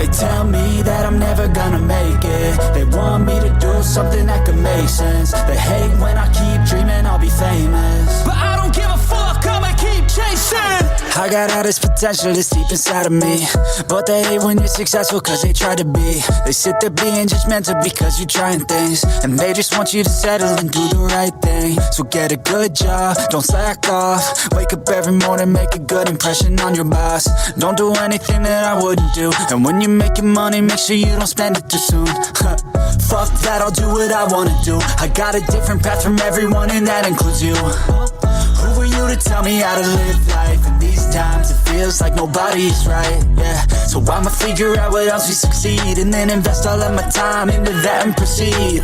They tell me that I'm never gonna make it. They want me to do something that could make sense. They hate when I keep dreaming I'll be famous, but I don't give a fuck, I'ma keep chasing. I got all this potential that's deep inside of me, but they hate when you're successful cause they try to be. They sit there being judgmental because you're trying things, and they just want you to settle and do the right thing. So get a good job, don't slack off. Wake up every morning, make a good impression on your boss. Don't do anything that I wouldn't do, and when you're making money, make sure you don't spend it too soon. Fuck that, I'll do what I wanna do. I got a different path from everyone, and that includes you. Who are you to tell me how to live life? In these times it feels like nobody's right, yeah. So I'ma figure out what else we succeed, and then invest all of my time into that and proceed.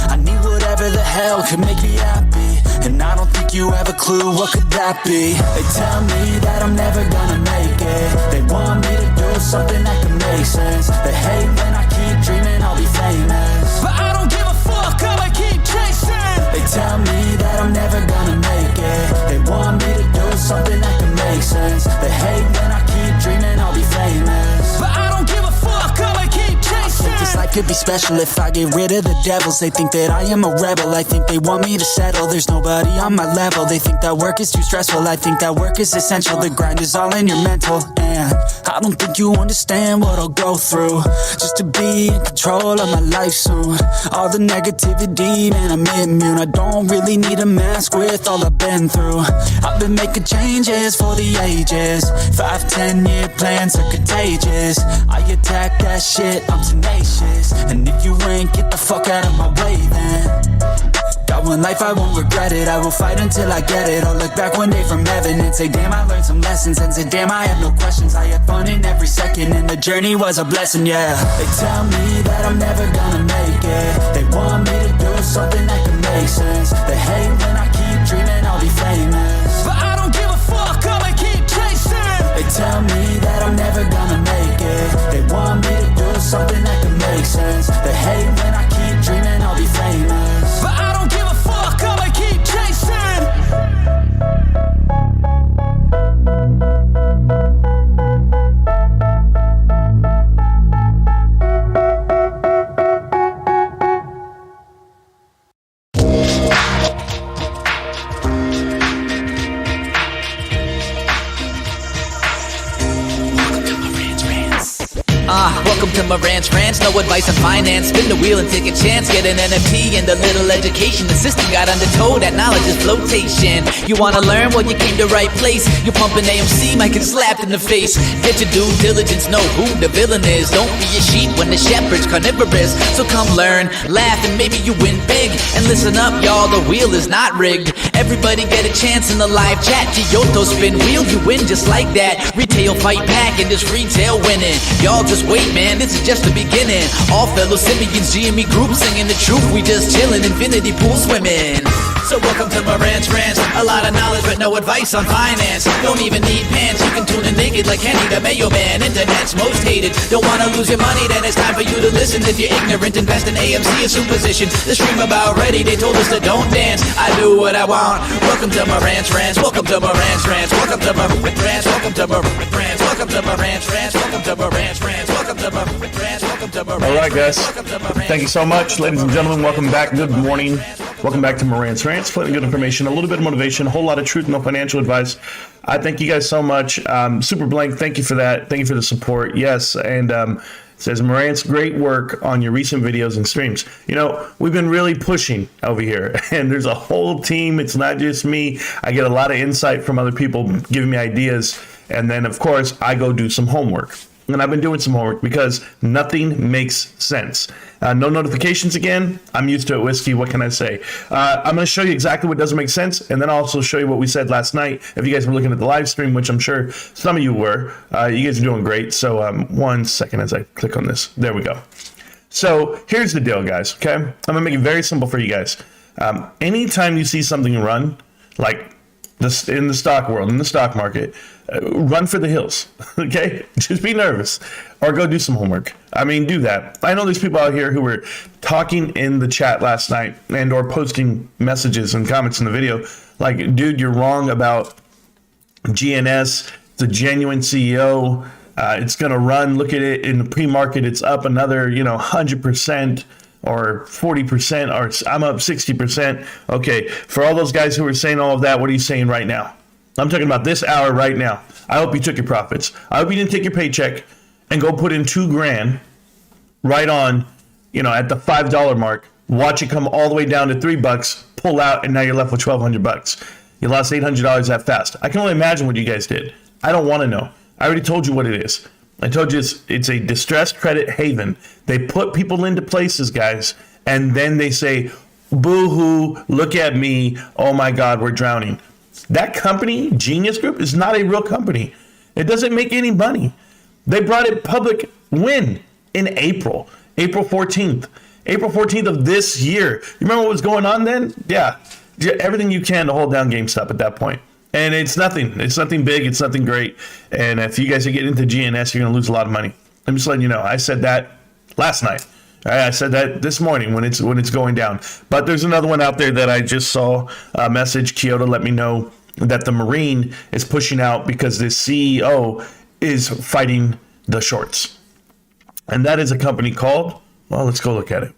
I need whatever the hell could make me happy, and I don't think you have a clue what could that be. They tell me that I'm never gonna make it. They want me to do something that can make sense. They hate when I keep dreaming I'll be famous, but I don't give a fuck, I'ma keep chasing. They tell me that I'm never gonna make it. They want me to do something that can make sense. They hate when I keep dreaming I'll be famous, but I don't give a fuck, I'ma keep chasing. I think this life could be special if I get rid of the devils. They think that I am a rebel, I think they want me to settle. There's nobody on my level, they think that work is too stressful. I think that work is essential, the grind is all in your mental. And I don't think you understand what I'll go through just to be in control of my life soon. All the negativity, man, I'm immune. I don't really need a mask with all I've been through. I've been making changes for the ages. 5-10 year plans are contagious. I attack that shit, I'm tenacious. And if you ain't, get the fuck out of my way then. Got one life, I won't regret it. I will fight until I get it. I'll look back one day from heaven and say, damn, I learned some lessons. And say, damn, I have no questions. I had fun in every second, and the journey was a blessing, yeah. They tell me that I'm never gonna make it. They want me to do something that can make sense. They hate when I keep dreaming I'll be famous, but I don't give a fuck, I'ma keep chasing. They tell me that I'm never gonna make it. They want me to do something that can make sense. They hate when I keep dreaming I'll be famous, but I don't give a fuck, I'ma keep chasing. Welcome to Marantz Rantz, no advice on finance. Spin the wheel and take a chance. Get an NFT and a little education. The system got undertow, that knowledge is flotation. You wanna learn? Well, you came to right place. You're pumping AMC, might get slapped in the face. Get your due diligence, know who the villain is. Don't be a sheep when the shepherd's carnivorous. So come learn, laugh, and maybe you win big. And listen up, y'all, the wheel is not rigged. Everybody get a chance in the live chat. Kyoto spin wheel, you win just like that. Retail fight back and just retail winning. Y'all just wait, man, this is just the beginning. All fellow simians, GME group singing the truth. We just chillin', infinity pool swimming. So welcome to Marantz Rantz. A lot of knowledge but no advice on finance. Don't even need pants, you can tune in naked like Henry the Mayo Man. Internet's most hated. Don't wanna lose your money, then it's time for you to listen. If you're ignorant, invest in AMC and superposition. The stream about ready, they told us to don't dance. I do what I want. Welcome to Marantz Rantz. Welcome to Marantz Rantz. Welcome to Marantz Rantz. Welcome to Marantz Rantz. Welcome to Marantz Rantz. Welcome to Marantz Rantz. Welcome to Marantz Rantz. Welcome to Marantz Rantz. All right, guys. Thank you so much, ladies and gentlemen. Welcome back. Good morning. Welcome back to Marantz Rantz. Plenty of good information, a little bit of motivation, a whole lot of truth, no financial advice. I thank you guys so much. Super Blank, thank you for that. Thank you for the support. Yes, and says Marantz, great work on your recent videos and streams. You know, we've been really pushing over here, and there's a whole team. It's not just me. I get a lot of insight from other people giving me ideas, and then, of course, I go do some homework. And I've been doing some homework because nothing makes sense. No notifications again. I'm used to it, Whiskey. What can I say? I'm going to show you exactly what doesn't make sense, and then I'll also show you what we said last night. If you guys were looking at the live stream, which I'm sure some of you were, you guys are doing great. So 1 second as I click on this. There we go. So here's the deal, guys. Okay, I'm going to make it very simple for you guys. Anytime you see something run, like this in the stock world, in the stock market, run for the hills, okay? Just be nervous or go do some homework. I mean, do that. I know there's people out here who were talking in the chat last night and or posting messages and comments in the video like, dude, you're wrong about GNS, the genuine CEO. It's going to run. Look at it in the pre-market. It's up another, 100% or 40%, or I'm up 60%. Okay, for all those guys who are saying all of that, what are you saying right now? I'm talking about this hour right now. I hope you took your profits. I hope you didn't take your paycheck and go put in $2,000 right on, at the $5 mark. Watch it come all the way down to $3, pull out, and now you're left with $1,200. You lost $800 that fast. I can only imagine what you guys did. I don't want to know. I already told you what it is. I told you it's a distressed credit haven. They put people into places, guys, and then they say, boo-hoo, look at me. Oh, my God, we're drowning. That company, Genius Group, is not a real company. It doesn't make any money. They brought it public when? In April 14th. April 14th of this year. You remember what was going on then? Yeah. Everything you can to hold down GameStop at that point. And it's nothing. It's nothing big. It's nothing great. And if you guys are getting into GNS, you're going to lose a lot of money. I'm just letting you know. I said that last night. I said that this morning when it's going down. But there's another one out there that I just saw a message. Kyoto let me know that the Marine is pushing out because the CEO is fighting the shorts. And that is a company called, well, let's go look at it.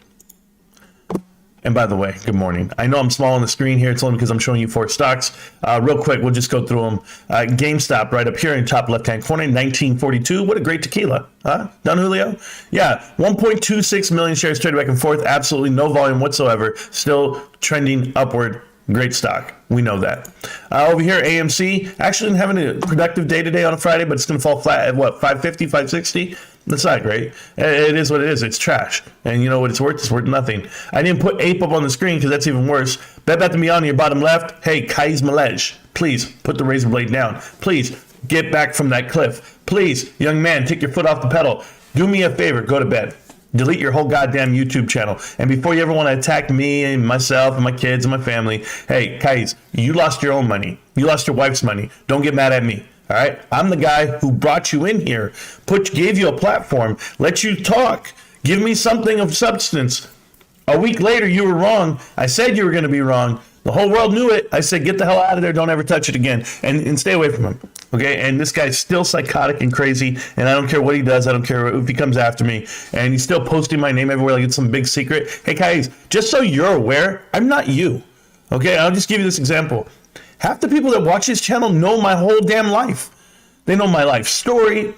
And by the way, good morning. I know I'm small on the screen here. It's only because I'm showing you 4 stocks. Real quick, we'll just go through them. GameStop right up here in the top left-hand corner, 1942. What a great tequila. Huh? Don Julio? Yeah, 1.26 million shares traded back and forth. Absolutely no volume whatsoever. Still trending upward. Great stock. We know that. Over here, AMC. Actually having a productive day today on a Friday, but it's going to fall flat at what, 550, 560? That's not great. It is what it is. It's trash. And you know what it's worth? It's worth nothing. I didn't put Ape up on the screen because that's even worse. Bed Bath & Beyond in your bottom left. Hey, Kais Malej, please put the razor blade down. Please get back from that cliff. Please, young man, take your foot off the pedal. Do me a favor. Go to bed. Delete your whole goddamn YouTube channel. And before you ever want to attack me and myself and my kids and my family, hey, Kais, you lost your own money. You lost your wife's money. Don't get mad at me. All right, I'm the guy who brought you in here, gave you a platform, let you talk, give me something of substance. A week later, you were wrong. I said you were going to be wrong. The whole world knew it. I said, get the hell out of there. Don't ever touch it again. And stay away from him. Okay, and this guy's still psychotic and crazy, and I don't care what he does. I don't care if he comes after me. And he's still posting my name everywhere like it's some big secret. Hey, guys, just so you're aware, I'm not you. Okay, I'll just give you this example. Half the people that watch this channel know my whole damn life. They know my life story,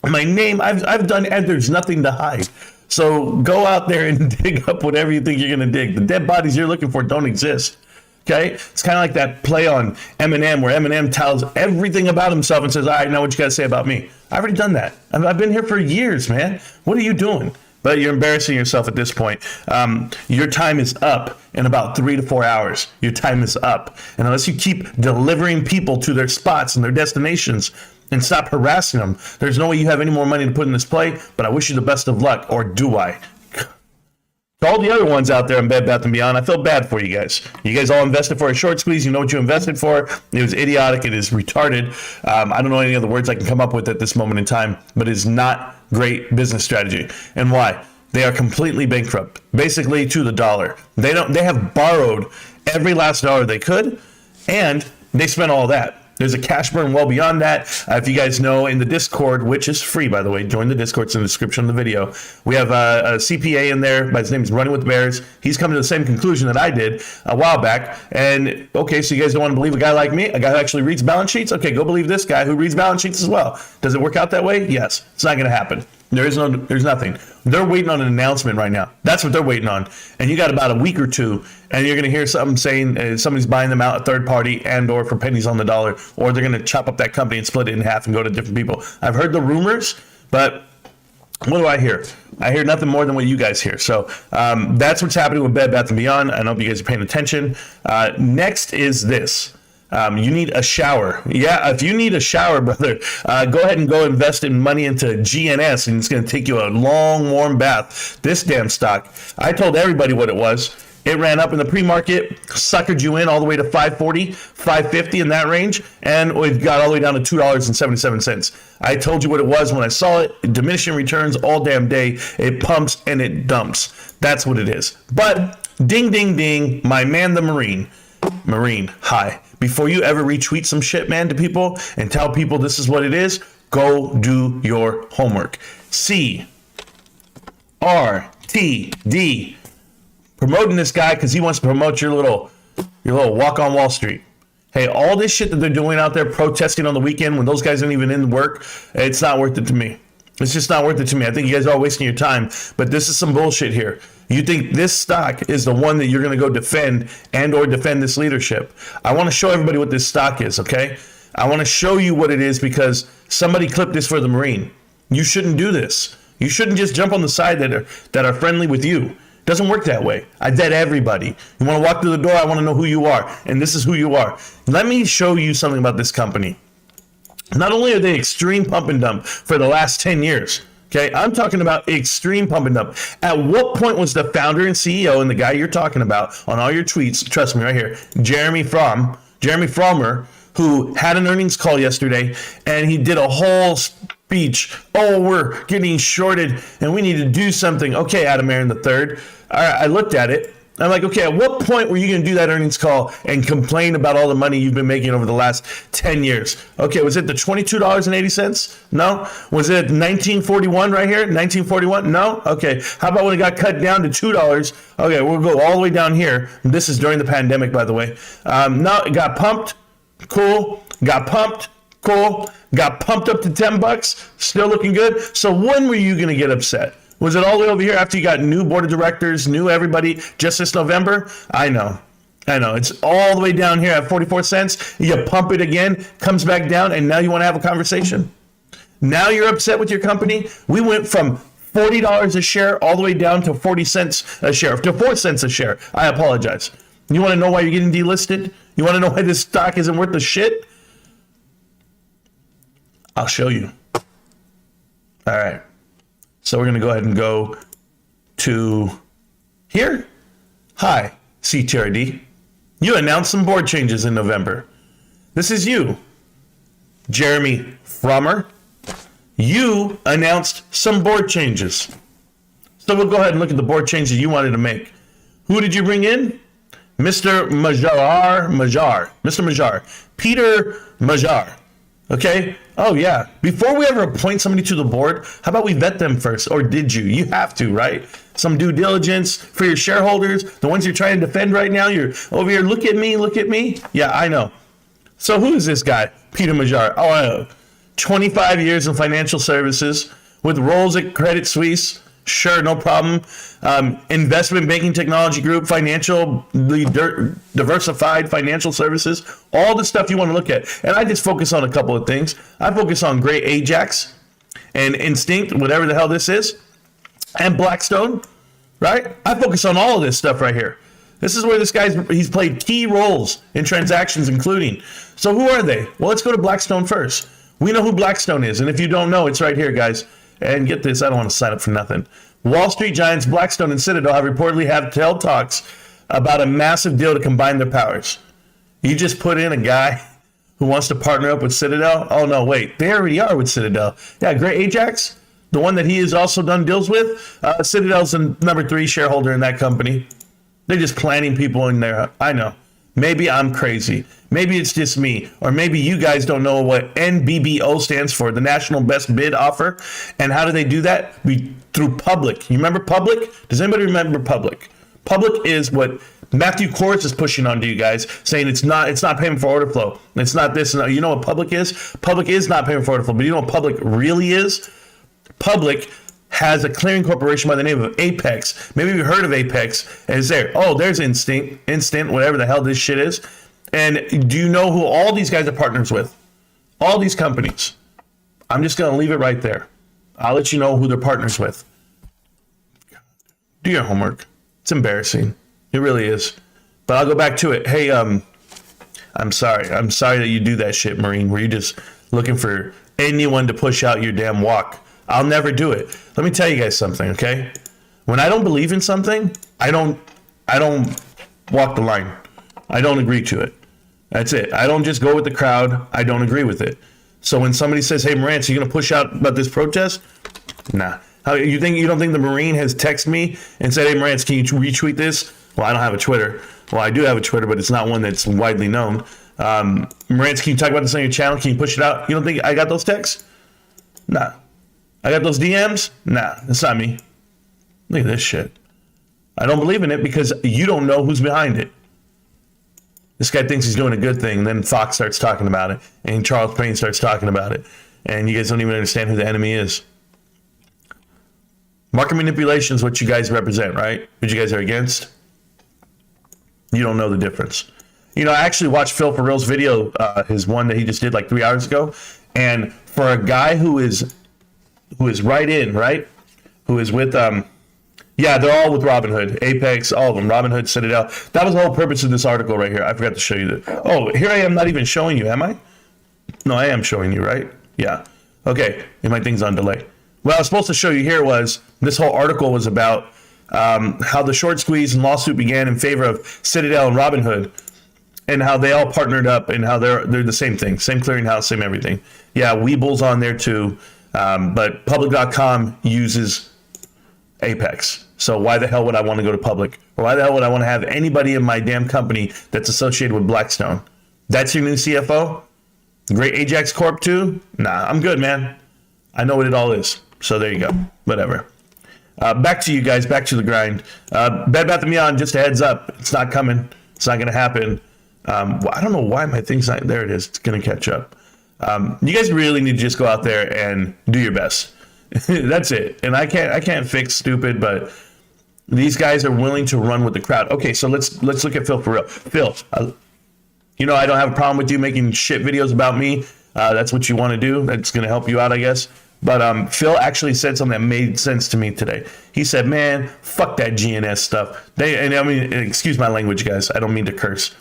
my name. I've done, and there's nothing to hide. So go out there and dig up whatever you think you're going to dig. The dead bodies you're looking for don't exist. Okay? It's kind of like that play on Eminem where Eminem tells everything about himself and says, all right, now what you got to say about me? I've already done that. I've been here for years, man. What are you doing? But you're embarrassing yourself at this point. Your time is up in about 3 to 4 hours. Your time is up. And unless you keep delivering people to their spots and their destinations and stop harassing them, there's no way you have any more money to put in this play. But I wish you the best of luck, or do I? To all the other ones out there in Bed Bath & Beyond, I feel bad for you guys. You guys all invested for a short squeeze. You know what you invested for. It was idiotic. It is retarded. I don't know any other words I can come up with at this moment in time, but it is not great business strategy. And why? They are completely bankrupt, basically to the dollar. They have borrowed every last dollar they could, and they spent all that. There's a cash burn well beyond that. If you guys know, in the Discord, which is free, by the way, join the Discord. It's in the description of the video. We have a CPA in there. His name is Running with Bears. He's coming to the same conclusion that I did a while back. And, okay, so you guys don't want to believe a guy like me, a guy who actually reads balance sheets? Okay, go believe this guy who reads balance sheets as well. Does it work out that way? Yes. It's not going to happen. There's nothing. They're waiting on an announcement right now. That's what they're waiting on. And you got about a week or two, and you're going to hear something saying somebody's buying them out, a third party, and or for pennies on the dollar, or they're going to chop up that company and split it in half and go to different people. I've heard the rumors, but what do I hear? I hear nothing more than what you guys hear. So that's what's happening with Bed Bath & Beyond. I hope you guys are paying attention. Next is this. You need a shower. Yeah, if you need a shower, brother, go ahead and go invest in money into GNS, and it's going to take you a long, warm bath. This damn stock, I told everybody what it was. It ran up in the pre-market, suckered you in all the way to 540, 550 in that range, and it got all the way down to $2.77. I told you what it was when I saw it. Diminishing returns all damn day. It pumps and it dumps. That's what it is. But ding, ding, ding, my man, the Marine, hi. Before you ever retweet some shit, man, to people and tell people this is what it is, Go do your homework. CRTD. Promoting this guy because he wants to promote your little walk on Wall Street. Hey, all this shit that they're doing out there, protesting on the weekend when those guys aren't even in work, it's not worth it to me. It's just not worth it to me. I think you guys are all wasting your time, but this is some bullshit here. You think this stock is the one that you're going to go defend and or defend this leadership. I want to show everybody what this stock is, okay? I want to show you what it is because somebody clipped this for the Marine. You shouldn't do this. You shouldn't just jump on the side that are friendly with you. It doesn't work that way. I vet everybody. You want to walk through the door, I want to know who you are, and this is who you are. Let me show you something about this company. Not only are they extreme pump and dump for the last 10 years, okay, I'm talking about extreme pump and dump. At what point was the founder and CEO and the guy you're talking about on all your tweets, trust me right here, Jeremy Frommer, who had an earnings call yesterday, and he did a whole speech. Oh, we're getting shorted, and we need to do something. Okay, Adam Aaron III. I looked at it. I'm like, okay, at what point were you going to do that earnings call and complain about all the money you've been making over the last 10 years? Okay, was it the $22.80? No. Was it 1941 right here? 1941? No. Okay. How about when it got cut down to $2? Okay, we'll go all the way down here. This is during the pandemic, by the way. No, it got pumped. Cool. Got pumped. Cool. Got pumped up to $10. Still looking good. So when were you going to get upset? Was it all the way over here after you got new board of directors, new everybody just this November? I know. It's all the way down here at 44 cents. You pump it again, comes back down, and now you want to have a conversation? Now you're upset with your company? We went from $40 a share all the way down to 40 cents a share, to 4 cents a share. I apologize. You want to know why you're getting delisted? You want to know why this stock isn't worth the shit? I'll show you. All right. So we're going to go ahead and go to here. Hi, CTRD. You announced some board changes in November. This is you, Jeremy Frommer. You announced some board changes. So we'll go ahead and look at the board changes you wanted to make. Who did you bring in? Mr. Major. Peter Major. Okay? Oh, yeah. Before we ever appoint somebody to the board, how about we vet them first? Or did you? You have to, right? Some due diligence for your shareholders, the ones you're trying to defend right now. You're over here, look at me. Yeah, I know. So who is this guy, Peter Major? Oh, 25 years in financial services with roles at Credit Suisse. Sure, no problem. Investment banking technology group, diversified financial services, all the stuff you want to look at. And I just focus on a couple of things. I focus on Great Ajax and Instinct, whatever the hell this is, and Blackstone, right? I focus on all of this stuff right here. This is where he's played key roles in transactions, including. So who are they? Well, let's go to Blackstone first. We know who Blackstone is. And if you don't know, it's right here, guys. And get this, I don't want to sign up for nothing. Wall Street giants Blackstone and Citadel have reportedly held talks about a massive deal to combine their powers. You just put in a guy who wants to partner up with Citadel? Oh, no, wait. They already are with Citadel. Yeah, Great Ajax, the one that he has also done deals with. Citadel's the number 3 shareholder in that company. They're just planting people in there. I know. Maybe I'm crazy. Maybe it's just me. Or maybe you guys don't know what NBBO stands for, the National Best Bid Offer. And how do they do that? Through Public. You remember Public? Does anybody remember Public? Public is what Matthew Kors is pushing onto you guys, saying it's not payment for order flow. It's not this. You know what Public is? Public is not payment for order flow. But you know what Public really is? Public has a clearing corporation by the name of Apex. Maybe you've heard of Apex. And it's there. Oh, there's Instant, whatever the hell this shit is. And do you know who all these guys are partners with? All these companies. I'm just going to leave it right there. I'll let you know who they're partners with. Do your homework. It's embarrassing. It really is. But I'll go back to it. Hey, I'm sorry. I'm sorry that you do that shit, Marine, where you're just looking for anyone to push out your damn walk. I'll never do it. Let me tell you guys something, okay? When I don't believe in something, I don't walk the line. I don't agree to it. That's it. I don't just go with the crowd. I don't agree with it. So when somebody says, "Hey, Marantz, are you going to push out about this protest?" Nah. You don't think the Marine has texted me and said, "Hey, Marantz, can you retweet this?" Well, I don't have a Twitter. Well, I do have a Twitter, but it's not one that's widely known. Marantz, can you talk about this on your channel? Can you push it out? You don't think I got those texts? Nah. I got those DMs? Nah, that's not me. Look at this shit. I don't believe in it because you don't know who's behind it. This guy thinks he's doing a good thing, and then Fox starts talking about it, and Charles Payne starts talking about it, and you guys don't even understand who the enemy is. Market manipulation is what you guys represent, right? What you guys are against. You don't know the difference. You know, I actually watched Phil for Real's video, his one that he just did like 3 hours ago, and for a guy who is right in, right? Who is with yeah, they're all with Robinhood, Apex, all of them, Robinhood, Citadel. That was the whole purpose of this article right here. I forgot to show you that. Oh, here I am not even showing you, am I? No, I am showing you, right? Yeah. Okay, and my thing's on delay. What I was supposed to show you here was this whole article was about how the short squeeze and lawsuit began in favor of Citadel and Robinhood, and how they all partnered up, and how they're the same thing, same clearinghouse, same everything. Yeah, Weeble's on there too, but public.com uses Apex. So why the hell would I want to go to Public? Or why the hell would I want to have anybody in my damn company that's associated with Blackstone? That's your new CFO? Great Ajax Corp too? Nah, I'm good, man. I know what it all is. So there you go. Whatever. Back to you guys. Back to the grind. Bed Bath & Beyond, just a heads up. It's not coming. It's not going to happen. I don't know why my thing's not... There it is. It's going to catch up. You guys really need to just go out there and do your best. That's it. And I can't fix stupid, but these guys are willing to run with the crowd. Okay, so let's look at Phil for real. Phil, you know I don't have a problem with you making shit videos about me. That's what you want to do. That's going to help you out, I guess. But Phil actually said something that made sense to me today. He said, "Man, fuck that GNS stuff." And I mean, excuse my language, guys. I don't mean to curse.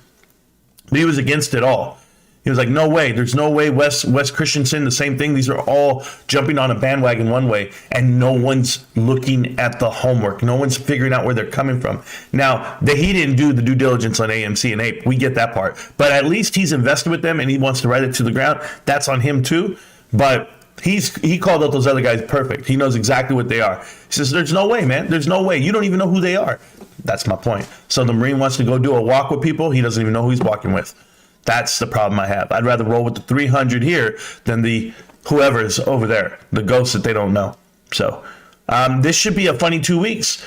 But he was against it all. He was like, no way. There's no way. Wes Christensen, the same thing. These are all jumping on a bandwagon one way, and no one's looking at the homework. No one's figuring out where they're coming from. Now, he didn't do the due diligence on AMC and Ape. We get that part. But at least he's invested with them, and he wants to write it to the ground. That's on him, too. But he called out those other guys perfect. He knows exactly what they are. He says, there's no way, man. There's no way. You don't even know who they are. That's my point. So the Marine wants to go do a walk with people. He doesn't even know who he's walking with. That's the problem I have. I'd rather roll with the 300 here than the whoever's over there, the ghosts that they don't know. So this should be a funny 2 weeks.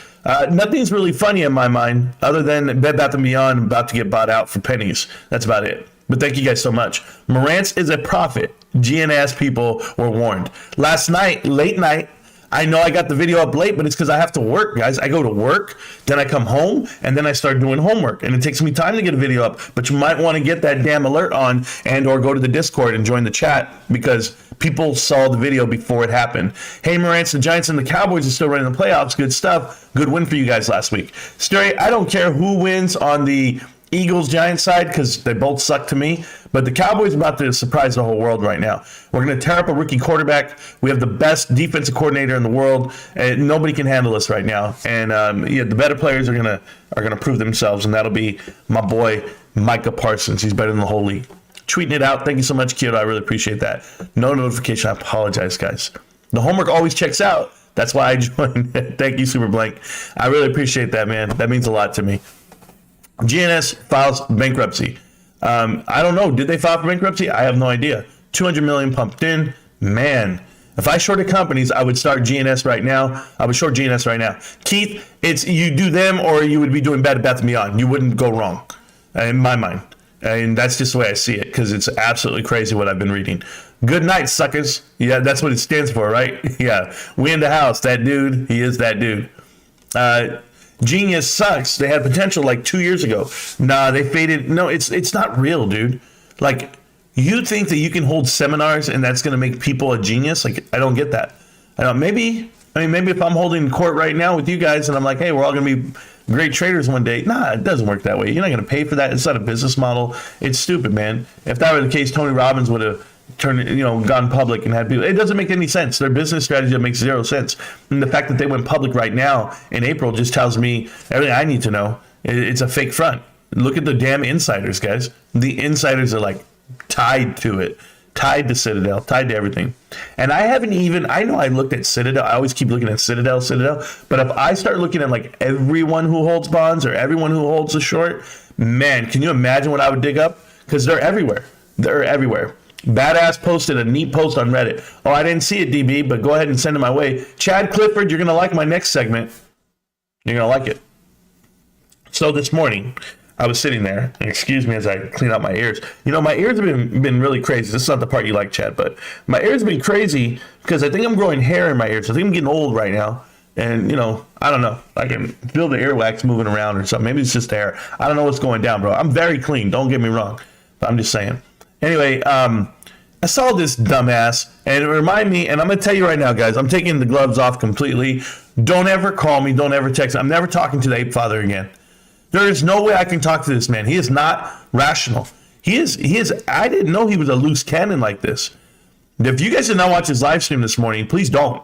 Nothing's really funny in my mind other than Bed Bath & Beyond about to get bought out for pennies. That's about it. But thank you guys so much. Marantz is a prophet. GNS people were warned. Last night, late night, I know I got the video up late, but it's because I have to work, guys. I go to work, then I come home, and then I start doing homework. And it takes me time to get a video up. But you might want to get that damn alert on and or go to the Discord and join the chat because people saw the video before it happened. Hey, Marantz, the Giants and the Cowboys are still running the playoffs. Good stuff. Good win for you guys last week. Stray, I don't care who wins on the Eagles-Giants side because they both suck to me. But the Cowboys are about to surprise the whole world right now. We're going to tear up a rookie quarterback. We have the best defensive coordinator in the world, and nobody can handle us right now. And yeah, the better players are gonna prove themselves, and that'll be my boy Micah Parsons. He's better than the whole league. Tweeting it out. Thank you so much, Kyoto. I really appreciate that. No notification. I apologize, guys. The homework always checks out. That's why I joined. Thank you, Super Blank. I really appreciate that, man. That means a lot to me. GNS files bankruptcy. I don't know. Did they file for bankruptcy? I have no idea. 200 million pumped in. Man, if I shorted companies, I would start GNS right now. I would short GNS right now. Keith, it's you do them or you would be doing Bed Bath & Beyond. You wouldn't go wrong in my mind. And that's just the way I see it because it's absolutely crazy what I've been reading. Good night, suckers. Yeah, that's what it stands for, right? Yeah. We in the house. That dude, he is that dude. Genius sucks. They had potential like 2 years ago. Nah, they faded. No, it's not real, dude. Like, you think that you can hold seminars and that's going to make people a genius? Like, I don't get that. Maybe if I'm holding court right now with you guys and I'm like, hey, we're all going to be great traders one day. Nah, it doesn't work that way. You're not going to pay for that. It's not a business model. It's stupid, man. If that were the case, Tony Robbins would have gone public and had people. It doesn't make any sense. Their business strategy makes zero sense. And the fact that they went public right now in April just tells me everything I need to know. It's a fake front. Look at the damn insiders, guys. The insiders are like tied to it, tied to Citadel, tied to everything. And I know I looked at Citadel. I always keep looking at Citadel. But if I start looking at like everyone who holds bonds or everyone who holds a short, man, can you imagine what I would dig up? Because they're everywhere. They're everywhere. Badass posted a neat post on Reddit. Oh, I didn't see it, DB, but go ahead and send it my way. Chad Clifford, you're going to like my next segment. You're going to like it. So this morning, I was sitting there, and excuse me as I clean out my ears. You know, my ears have been really crazy. This is not the part you like, Chad, but my ears have been crazy because I think I'm growing hair in my ears. I think I'm getting old right now. And, you know, I don't know. I can feel the earwax moving around or something. Maybe it's just hair. I don't know what's going down, bro. I'm very clean. Don't get me wrong. But I'm just saying. Anyway, I saw this dumbass, and it reminded me, and I'm going to tell you right now, guys, I'm taking the gloves off completely. Don't ever call me. Don't ever text me. I'm never talking to the ape father again. There is no way I can talk to this man. He is not rational. He is. I didn't know he was a loose cannon like this. If you guys did not watch his live stream this morning, please don't.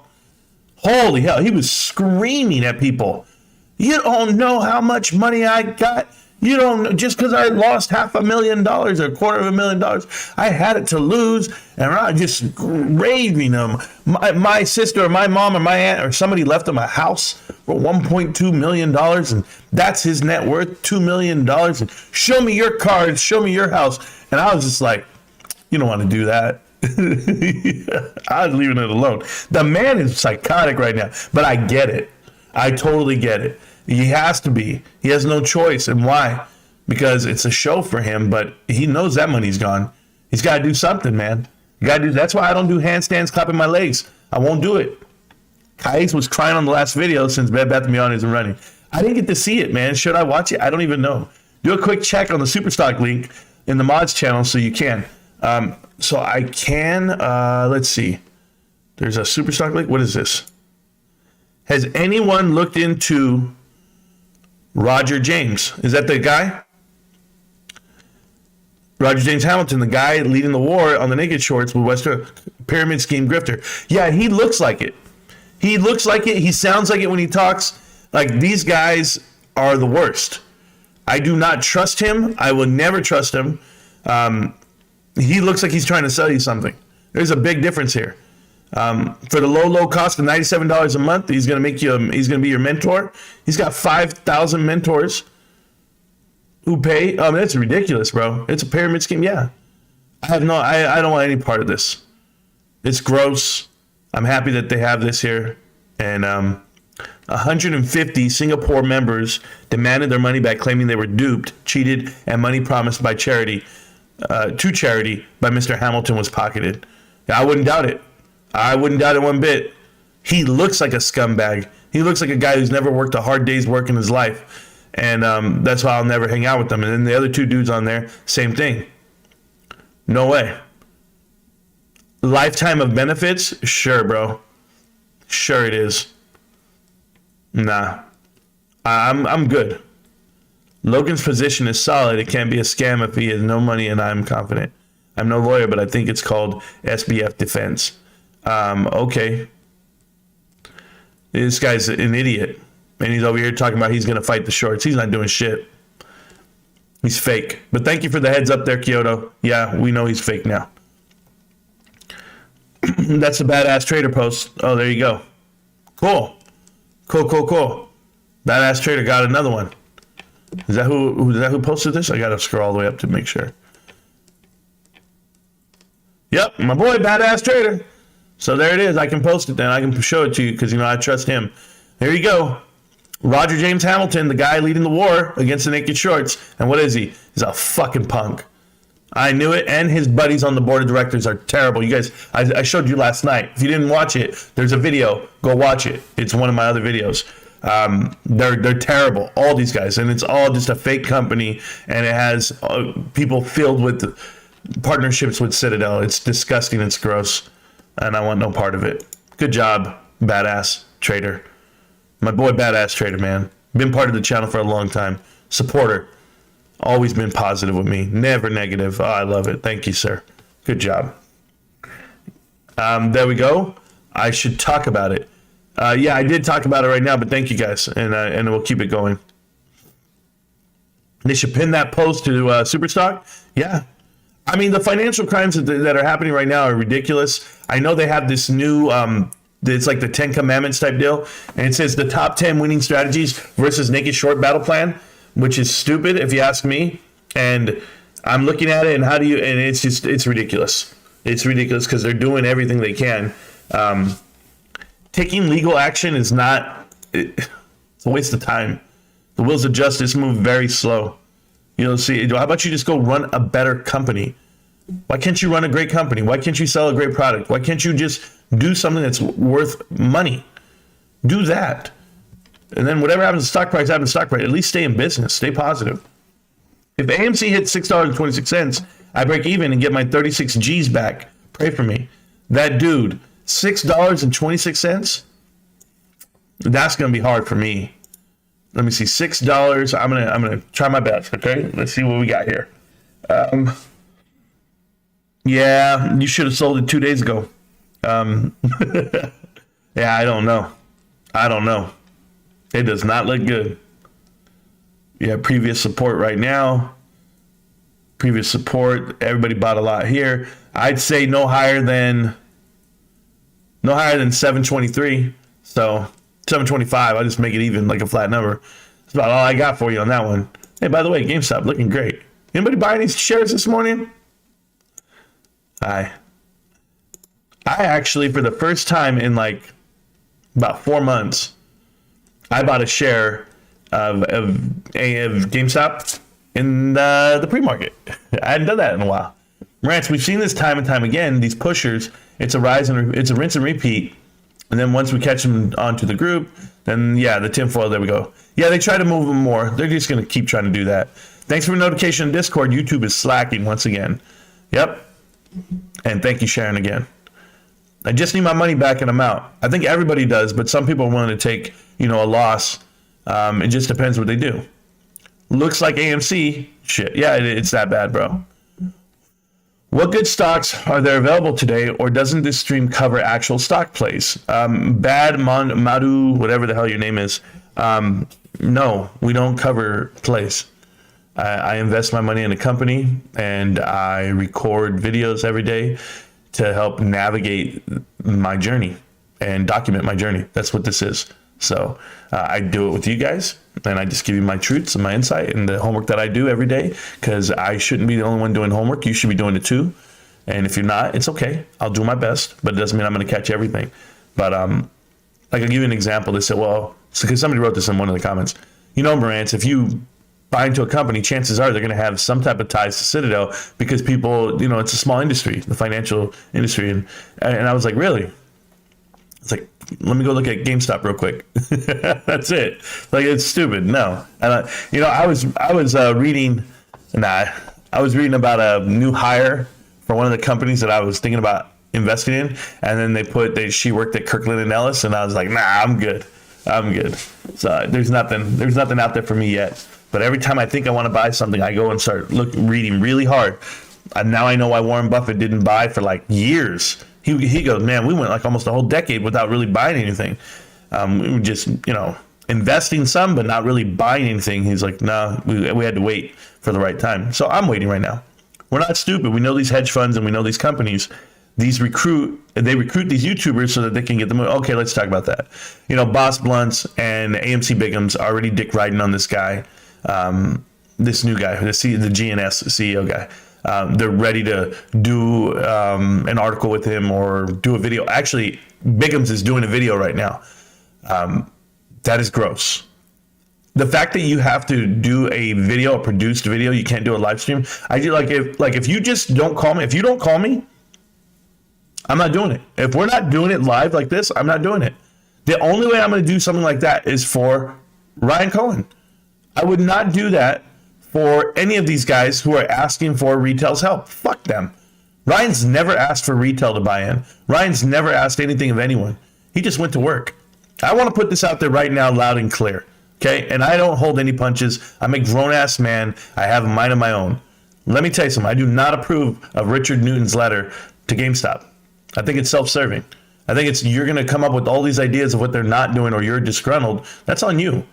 Holy hell, he was screaming at people. You don't know how much money I got. You don't know, just because I lost $500,000 or $250,000, I had it to lose. And I'm just raving him. My sister or my mom or my aunt or somebody left him a house for $1.2 million. And that's his net worth, $2 million. And show me your cards, show me your house. And I was just like, you don't want to do that. I was leaving it alone. The man is psychotic right now, but I get it. I totally get it. He has to be. He has no choice. And why? Because it's a show for him, but he knows that money's gone. He's got to do something, man. You got to do. That's why I don't do handstands clapping my legs. I won't do it. Kais was crying on the last video since Bed Bath & Beyond isn't running. I didn't get to see it, man. Should I watch it? I don't even know. Do a quick check on the Superstock link in the mods channel so you can. So I can, let's see. There's a Superstock link. What is this? Has anyone looked into Roger James? Is that the guy? Roger James Hamilton, the guy leading the war on the naked shorts with Western Pyramid Scheme grifter. Yeah, he looks like it. He looks like it. He sounds like it when he talks. Like, these guys are the worst. I do not trust him. I will never trust him. He looks like he's trying to sell you something. There's a big difference here. For the low cost of $97 a month, he's going to make you. He's going to be your mentor. He's got 5,000 mentors who pay. That's ridiculous, bro. It's a pyramid scheme. Yeah, I don't want any part of this. It's gross. I'm happy that they have this here, and 150 Singapore members demanded their money back, claiming they were duped, cheated, and money promised by charity. To charity by Mr. Hamilton was pocketed. I wouldn't doubt it. I wouldn't doubt it one bit. He looks like a scumbag. He looks like a guy who's never worked a hard day's work in his life. And that's why I'll never hang out with them. And then the other two dudes on there, same thing. No way. Lifetime of benefits? Sure, bro. Sure it is. Nah. I'm good. Logan's position is solid. It can't be a scam if he has no money, and I'm confident. I'm no lawyer, but I think it's called SBF defense. Okay. This guy's an idiot. And he's over here talking about he's going to fight the shorts. He's not doing shit. He's fake. But thank you for the heads up there, Kyoto. Yeah, we know he's fake now. That's the badass trader post. Oh, there you go. Cool. Badass trader got another one. Is that who posted this? I gotta scroll all the way up to make sure. Yep, my boy, Badass Trader. So there it is. I can post it then. I can show it to you because, you know, I trust him. There you go. Roger James Hamilton, the guy leading the war against the naked shorts. And what is he? He's a fucking punk. I knew it. And his buddies on the board of directors are terrible. You guys, I showed you last night. If you didn't watch it, there's a video. Go watch it. It's one of my other videos. They're terrible, all these guys, and it's all just a fake company, and it has people filled with partnerships with Citadel. It's disgusting. It's gross, and I want no part of it. Good job, Badass Trader. My boy, Badass Trader, man. Been part of the channel for a long time. Supporter. Always been positive with me. Never negative. Oh, I love it. Thank you, sir. Good job. There we go. I should talk about it. Yeah, I did talk about it right now, but thank you guys, and we'll keep it going. They should pin that post to Superstock. Yeah. I mean, the financial crimes that are happening right now are ridiculous. I know they have this new, it's like the 10 Commandments type deal, and it says the top 10 winning strategies versus naked short battle plan, which is stupid if you ask me. And I'm looking at it, and it's ridiculous. It's ridiculous because they're doing everything they can. Taking legal action is not, it's a waste of time. The wheels of justice move very slow. See, how about you just go run a better company? Why can't you run a great company? Why can't you sell a great product? Why can't you just do something that's worth money? Do that. And then whatever happens to stock price, happens to stock price. At least stay in business. Stay positive. If AMC hits $6.26, I break even and get my 36 G's back. Pray for me. That dude, $6.26, that's going to be hard for me. Let me see, $6. I'm gonna try my best. Okay, let's see what we got here. Yeah, you should have sold it 2 days ago. Yeah, I don't know. It does not look good. Yeah, previous support right now. Previous support. Everybody bought a lot here. I'd say no higher than 723. So 725. I'll just make it even, like a flat number. That's about all I got for you on that one. Hey, by the way, GameStop looking great. Anybody buy any shares this morning? I actually, for the first time in like about 4 months, I bought a share of GameStop in the pre-market. I hadn't done that in a while. Rants, we've seen this time and time again. These pushers, it's a rinse and repeat. And then once we catch them onto the group, then yeah, the tinfoil, there we go. Yeah, they try to move them more. They're just going to keep trying to do that. Thanks for the notification in Discord. YouTube is slacking once again. Yep. And thank you, Sharon, again. I just need my money back and I'm out. I think everybody does, but some people are willing to take, a loss. It just depends what they do. Looks like AMC. Shit. Yeah, it's that bad, bro. What good stocks are there available today, or doesn't this stream cover actual stock plays? Bad Madu, whatever the hell your name is. No, we don't cover plays. I invest my money in a company, and I record videos every day to help navigate my journey and document my journey. That's what this is. So I do it with you guys, and I just give you my truths and my insight and the homework that I do every day, because I shouldn't be the only one doing homework. You should be doing it too. And if you're not, it's okay. I'll do my best, but it doesn't mean I'm going to catch everything. But like, I'll give you an example. They said, well, because somebody wrote this in one of the comments, Marantz, if you buy into a company, chances are they're going to have some type of ties to Citadel, because people, it's a small industry, the financial industry. And I was like, really? It's like, let me go look at GameStop real quick. That's it. Like, it's stupid. No. And I was reading about a new hire for one of the companies that I was thinking about investing in, and then she worked at Kirkland & Ellis, and I was like, nah, I'm good. So there's nothing out there for me yet. But every time I think I want to buy something, I go and start reading really hard. And now I know why Warren Buffett didn't buy for like years. He goes, man, we went like almost a whole decade without really buying anything. We were just, investing some, but not really buying anything. He's like, no, we had to wait for the right time. So I'm waiting right now. We're not stupid. We know these hedge funds and we know these companies. They recruit these YouTubers so that they can get them. Okay, let's talk about that. Boss Blunts and AMC Bigham's already dick riding on this guy, this new guy, the GNS CEO guy. They're ready to do an article with him or do a video. Actually, Bigham's is doing a video right now. That is gross. The fact that you have to do a video, a produced video, you can't do a live stream. I do if you just don't call me, if you don't call me, I'm not doing it. If we're not doing it live like this, I'm not doing it. The only way I'm going to do something like that is for Ryan Cohen. I would not do that for any of these guys who are asking for retail's help. Fuck them. Ryan's never asked for retail to buy in. Ryan's never asked anything of anyone. He just went to work. I want to put this out there right now, loud and clear. Okay? And I don't hold any punches. I'm a grown-ass man. I have a mind of my own. Let me tell you something. I do not approve of Richard Newton's letter to GameStop. I think it's self-serving. I think you're going to come up with all these ideas of what they're not doing, or you're disgruntled. That's on you.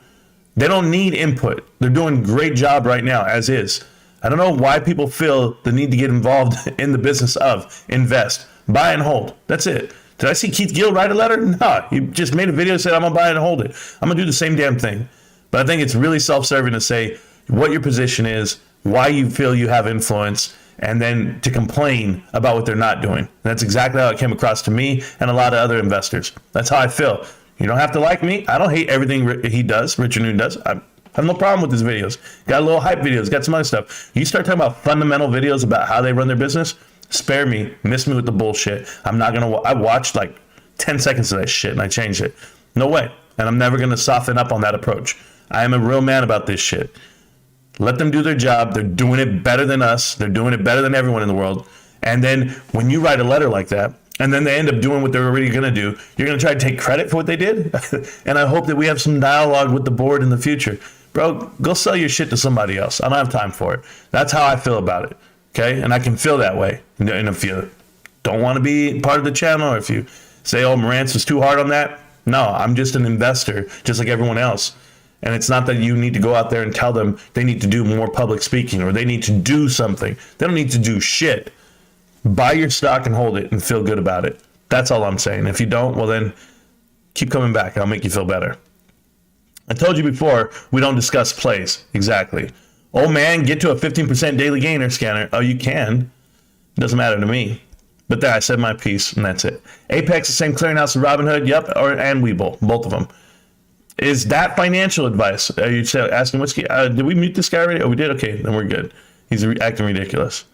They don't need input. They're doing a great job right now, as is. I don't know why people feel the need to get involved in the business of invest, buy and hold. That's it. Did I see Keith Gill write a letter? No, he just made a video and said, I'm going to buy it and hold it. I'm going to do the same damn thing. But I think it's really self-serving to say what your position is, why you feel you have influence, and then to complain about what they're not doing. And that's exactly how it came across to me and a lot of other investors. That's how I feel. You don't have to like me. I don't hate everything he does, Richard Noon does. I have no problem with his videos. Got a little hype videos, got some other stuff. You start talking about fundamental videos about how they run their business, spare me, miss me with the bullshit. I'm not going to, I watched like 10 seconds of that shit and I changed it. No way. And I'm never going to soften up on that approach. I am a real man about this shit. Let them do their job. They're doing it better than us. They're doing it better than everyone in the world. And then when you write a letter like that, and then they end up doing what they're already going to do, you're going to try to take credit for what they did? And I hope that we have some dialogue with the board in the future. Bro, go sell your shit to somebody else. I don't have time for it. That's how I feel about it. Okay? And I can feel that way. And if you don't want to be part of the channel, or if you say, oh, Marantz was too hard on that, no, I'm just an investor, just like everyone else. And it's not that you need to go out there and tell them they need to do more public speaking or they need to do something. They don't need to do shit. Buy your stock and hold it and feel good about it. That's all I'm saying. If you don't, well then keep coming back. I'll make you feel better. I told you before, we don't discuss plays. Exactly. Oh man, get to a 15% daily gainer scanner. Oh, you can. Doesn't matter to me. But there, I said my piece and that's it. Apex, the same clearinghouse as Robinhood. Yep. And Webull, both of them. Is that financial advice? Are you asking what's, did we mute this guy already? Oh, we did? Okay, then we're good. He's acting ridiculous.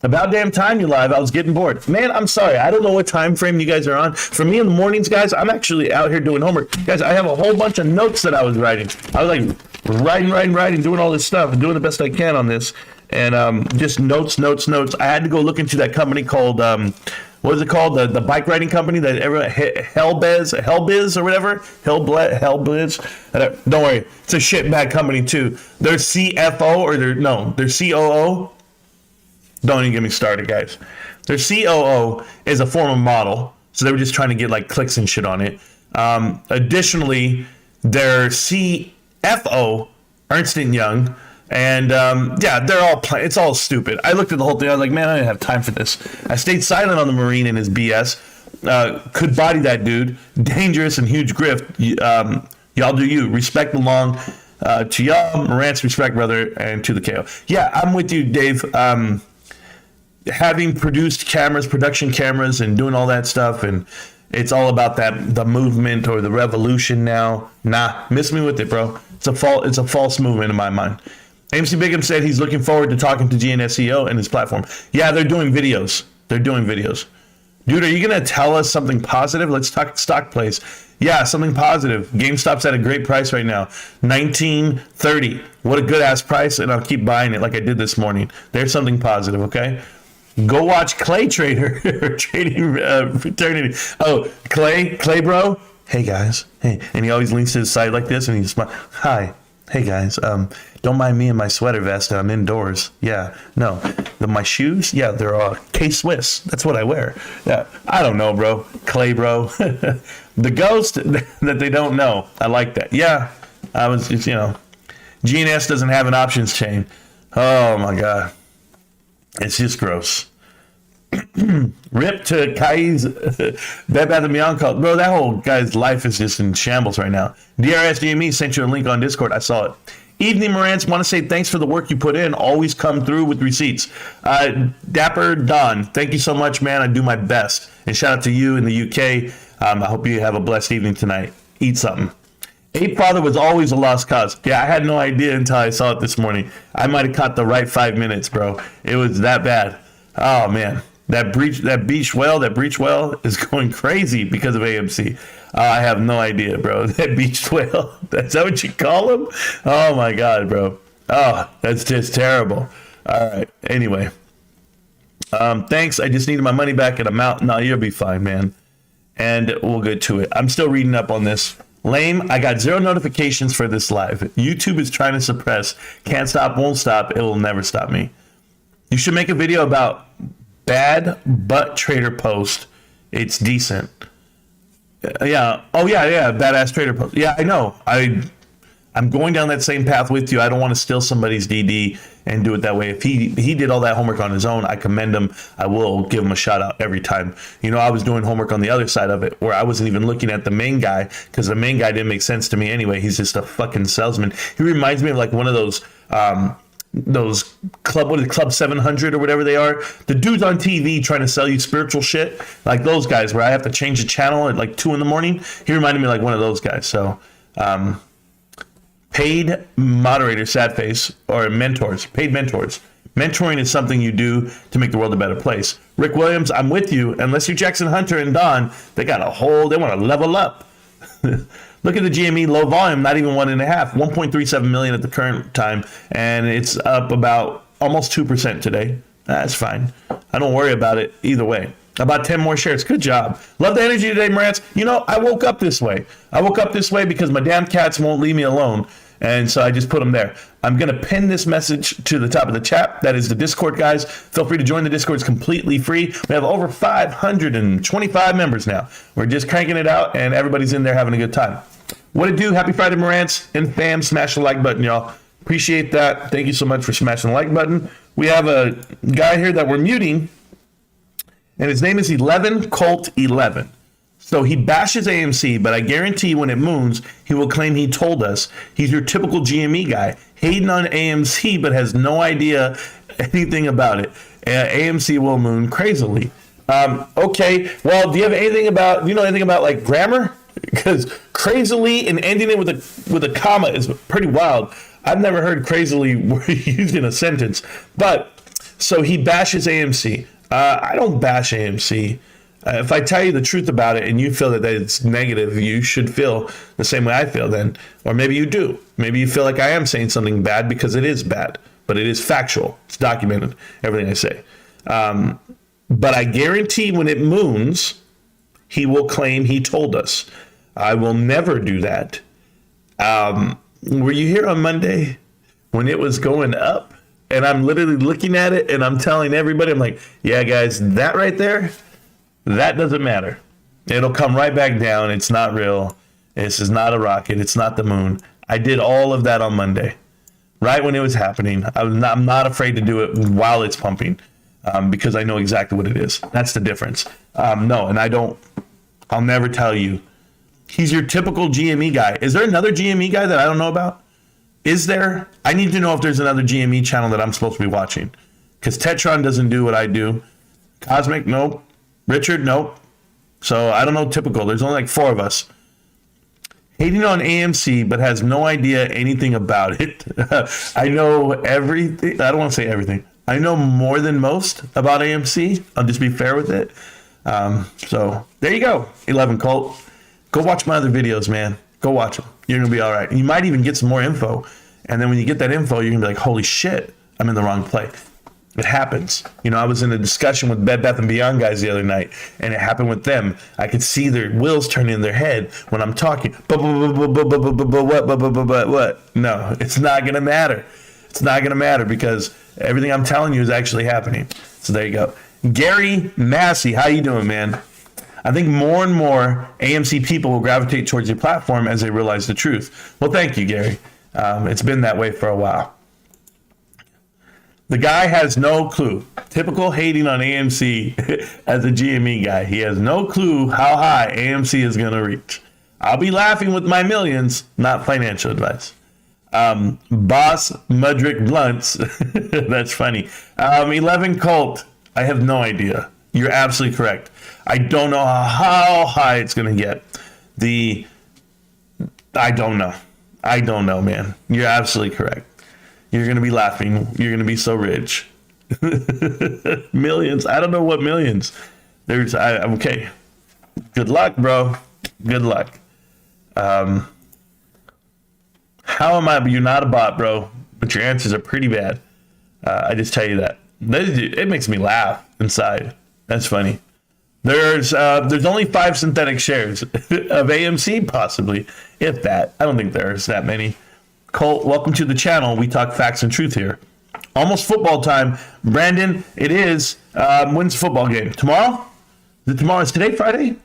About damn time you live. I was getting bored. Man, I'm sorry. I don't know what time frame you guys are on. For me in the mornings, guys, I'm actually out here doing homework. Guys, I have a whole bunch of notes that I was writing. I was like writing, doing all this stuff and doing the best I can on this. And just notes. I had to go look into that company called, what is it called? The bike riding company that everyone, Hellbiz or whatever? Hellbiz. Don't worry. It's a shitbag company too. Their CFO or their COO. Don't even get me started, guys. Their COO is a former model, so they were just trying to get like clicks and shit on it. Additionally, their CFO, Ernst & Young, and they're all it's all stupid. I looked at the whole thing. I was like, man, I didn't have time for this. I stayed silent on the Marine and his BS. Could body that dude. Dangerous and huge grift. Y'all do you. Respect belong to y'all. Marantz, respect, brother, and to the KO. Yeah, I'm with you, Dave. Having produced production cameras and doing all that stuff, and it's all about the movement or the revolution now. Nah, miss me with it, bro. It's a false movement in my mind. AMC Bigham said he's looking forward to talking to GNS CEO and his platform. Yeah, they're doing videos. Dude, are you going to tell us something positive? Let's talk stock plays. Yeah, something positive. GameStop's at a great price right now. $19.30. What a good ass price, and I'll keep buying it like I did this morning. There's something positive, okay? Go watch Clay Trader Trading Fraternity. Oh, Clay bro. Hey guys. Hey, and he always leans to his side like this, and he smiles. Hi. Hey guys. Don't mind me in my sweater vest. I'm indoors. Yeah. No. My shoes. Yeah, they're K-Swiss. That's what I wear. Yeah. I don't know, bro. Clay bro. The ghost that they don't know. I like that. Yeah. I was. GNS doesn't have an options chain. Oh my god. It's just gross. Rip to Kai's Bed Bath & Beyond call. Bro, that whole guy's life is just in shambles right now. DRS GME sent you a link on Discord. I saw it. Evening, Marantz. Want to say thanks for the work you put in. Always come through with receipts. Dapper Don, thank you so much, man. I do my best. And shout out to you in the UK. I hope you have a blessed evening tonight. Eat something. Ape Father was always a lost cause. Yeah, I had no idea until I saw it this morning. I might have caught the right 5 minutes, bro. It was that bad. Oh man, that breach well is going crazy because of AMC. I have no idea, bro. That beached whale. That's that what you call him? Oh my god, bro. Oh, that's just terrible. All right. Anyway, thanks. I just needed my money back and I'm out. No, you'll be fine, man. And we'll get to it. I'm still reading up on this. Lame, I got 0 notifications for this live. YouTube is trying to suppress. Can't stop, won't stop. It will never stop me. You should make a video about bad butt trader post. It's decent. Yeah. Oh, yeah. Badass trader post. Yeah, I know. I'm going down that same path with you. I don't want to steal somebody's DD and do it that way. If he did all that homework on his own, I commend him. I will give him a shout out every time. I was doing homework on the other side of it where I wasn't even looking at the main guy because the main guy didn't make sense to me anyway. He's just a fucking salesman. He reminds me of like one of those those Club 700 or whatever they are. The dudes on TV trying to sell you spiritual shit, like those guys where I have to change the channel at like 2 a.m. He reminded me like one of those guys. So, paid moderators, sad face, or mentors, paid mentors. Mentoring is something you do to make the world a better place. Rick Williams, I'm with you. Unless you're Jackson Hunter and Don, they want to level up. Look at the GME low volume, not even 1.5, 1.37 million at the current time, and it's up about almost 2% today. That's fine. I don't worry about it either way. About 10 more shares. Good job. Love the energy today, Marantz. You know, I woke up this way. I woke up this way because my damn cats won't leave me alone. And so I just put them there. I'm going to pin this message to the top of the chat. That is the Discord, guys. Feel free to join the Discord. It's completely free. We have over 525 members now. We're just cranking it out, and everybody's in there having a good time. What it do? Happy Friday, Marantz. And fam, smash the like button, y'all. Appreciate that. Thank you so much for smashing the like button. We have a guy here that we're muting, and his name is 11 Colt 11. So he bashes AMC, but I guarantee when it moons, he will claim he told us. He's your typical GME guy, hating on AMC, but has no idea anything about it. AMC will moon crazily. Okay, well, do you know anything about like grammar? Because crazily and ending it with a comma is pretty wild. I've never heard crazily used in a sentence. But so he bashes AMC. I don't bash AMC. If I tell you the truth about it and you feel that it's negative, you should feel the same way I feel then. Or maybe you do. Maybe you feel like I am saying something bad because it is bad. But it is factual. It's documented, everything I say. But I guarantee when it moons, he will claim he told us. I will never do that. Were you here on Monday when it was going up? And I'm literally looking at it and I'm telling everybody, I'm like, yeah, guys, that right there, that doesn't matter. It'll come right back down. It's not real. This is not a rocket. It's not the moon. I did all of that on Monday, right when it was happening. I'm not afraid to do it while it's pumping because I know exactly what it is. That's the difference. No, and I'll never tell you. He's your typical GME guy. Is there another GME guy that I don't know about? Is there? I need to know if there's another GME channel that I'm supposed to be watching. Because Tetron doesn't do what I do. Cosmic, nope. Richard, nope. So I don't know typical. There's only like 4 of us. Hating on AMC, but has no idea anything about it. I know everything. I don't want to say everything. I know more than most about AMC. I'll just be fair with it. So there you go. 11 Colt. Go watch my other videos, man. Go watch them. You're going to be all right. You might even get some more info. And then when you get that info, you're going to be like, holy shit, I'm in the wrong place. It happens. You know, I was in a discussion with Bed Bath & Beyond guys the other night, and it happened with them. I could see their wheels turning in their head when I'm talking. What? No, it's not going to matter. It's not going to matter because everything I'm telling you is actually happening. So there you go. Gary Massey, how you doing, man? I think more and more AMC people will gravitate towards your platform as they realize the truth. Well, thank you, Gary. It's been that way for a while. The guy has no clue. Typical hating on AMC as a GME guy. He has no clue how high AMC is going to reach. I'll be laughing with my millions, not financial advice. Boss Mudrick Blunts. That's funny. 11 Colt. I have no idea. You're absolutely correct. I don't know how high it's going to get. I don't know. I don't know, man. You're absolutely correct. You're going to be laughing. You're going to be so rich. Millions. I don't know what millions. Okay. Good luck, bro. Good luck. How am I? You're not a bot, bro. But your answers are pretty bad. I just tell you that. It makes me laugh inside. That's funny. There's only 5 synthetic shares of AMC, possibly, if that. I don't think there's that many. Colt, welcome to the channel. We talk facts and truth here. Almost football time. Brandon, it is. When's the football game? Tomorrow? Is it tomorrow? Is today Friday?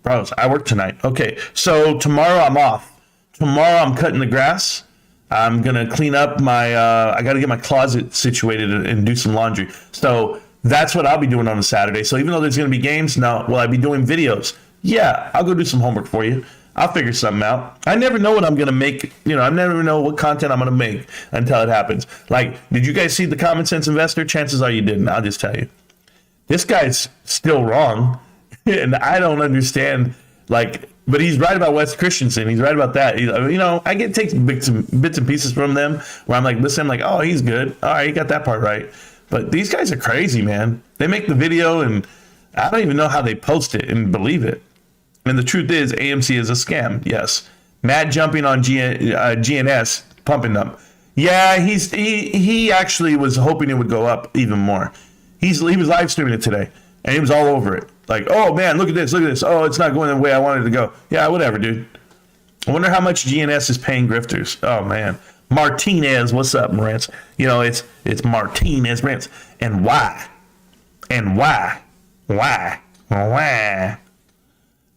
Bros, I work tonight. Okay, so tomorrow I'm off. Tomorrow I'm cutting the grass. I'm going to clean up my, I got to get my closet situated and do some laundry. So that's what I'll be doing on a Saturday. So even though there's going to be games, now will I be doing videos? Yeah, I'll go do some homework for you. I'll figure something out. I never know what I'm going to make. I never know what content I'm going to make until it happens. Like, did you guys see the Common Sense Investor? Chances are you didn't. I'll just tell you. This guy's still wrong. And I don't understand, but he's right about Wes Christensen. He's right about that. I get take bits and pieces from them where I'm like, listen, I'm like, oh, he's good. All right, you got that part right. But these guys are crazy, man. They make the video and I don't even know how they post it and believe it. And the truth is AMC is a scam. Yes. Mad jumping on GNS, pumping them. Yeah, he actually was hoping it would go up even more. He was live streaming it today and he was all over it. Like, oh man, look at this. Oh, it's not going the way I wanted it to go. Yeah, whatever, dude. I wonder how much GNS is paying grifters. Oh man. Martinez, what's up, Marantz? It's Martinez Rantz. And why? Why?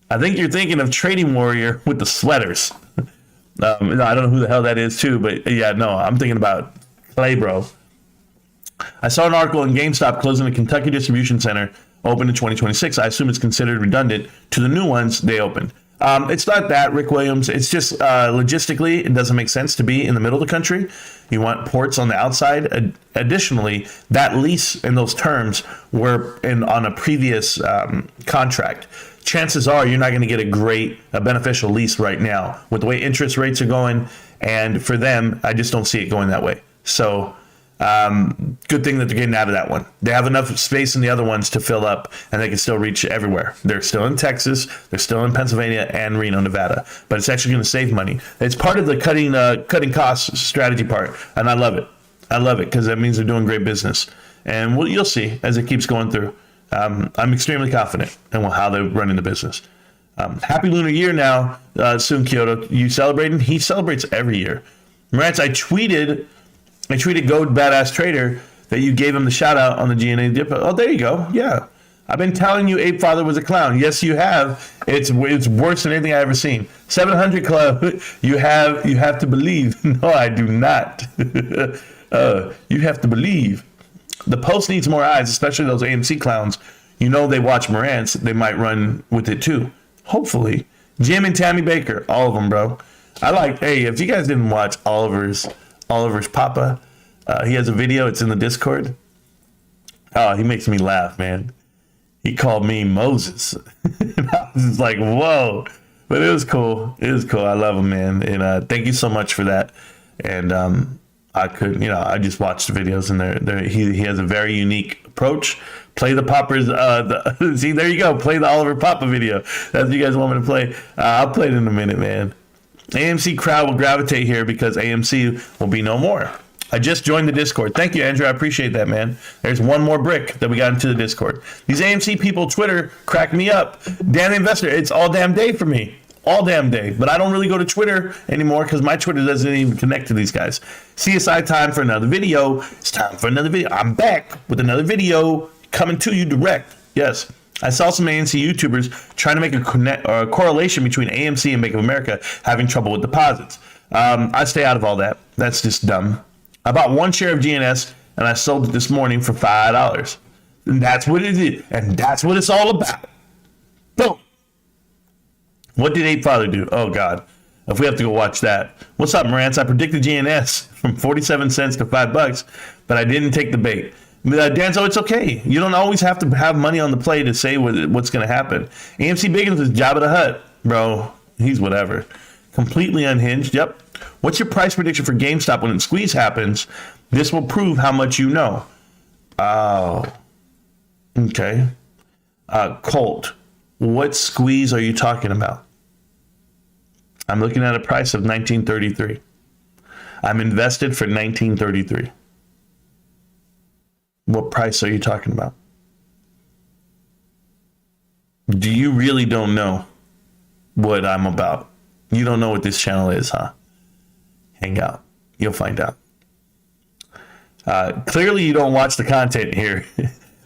I think you're thinking of Trading Warrior with the sweaters. I don't know who the hell that is too, but yeah, no, I'm thinking about Clay, bro. I saw an article in GameStop closing a Kentucky distribution center open in 2026. I assume it's considered redundant to the new ones they opened. It's not that, Rick Williams. It's just logistically, it doesn't make sense to be in the middle of the country. You want ports on the outside. Additionally, that lease and those terms were on a previous contract. Chances are you're not going to get a beneficial lease right now with the way interest rates are going. And for them, I just don't see it going that way. So good thing that they're getting out of that one. They have enough space in the other ones to fill up and they can still reach everywhere. They're still in Texas, they're still in Pennsylvania and Reno, Nevada, but it's actually going to save money. It's part of the cutting costs strategy part. And I love it because that means they're doing great business. And you'll see as it keeps going through. I'm extremely confident in how they're running the business. Happy Lunar Year now, soon, Kyoto. You celebrating? He celebrates every year. Marantz, I tweeted Go Badass Trader that you gave him the shout out on the GNA dip. Oh, there you go. Yeah. I've been telling you Ape Father was a clown. Yes, you have. It's worse than anything I've ever seen. 700 Club, you have to believe. No, I do not. You have to believe. The post needs more eyes, especially those AMC clowns. They watch Marantz. They might run with it too. Hopefully. Jim and Tammy Baker, all of them, bro. If you guys didn't watch Oliver's Papa, he has a video. It's in the Discord. Oh, he makes me laugh, man. He called me Moses. And I was just like, whoa. But it was cool. I love him, man. And thank you so much for that. And I just watched the videos and he has a very unique approach. Play the Poppers. See, there you go. Play the Oliver Papa video. That's what you guys want me to play. I'll play it in a minute, man. AMC crowd will gravitate here because AMC will be no more. I just joined the Discord. Thank you, Andrew. I appreciate that, man. There's one more brick that we got into the Discord. These AMC people, Twitter, crack me up. Damn investor. It's all damn day for me. All damn day. But I don't really go to Twitter anymore because my Twitter doesn't even connect to these guys. CSI time for another video. It's time for another video. I'm back with another video coming to you direct. Yes. I saw some AMC YouTubers trying to make a correlation between AMC and Bank of America having trouble with deposits. I stay out of all that. That's just dumb. I bought one share of GNS and I sold it this morning for $5. And that's what it is. And that's what it's all about. Boom. What did Ape Father do? Oh, God. If we have to go watch that. What's up, Marantz? I predicted GNS from 47 cents to $5, but I didn't take the bait. Danzo, it's okay. You don't always have to have money on the play to say what's going to happen. AMC Biggins is Jabba the Hutt. Bro, he's whatever. Completely unhinged. Yep. What's your price prediction for GameStop when the squeeze happens? This will prove how much you know. Oh. Okay. Colt, what squeeze are you talking about? I'm looking at a price of $19.33. I'm invested for $19.33. What price are you talking about? Do you really don't know what I'm about? You don't know what this channel is, huh? Hang out. You'll find out. Clearly you don't watch the content here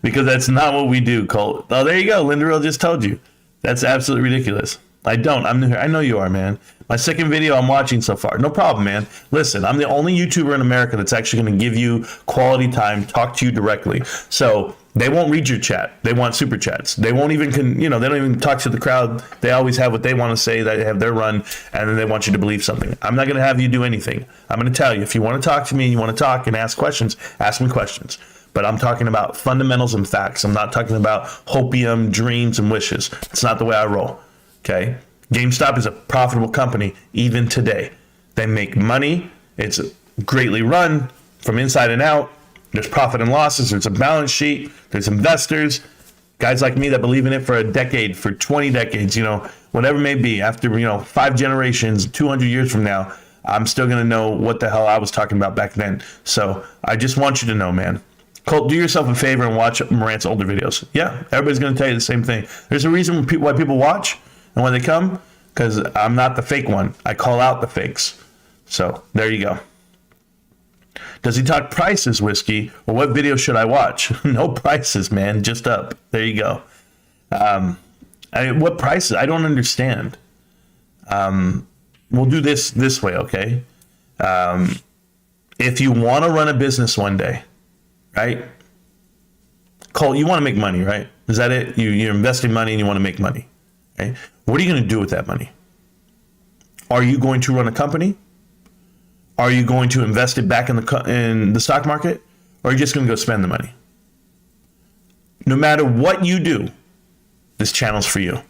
because that's not what we do, Colt. Oh, there you go. Linda just told you. That's absolutely ridiculous. I don't. I'm new here. I know you are, man. My second video I'm watching so far. No problem, man. Listen, I'm the only YouTuber in America that's actually going to give you quality time, talk to you directly. So They won't read your chat. They want super chats. They won't even, they don't even talk to the crowd. They always have what they want to say. They have their run, and then they want you to believe something. I'm not going to have you do anything. I'm going to tell you, if you want to talk to me and you want to talk and ask questions, ask me questions. But I'm talking about fundamentals and facts. I'm not talking about hopium, dreams, and wishes. It's not the way I roll. Okay? GameStop is a profitable company even today. They make money. It's greatly run from inside and out. There's profit and losses. There's a balance sheet. There's investors, guys like me that believe in it for a decade, for 20 decades, whatever it may be. After, 5 generations, 200 years from now, I'm still going to know what the hell I was talking about back then. So I just want you to know, man. Colt, do yourself a favor and watch Marant's older videos. Yeah, everybody's going to tell you the same thing. There's a reason why people watch and when they come, because I'm not the fake one. I call out the fakes. So there you go. Does he talk prices, Whiskey? Or what video should I watch? No prices, man. Just up. There you go. What prices? I don't understand. We'll do this way, okay? If you want to run a business one day, right? Cole, you want to make money, right? Is that it? You're investing money and you want to make money, right? What are you going to do with that money? Are you going to run a company? Are you going to invest it back in the stock market? Or are you just going to go spend the money? No matter what you do, this channel's for you.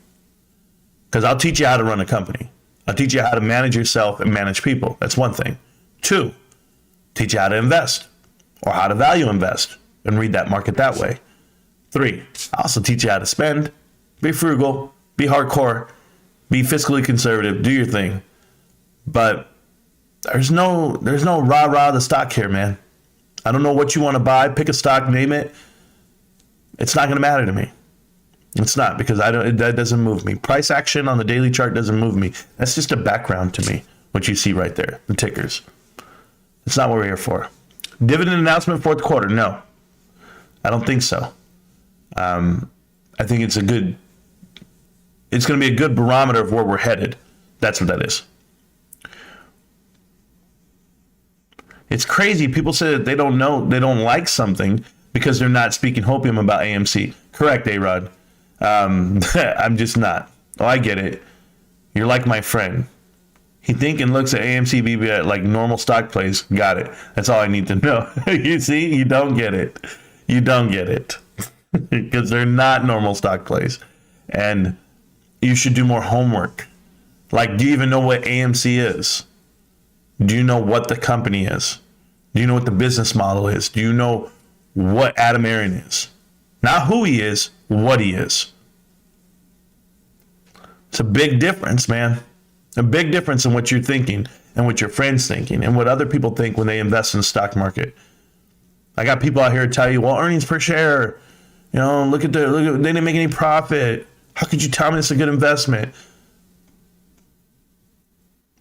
Because I'll teach you how to run a company. I'll teach you how to manage yourself and manage people. That's one thing. 2, teach you how to invest or how to value invest and read that market that way. 3, I'll also teach you how to spend, be frugal, be hardcore, be fiscally conservative, do your thing. But there's no rah-rah the stock here, man. I don't know what you want to buy. Pick a stock, name it. It's not going to matter to me. It's not, because that doesn't move me. Price action on the daily chart doesn't move me. That's just a background to me, what you see right there, the tickers. It's not what we're here for. Dividend announcement fourth quarter, no. I don't think so. I think it's going to be a good barometer of where we're headed. That's what that is. It's crazy. People say that they don't like something because they're not speaking hopium about AMC. Correct, A-Rod. I'm just not. Oh, I get it. You're like my friend. He thinks and looks at AMC, BBBY like normal stock plays. Got it. That's all I need to know. You see, you don't get it. You don't get it. Because they're not normal stock plays. And you should do more homework. Like, do you even know what AMC is? Do you know what the company is? Do you know what the business model is? Do you know what Adam Aaron is? Not who he is, what he is. It's a big difference, man. A big difference in what you're thinking and what your friends thinking and what other people think when they invest in the stock market. I got people out here to tell you, well, earnings per share, look at they didn't make any profit. How could you tell me it's a good investment?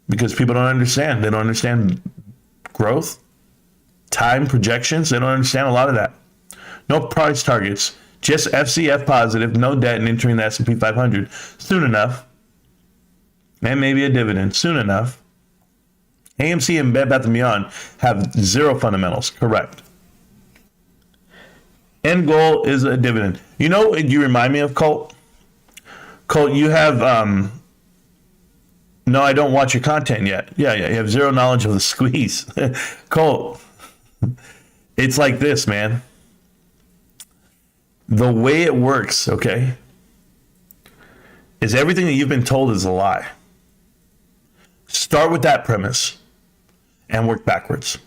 Because people don't understand. They don't understand growth, time, projections. They don't understand a lot of that. No price targets, just FCF positive, no debt, and entering the S&P 500 soon enough. And maybe a dividend soon enough. AMC and Bed Bath & Beyond have 0 fundamentals. Correct. End goal is a dividend. You know what you remind me of, Colt? Colt, you have... No, I don't watch your content yet. Yeah, you have 0 knowledge of the squeeze. Colt, it's like this, man. The way it works, okay, is everything that you've been told is a lie. Start with that premise and work backwards.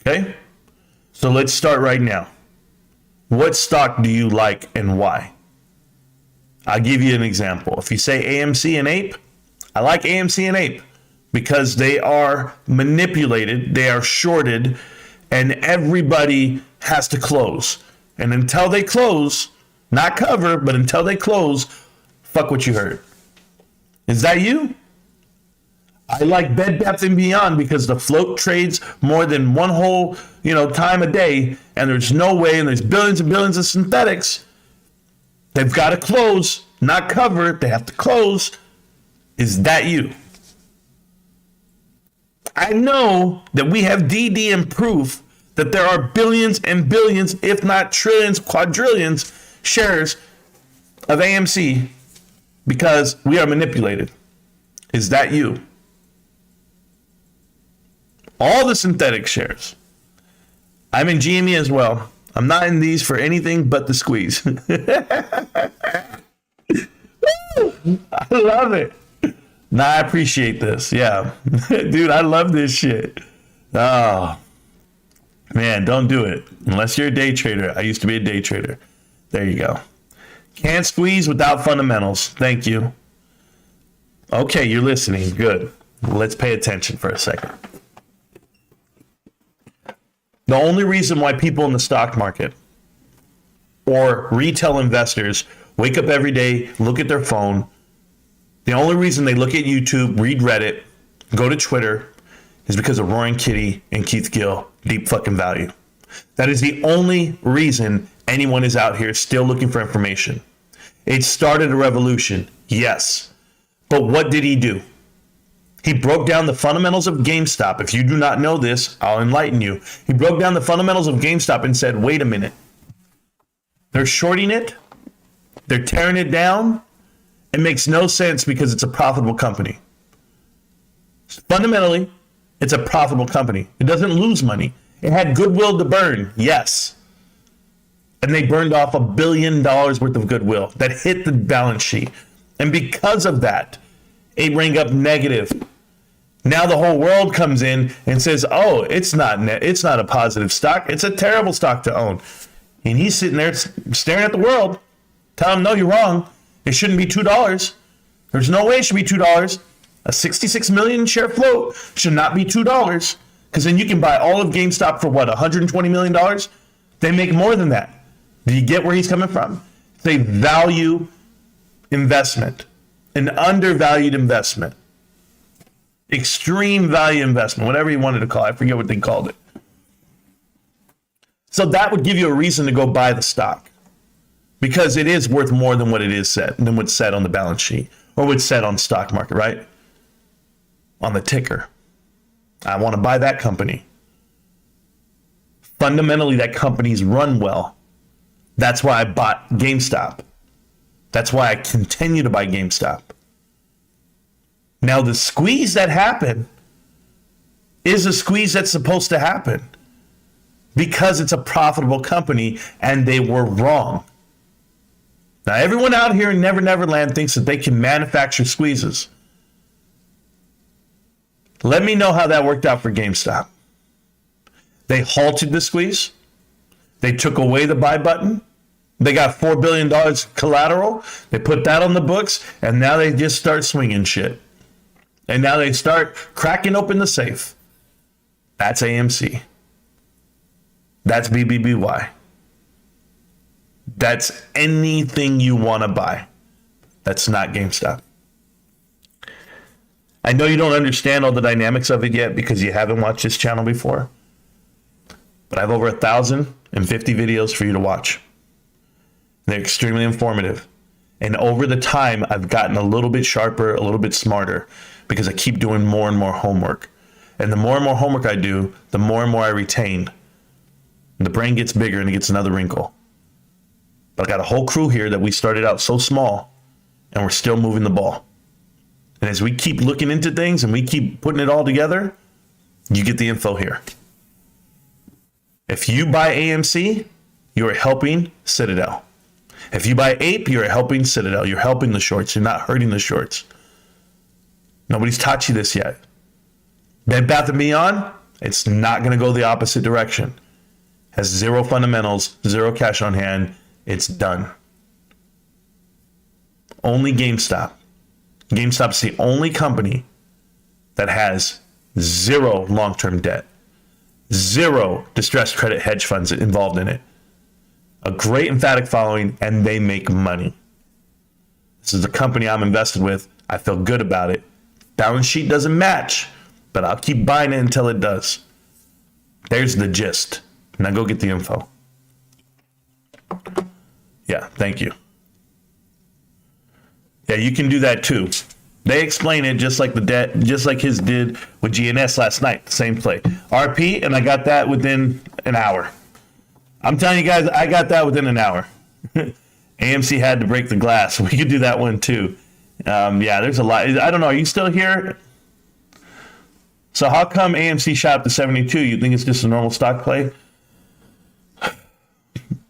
Okay? So let's start right now. What stock do you like and why? I'll give you an example. If you say AMC and Ape, I like AMC and Ape because they are manipulated, they are shorted, and everybody has to close. And until they close, not cover, but until they close, fuck what you heard. Is that you? I like Bed Bath & Beyond because the float trades more than one whole, time a day, and there's no way, and there's billions and billions of synthetics. They've got to close, not cover. They have to close. Is that you? I know that we have DD and proof that there are billions and billions, if not trillions, quadrillions shares of AMC because we are manipulated. Is that you? All the synthetic shares. I'm in GME as well. I'm not in these for anything but the squeeze. I love it. Nah, I appreciate this. Yeah. Dude, I love this shit. Oh, man, don't do it. Unless you're a day trader. I used to be a day trader. There you go. Can't squeeze without fundamentals. Thank you. Okay, you're listening. Good. Let's pay attention for a second. The only reason why people in the stock market or retail investors wake up every day, look at their phone, the only reason they look at YouTube, read Reddit, go to Twitter, is because of Roaring Kitty and Keith Gill, deep fucking value. That is the only reason anyone is out here still looking for information. It started a revolution, yes. But what did he do? He broke down the fundamentals of GameStop. If you do not know this, I'll enlighten you. He broke down the fundamentals of GameStop and said, wait a minute. They're shorting it. They're tearing it down. It makes no sense because it's a profitable company. Fundamentally, it's a profitable company. It doesn't lose money. It had goodwill to burn, yes. And they burned off $1 billion worth of goodwill that hit the balance sheet. And because of that, it rang up negative. Now the whole world comes in and says, oh, it's not a positive stock. It's a terrible stock to own. And he's sitting there staring at the world, telling him, no, you're wrong. It shouldn't be $2. There's no way it should be $2. A 66 million share float should not be $2. Because then you can buy all of GameStop for what, $120 million? They make more than that. Do you get where he's coming from? It's a value investment, an undervalued investment, extreme value investment, whatever you wanted to call it. I forget what they called it. So that would give you a reason to go buy the stock because it is worth more than what it is said, than what's said on the balance sheet or what's said on the stock market, right? On the ticker. I want to buy that company. Fundamentally, that company's run well. That's why I bought GameStop. That's why I continue to buy GameStop. Now, the squeeze that happened is a squeeze that's supposed to happen because it's a profitable company and they were wrong. Now, everyone out here in Never Never Land thinks that they can manufacture squeezes. Let me know how that worked out for GameStop. They halted the squeeze. They took away the buy button. They got $4 billion collateral. They put that on the books, and now they just start swinging shit. And now they start cracking open the safe. That's AMC. That's BBBY. That's anything you want to buy. That's not GameStop. I know you don't understand all the dynamics of it yet because you haven't watched this channel before. But I have over 1,050 videos for you to watch. They're extremely informative. And over the time, I've gotten a little bit sharper, a little bit smarter because I keep doing more and more homework. And the more and more homework I do, the more and more I retain. And the brain gets bigger and it gets another wrinkle. But I got a whole crew here that we started out so small and we're still moving the ball. And as we keep looking into things and we keep putting it all together, you get the info here. If you buy AMC, you are helping Citadel. If you buy Ape, you're helping Citadel. You're helping the shorts. You're not hurting the shorts. Nobody's taught you this yet. Bed Bath & Beyond, it's not going to go the opposite direction. Has zero fundamentals, zero cash on hand. It's done. Only GameStop. GameStop's the only company that has zero long-term debt, zero distressed credit hedge funds involved in it, a great emphatic following, and they make money. This is the company I'm invested with. I feel good about it. Balance sheet doesn't match, but I'll keep buying it until it does. There's the gist. Now go get the info. Yeah, thank you. Yeah, you can do that too. They explain it just like just like his did with GNS last night. Same play. RP, and I got that within an hour. I'm telling you guys, I got that within an hour. AMC had to break the glass. We could do that one too. Yeah, there's a lot. I don't know. Are you still here? So how come AMC shot up to 72? You think it's just a normal stock play?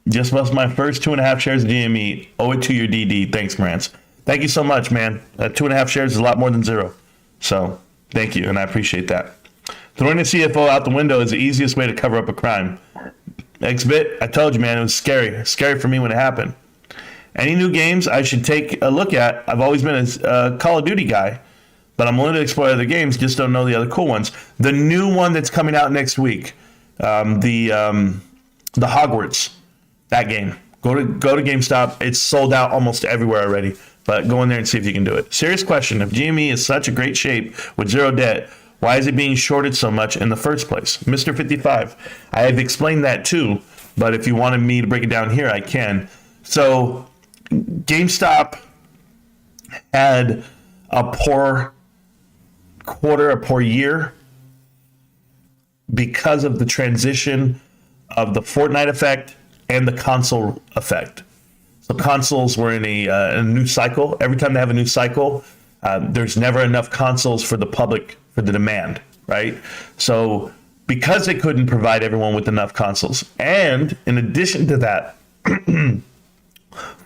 Just lost my first 2.5 shares of GME. Owe it to your DD. Thanks, Marantz. Thank you so much, man. 2.5 shares is a lot more than 0. So thank you, and I appreciate that. Throwing the CFO out the window is the easiest way to cover up a crime. XBit, I told you, man, it was scary. Scary for me when it happened. Any new games I should take a look at? I've always been a Call of Duty guy, but I'm willing to explore other games, just don't know the other cool ones. The new one that's coming out next week, the Hogwarts, that game. Go to GameStop. It's sold out almost everywhere already, but go in there and see if you can do it. Serious question. If GME is such a great shape with 0 debt, why is it being shorted so much in the first place? Mr. 55, I have explained that too, but if you wanted me to break it down here, I can. So GameStop had a poor quarter, a poor year because of the transition of the Fortnite effect and the console effect. So consoles were in a new cycle. Every time they have a new cycle, there's never enough consoles for the public, for the demand, right? So because they couldn't provide everyone with enough consoles, and in addition to that,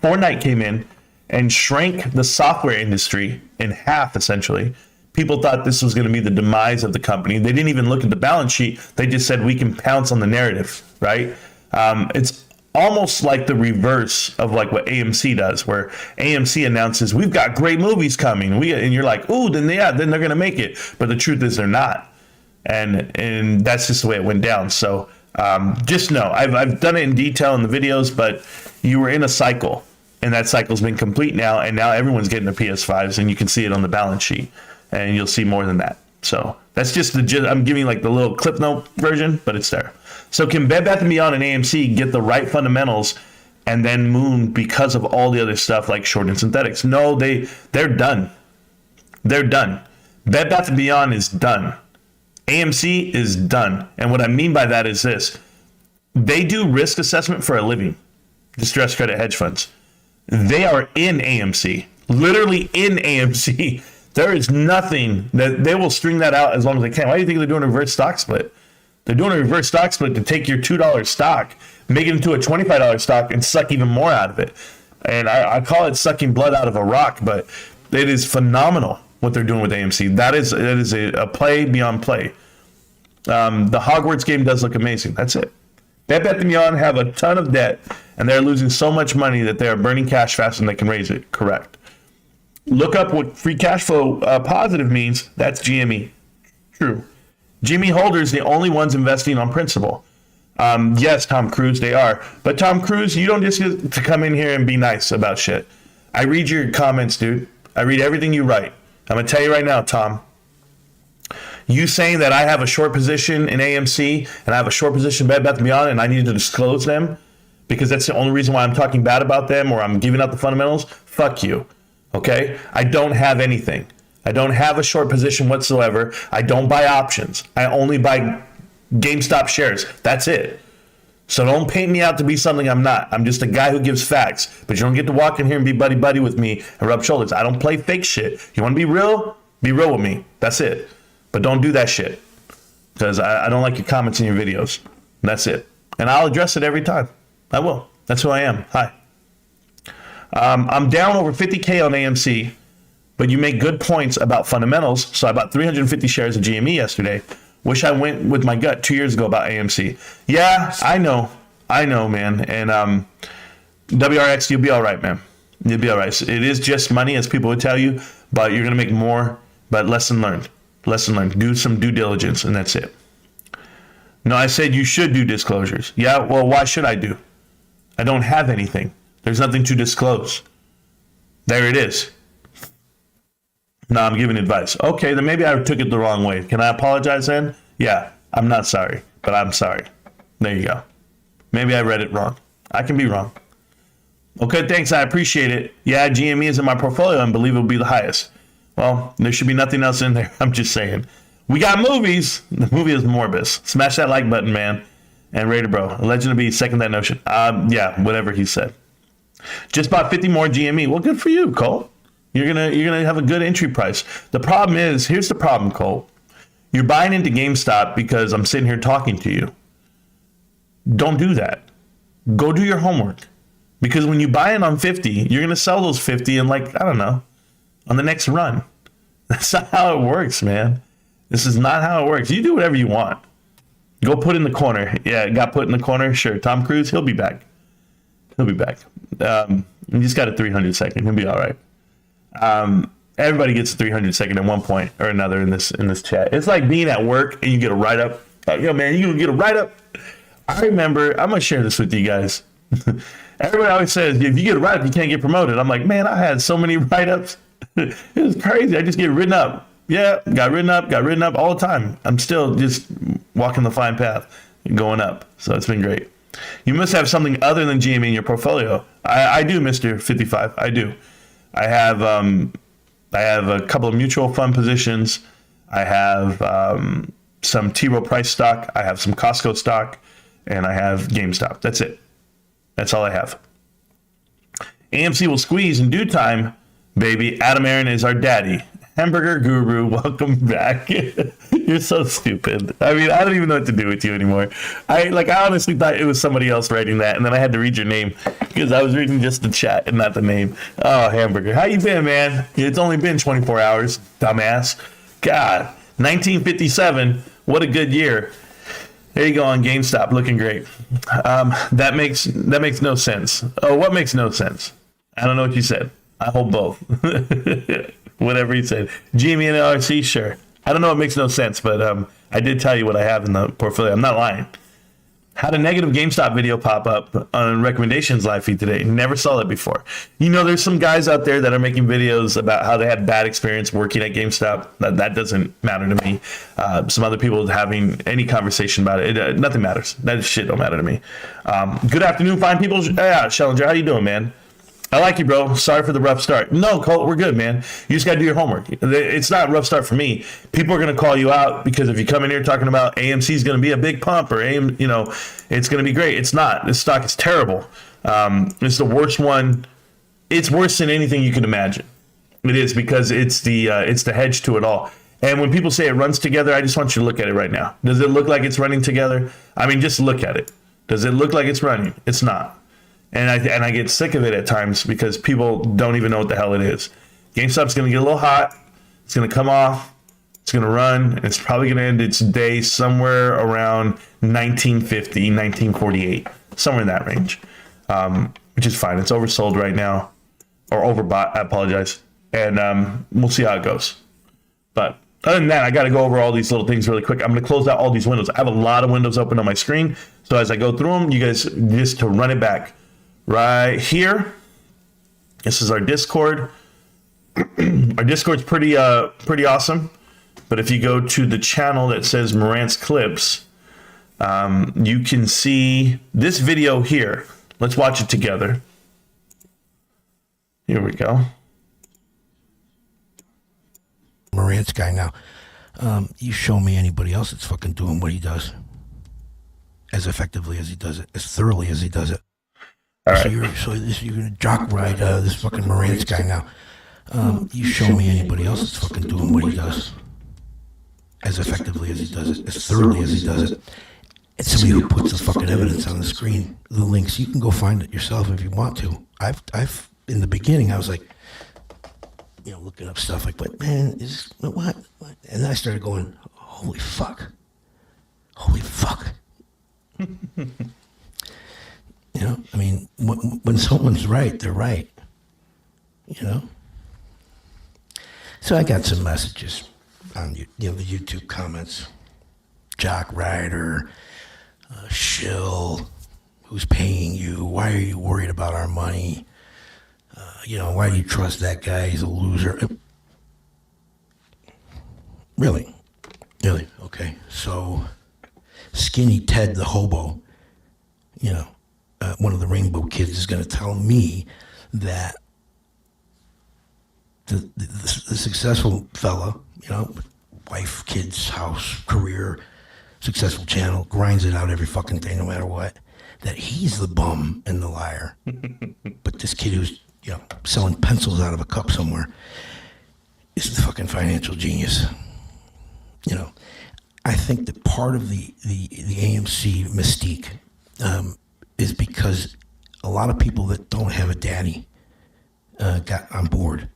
Fortnite came in and shrank the software industry in half, essentially. People thought this was going to be the demise of the company. They didn't even look at the balance sheet. They just said, we can pounce on the narrative, right? It's almost like the reverse of like what AMC does, where AMC announces, we've got great movies coming. And you're like, ooh, then they're going to make it. But the truth is they're not. And that's just the way it went down. So just know, I've done it in detail in the videos, but you were in a cycle, and that cycle's been complete now, and now everyone's getting their PS5s, and you can see it on the balance sheet, and you'll see more than that. So that's just I'm giving like the little clip note version, but it's there. So can Bed Bath & Beyond and AMC get the right fundamentals and then moon because of all the other stuff like short and synthetics? No, they're done. They're done. Bed Bath & Beyond is done. AMC is done. And what I mean by that is this. They do risk assessment for a living, distressed credit hedge funds. They are in AMC, literally in AMC. There is nothing that they will string that out as long as they can. Why do you think they're doing a reverse stock split? They're doing a reverse stock split to take your $2 stock, make it into a $25 stock, and suck even more out of it. And I call it sucking blood out of a rock, but it is phenomenal what they're doing with AMC. That is a play beyond play. The Hogwarts game does look amazing. That's it. Bed Bath & Beyond have a ton of debt, and they're losing so much money that they are burning cash faster than they can raise it. Correct. Look up what free cash flow positive means. That's GME. True. GME holders, the only ones investing on principle. Yes, Tom Cruise, they are. But Tom Cruise, you don't just get to come in here and be nice about shit. I read your comments, dude. I read everything you write. I'm going to tell you right now, Tom. You saying that I have a short position in AMC and I have a short position in Bed Bath & Beyond and I need to disclose them because that's the only reason why I'm talking bad about them or I'm giving out the fundamentals, fuck you, okay? I don't have anything. I don't have a short position whatsoever. I don't buy options. I only buy GameStop shares. That's it. So don't paint me out to be something I'm not. I'm just a guy who gives facts. But you don't get to walk in here and be buddy-buddy with me and rub shoulders. I don't play fake shit. You want to be real? Be real with me. That's it. But don't do that shit. Because I don't like your comments in your videos. That's it. And I'll address it every time. I will. That's who I am. Hi. I'm down over 50K on AMC. But you make good points about fundamentals. So I bought 350 shares of GME yesterday. Wish I went with my gut 2 years ago about AMC. Yeah, I know, man. And WRX, you'll be all right, man. You'll be all right. It is just money, as people would tell you, but you're going to make more. But lesson learned. Lesson learned. Do some due diligence, and that's it. No, I said you should do disclosures. Yeah, well, why should I do? I don't have anything. There's nothing to disclose. There it is. No, I'm giving advice. Okay, then maybe I took it the wrong way. Can I apologize then? Yeah, I'm not sorry, but I'm sorry. There you go. Maybe I read it wrong. I can be wrong. Okay, thanks. I appreciate it. Yeah, GME is in my portfolio and believe it will be the highest. Well, there should be nothing else in there. I'm just saying. We got movies. The movie is Morbus. Smash that like button, man. And Raider Bro. Legend of B, second that notion. Yeah, whatever he said. Just bought 50 more GME. Well, good for you, Cole. You're gonna have a good entry price. The problem is, here's the problem, Cole. You're buying into GameStop because I'm sitting here talking to you. Don't do that. Go do your homework. Because when you buy it on 50, you're gonna sell those 50 in, like, I don't know, on the next run. That's not how it works, man. This is not how it works. You do whatever you want. Go put in the corner. Yeah, it got put in the corner. Sure. Tom Cruise, he'll be back. He'll be back. He just got a 300 second. He'll be all right. Everybody gets a 300 second at one point or another in this chat. It's like being at work and you get a write up. Yo, man, you get a write up. I remember. I'm gonna share this with you guys. Everybody always says if you get a write up, you can't get promoted. I'm like, man, I had so many write ups. It was crazy. I just get written up. Yeah, got written up all the time. I'm still just walking the fine path and going up. So it's been great. You must have something other than GME in your portfolio. I do, Mr. 55. I do. I have a couple of mutual fund positions. I have some T. Rowe Price stock. I have some Costco stock, and I have GameStop. That's it. That's all I have. AMC will squeeze in due time, baby. Adam Aaron is our daddy. Hamburger Guru, welcome back. You're so stupid. I mean, I don't even know what to do with you anymore. I honestly thought it was somebody else writing that, and then I had to read your name because I was reading just the chat and not the name. Oh, Hamburger. How you been, man? It's only been 24 hours, dumbass. God, 1957. What a good year. There you go on GameStop, looking great. That makes no sense. Oh, what makes no sense? I don't know what you said. I hold both. Whatever he said. GME and LRC, sure. I don't know, it makes no sense, but I did tell you what I have in the portfolio. I'm not lying. Had a negative GameStop video pop up on recommendations live feed today. Never saw that before. You know, there's some guys out there that are making videos about how they had bad experience working at GameStop. That doesn't matter to me. Some other people having any conversation about it. Nothing matters. That shit don't matter to me. Good afternoon, fine people. Yeah, Schellinger, how you doing, man? I like you, bro. Sorry for the rough start. No, Colt, we're good, man. You just got to do your homework. It's not a rough start for me. People are going to call you out because if you come in here talking about AMC is going to be a big pump or it's going to be great. It's not. This stock is terrible. It's the worst one. It's worse than anything you can imagine. It is because it's the hedge to it all. And when people say it runs together, I just want you to look at it right now. Does it look like it's running together? I mean, just look at it. Does it look like it's running? It's not. And I get sick of it at times because people don't even know what the hell it is. GameStop's going to get a little hot. It's going to come off. It's going to run. And it's probably going to end its day somewhere around 1950, 1948, somewhere in that range, which is fine. It's oversold right now, or overbought. I apologize. And we'll see how it goes. But other than that, I got to go over all these little things really quick. I'm going to close out all these windows. I have a lot of windows open on my screen. So as I go through them, you guys, just to run it back. Right here, this is our Discord. Our Discord's pretty awesome. But if you go to the channel that says Marantz Clips, you can see this video here. Let's watch it together. Here we go. Marantz guy now. You show me anybody else that's fucking doing what he does as effectively as he does it, as thoroughly as he does it. All right. You're gonna jock ride this fucking Marantz guy now. You show me anybody else that's fucking doing what he does as effectively as he does it, as thoroughly as he does it. It's somebody who puts the fucking evidence on the screen, the links. You can go find it yourself if you want to. I've in the beginning I was like, looking up stuff like, but man, is what? And then I started going, holy fuck. I mean, when someone's right, they're right. So I got some messages on the YouTube comments. Jock Rider, shill, who's paying you? Why are you worried about our money? Why do you trust that guy? He's a loser. Really? Okay. So, Skinny Ted the hobo, one of the Rainbow Kids is going to tell me that the successful fella, you know, wife, kids, house, career, successful channel, grinds it out every fucking day, no matter what, that he's the bum and the liar. But this kid who's, you know, selling pencils out of a cup somewhere is the fucking financial genius. You know, I think that part of the AMC mystique is because a lot of people that don't have a daddy got on board,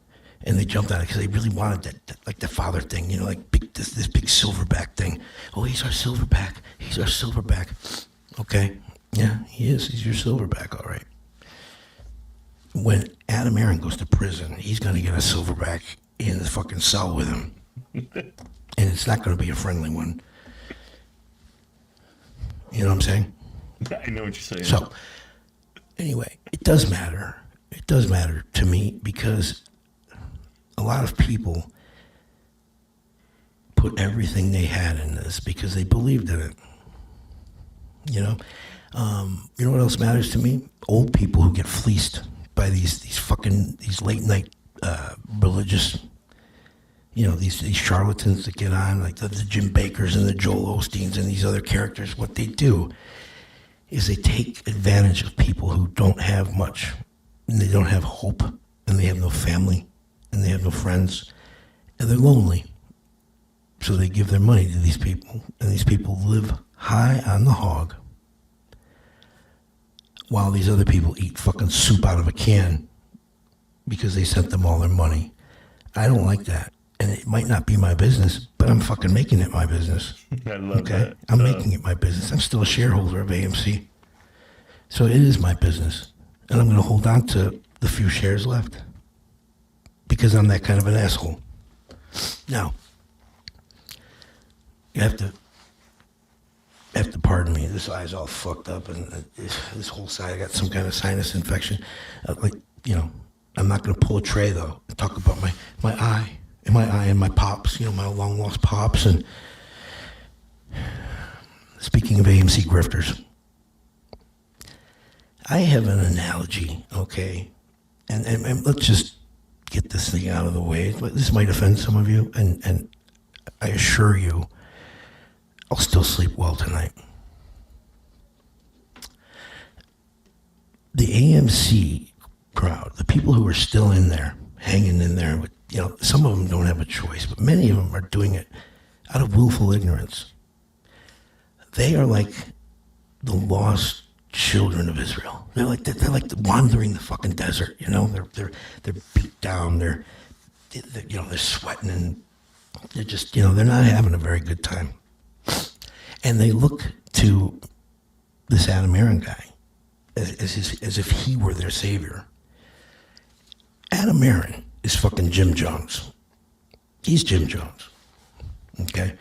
and they jumped on it because they really wanted that like the father thing, you know, like this big silverback thing. Oh, he's our silverback. He's our silverback. Okay, yeah, he is. He's your silverback, all right. When Adam Aaron goes to prison, he's going to get a silverback in the fucking cell with him, and it's not going to be a friendly one. You know what I'm saying? I know what you're saying. So, anyway, it does matter. It does matter to me because a lot of people put everything they had in this because they believed in it. You know? You know what else matters to me? Old people who get fleeced by these late night religious, you know, these charlatans that get on, like the Jim Bakkers and the Joel Osteens and these other characters. What they do is they take advantage of people who don't have much, and they don't have hope, and they have no family, and they have no friends, and they're lonely. So they give their money to these people, and these people live high on the hog while these other people eat fucking soup out of a can because they sent them all their money. I don't like that. And it might not be my business, but I'm fucking making it my business. I love that. I'm making it my business. I'm still a shareholder of AMC. So it is my business. And I'm going to hold on to the few shares left because I'm that kind of an asshole. Now, you have to pardon me. This eye's all fucked up, and this whole side, I got some kind of sinus infection. Like, you know, I'm not going to pull a tray, though, and talk about my eye. And my pops, you know, my long-lost pops. And speaking of AMC grifters, I have an analogy, okay? And let's just get this thing out of the way. This might offend some of you, and I assure you, I'll still sleep well tonight. The AMC crowd, the people who are still in there, hanging in there, with, you know, some of them don't have a choice, but many of them are doing it out of willful ignorance. They are like the lost children of Israel. They're like wandering the fucking desert. You know, they're beat down. They're you know, they're sweating, and they're just, you know, they're not having a very good time. And they look to this Adam Aaron guy as if he were their savior. Adam Aaron is fucking Jim Jones. He's Jim Jones. Okay?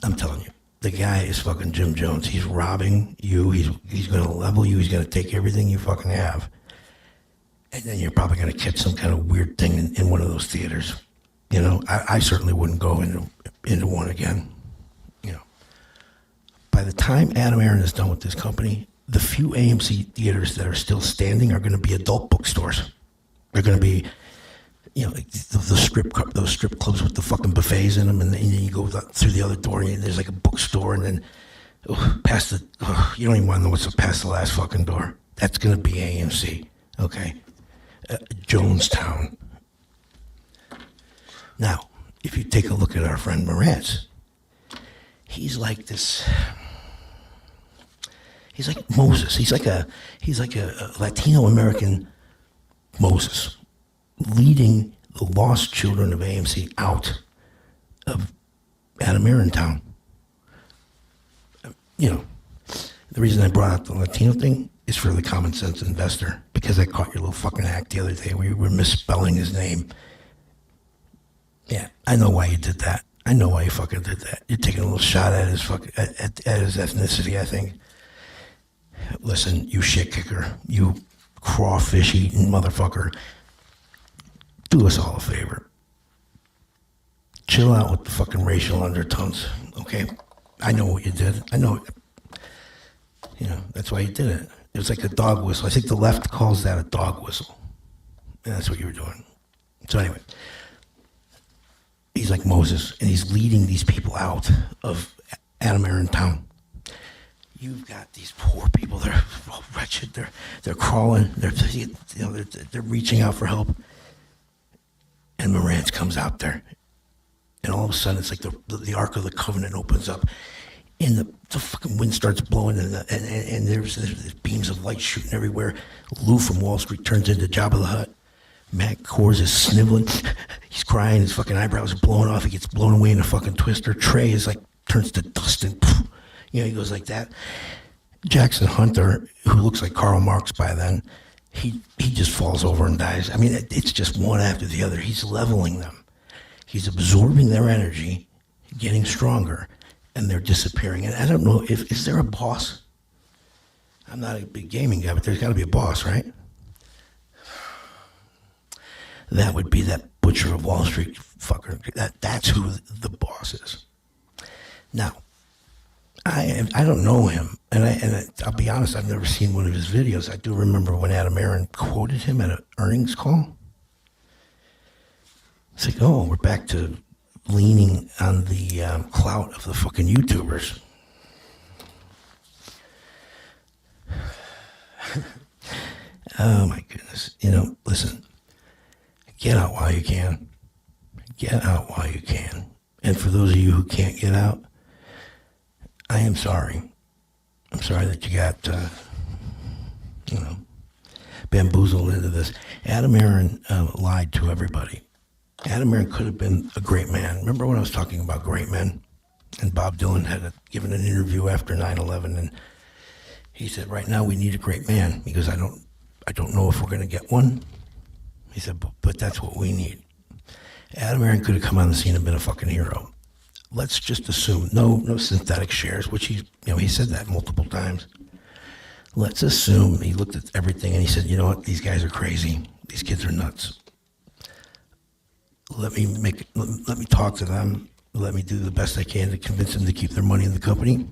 I'm telling you, the guy is fucking Jim Jones. He's robbing you. He's going to level you. He's going to take everything you fucking have. And then you're probably going to catch some kind of weird thing in one of those theaters. You know, I certainly wouldn't go into one again. You know, by the time Adam Aaron is done with this company, the few AMC theaters that are still standing are going to be adult bookstores. They're going to be, you know, like those strip clubs with the fucking buffets in them, and then you go through the other door, and there's like a bookstore, and then past you don't even want to know what's past the last fucking door. That's going to be AMC, okay? Jonestown. Now, if you take a look at our friend Marantz, he's like this. He's like Moses. He's like a Latino American Moses, leading the lost children of AMC out of Adam Aaron Town. You know, the reason I brought up the Latino thing is for the common sense investor, because I caught your little fucking act the other day where you were misspelling his name. Yeah, I know why you did that. I know why you fucking did that. You're taking a little shot at his fucking at his ethnicity, I think. Listen, you shit kicker, you crawfish eating motherfucker. Do us all a favor. Chill out with the fucking racial undertones, okay? I know what you did. I know. You know, that's why you did it. It was like a dog whistle. I think the left calls that a dog whistle. And that's what you were doing. So anyway, he's like Moses, and he's leading these people out of Adam Aaron town. You've got these poor people. They're all wretched. They're crawling. They're reaching out for help. And Marantz comes out there, and all of a sudden it's like the Ark of the Covenant opens up, and the fucking wind starts blowing, and there's beams of light shooting everywhere. Lou from Wall Street turns into Jabba the Hutt. Matt Kors is sniveling. He's crying. His fucking eyebrows are blowing off. He gets blown away in a fucking twister. Trey is like turns to dust and he goes like that. Jackson Hunter, who looks like Karl Marx by then, he just falls over and dies. I mean, it's just one after the other. He's leveling them. He's absorbing their energy, getting stronger, and they're disappearing. And I don't know is there a boss? I'm not a big gaming guy, but there's got to be a boss, right? That would be that butcher of Wall Street fucker. That's who the boss is. Now, I don't know him, and I'll be honest, I've never seen one of his videos. I do remember when Adam Aaron quoted him at an earnings call. It's like, oh, we're back to leaning on the clout of the fucking YouTubers. Oh my goodness. Listen, get out while you can. Get out while you can. And for those of you who can't get out, I am sorry. I'm sorry that you got, bamboozled into this. Adam Aaron lied to everybody. Adam Aaron could have been a great man. Remember when I was talking about great men? And Bob Dylan had given an interview after 9/11, and he said, right now we need a great man because I don't know if we're going to get one. He said, but that's what we need. Adam Aaron could have come on the scene and been a fucking hero. Let's just assume no synthetic shares, which he said that multiple times. Let's assume he looked at everything and he said, you know what, these guys are crazy. These kids are nuts. Let me talk to them. Let me do the best I can to convince them to keep their money in the company.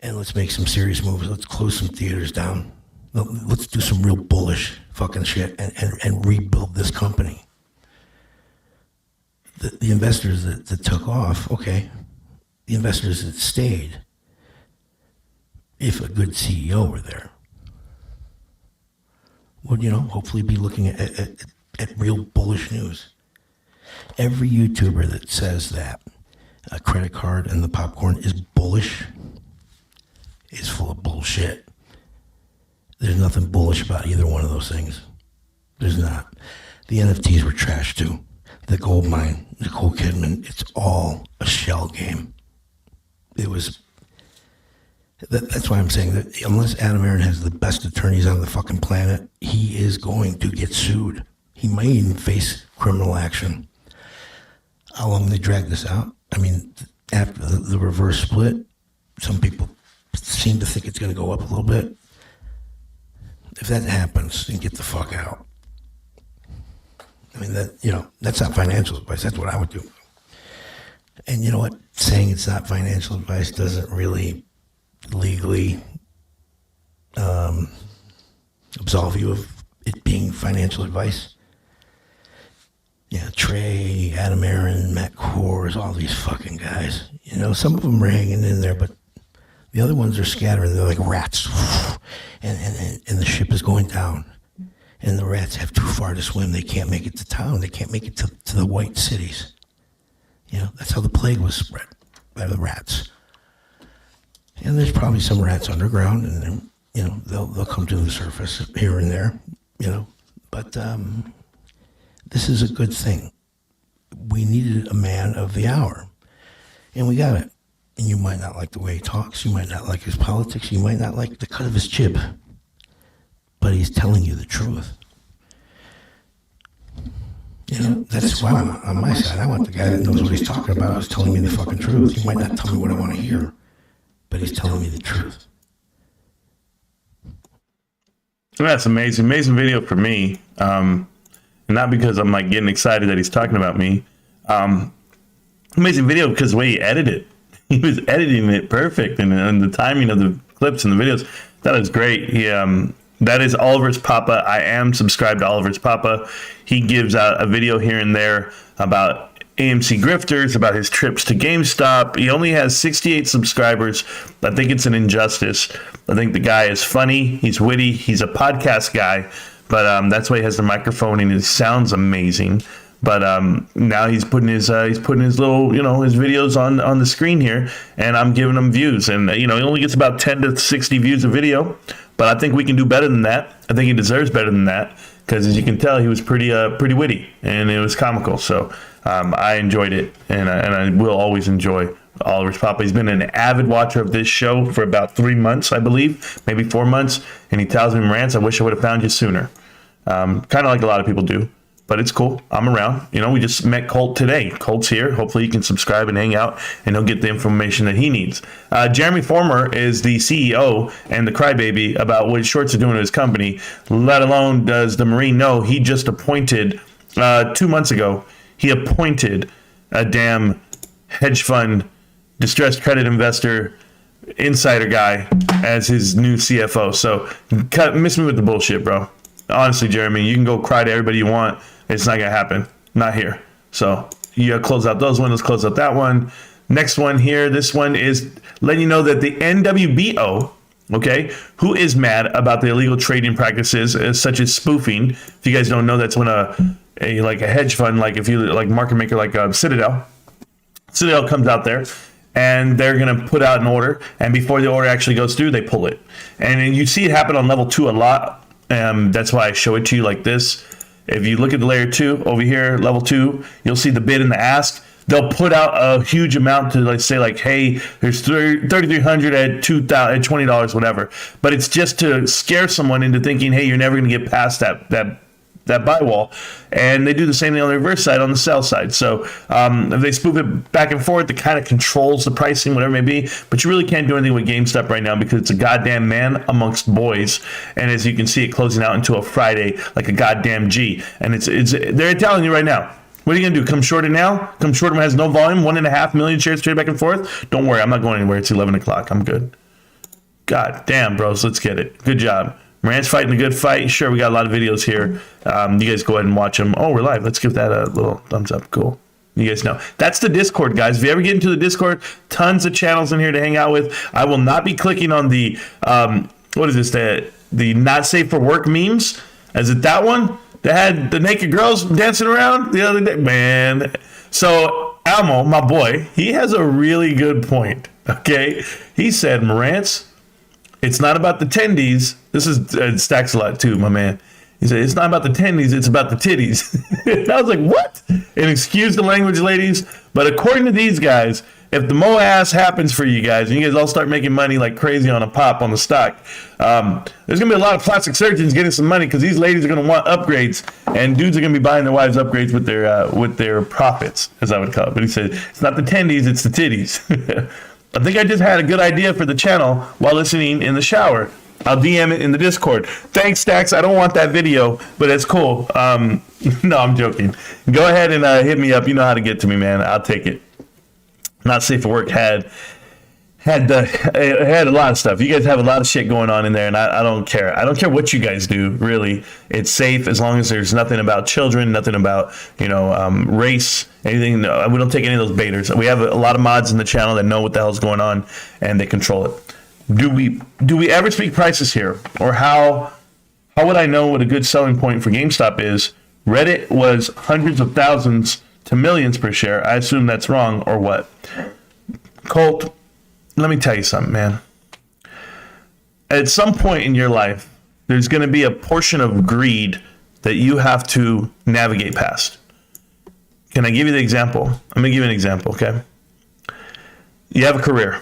And let's make some serious moves. Let's close some theaters down. Let's do some real bullish fucking shit and rebuild this company. The investors that took off, okay. The investors that stayed, if a good CEO were there, would, hopefully be looking at real bullish news. Every YouTuber that says that a credit card and the popcorn is bullish is full of bullshit. There's nothing bullish about either one of those things. There's not. The NFTs were trash too. The gold mine, Nicole Kidman, it's all a shell game. It was. That's why I'm saying that unless Adam Aaron has the best attorneys on the fucking planet, he is going to get sued. He might even face criminal action. How long they drag this out? I mean, after the reverse split, some people seem to think it's going to go up a little bit. If that happens, then get the fuck out. I mean, that's not financial advice. That's what I would do. And you know what? Saying it's not financial advice doesn't really legally absolve you of it being financial advice. Yeah, Trey, Adam Aaron, Matt Kors, all these fucking guys. Some of them are hanging in there, but the other ones are scattering. They're like rats. And the ship is going down. And the rats have too far to swim. They can't make it to town. They can't make it to the white cities. That's how the plague was spread, by the rats. And there's probably some rats underground, and they'll come to the surface here and there. But this is a good thing. We needed a man of the hour, and we got it. And you might not like the way he talks. You might not like his politics. You might not like the cut of his jib. But he's telling you the truth. That's why I'm on my side. I want the guy that knows what he's talking about, who's telling me the fucking truth. He might not tell me what I want to hear, but he's telling me the truth. That's amazing. Amazing video for me. And not because I'm like getting excited that he's talking about me. Amazing video because the way he edited it. He was editing it perfect, and the timing of the clips and the videos, that was great. That is Oliver's Papa. I am subscribed to Oliver's Papa. He gives out a video here and there about AMC grifters, about his trips to GameStop. He only has 68 subscribers. I think it's an injustice. I think the guy is funny. He's witty. He's a podcast guy, but that's why he has the microphone and he sounds amazing. But now he's putting his little, his videos on the screen here, and I'm giving him views. And he only gets about 10 to 60 views a video, but I think we can do better than that. I think he deserves better than that because, as you can tell, he was pretty witty and it was comical. So I enjoyed it, and I will always enjoy Oliver's Papa. He's been an avid watcher of this show for about 3 months, I believe, maybe 4 months, and he tells me, Marantz, I wish I would have found you sooner. Kind of like a lot of people do. But it's cool. I'm around. We just met Colt today. Colt's here. Hopefully you can subscribe and hang out, and he'll get the information that he needs. Jeremy Former is the CEO and the crybaby about what Shorts are doing to his company, let alone does the Marine know he just appointed, 2 months ago, he appointed a damn hedge fund, distressed credit investor, insider guy as his new CFO. So miss me with the bullshit, bro. Honestly, Jeremy, you can go cry to everybody you want. It's not going to happen. Not here. So you got to close out those windows, close out that one. Next one here. This one is letting you know that the NWBO, okay, who is mad about the illegal trading practices such as spoofing. If you guys don't know, that's when a hedge fund, like if you like market maker like Citadel comes out there and they're going to put out an order, and before the order actually goes through, they pull it. And you see it happen on level 2 a lot. That's why I show it to you like this. If you look at the layer 2 over here, level 2, you'll see the bid and the ask. They'll put out a huge amount to say hey, there's 3,300 at $2,000 at $20, whatever. But it's just to scare someone into thinking, hey, you're never going to get past that buy wall. And they do the same thing on the reverse side, on the sell side. So if they spoof it back and forth, it kind of controls the pricing, whatever it may be. But you really can't do anything with GameStop right now because it's a goddamn man amongst boys. And as you can see, it closing out into a Friday like a goddamn G. And they're telling you right now, what are you going to do? Come short it now? Come short it has no volume, 1.5 million shares trade back and forth? Don't worry, I'm not going anywhere. It's 11 o'clock. I'm good. God damn, bros. Let's get it. Good job. Marantz fighting a good fight. Sure, we got a lot of videos here. You guys go ahead and watch them. Oh, we're live. Let's give that a little thumbs up. Cool. You guys know. That's the Discord, guys. If you ever get into the Discord, tons of channels in here to hang out with. I will not be clicking on the, what is this, the not safe for work memes. Is it that one? That had the naked girls dancing around the other day? Man. So, Almo, my boy, he has a really good point. Okay? He said, Marantz, it's not about the tendies. This is stacks a lot too, my man. He said, it's not about the tendies, it's about the titties. And I was like, what? And excuse the language, ladies, but according to these guys, if the mo ass happens for you guys, and you guys all start making money like crazy on a pop on the stock, there's going to be a lot of plastic surgeons getting some money because these ladies are going to want upgrades, and dudes are going to be buying their wives upgrades with their profits, as I would call it. But he said, it's not the tendies, it's the titties. I think I just had a good idea for the channel while listening in the shower. I'll DM it in the Discord. Thanks, Stacks. I don't want that video, but it's cool. No, I'm joking. Go ahead and hit me up. You know how to get to me, man. I'll take it. Not Safe for Work had a lot of stuff. You guys have a lot of shit going on in there, and I don't care. I don't care what you guys do, really. It's safe as long as there's nothing about children, nothing about race, anything. No, we don't take any of those baiters. We have a lot of mods in the channel that know what the hell's going on, and they control it. Do we ever speak prices here, or how would I know what a good selling point for GameStop is? Reddit was hundreds of thousands to millions per share. I assume that's wrong, or what? Colt, let me tell you something, man. At some point in your life, there's going to be a portion of greed that you have to navigate past. Can I give you the example? I'm going to give you an example, okay? You have a career,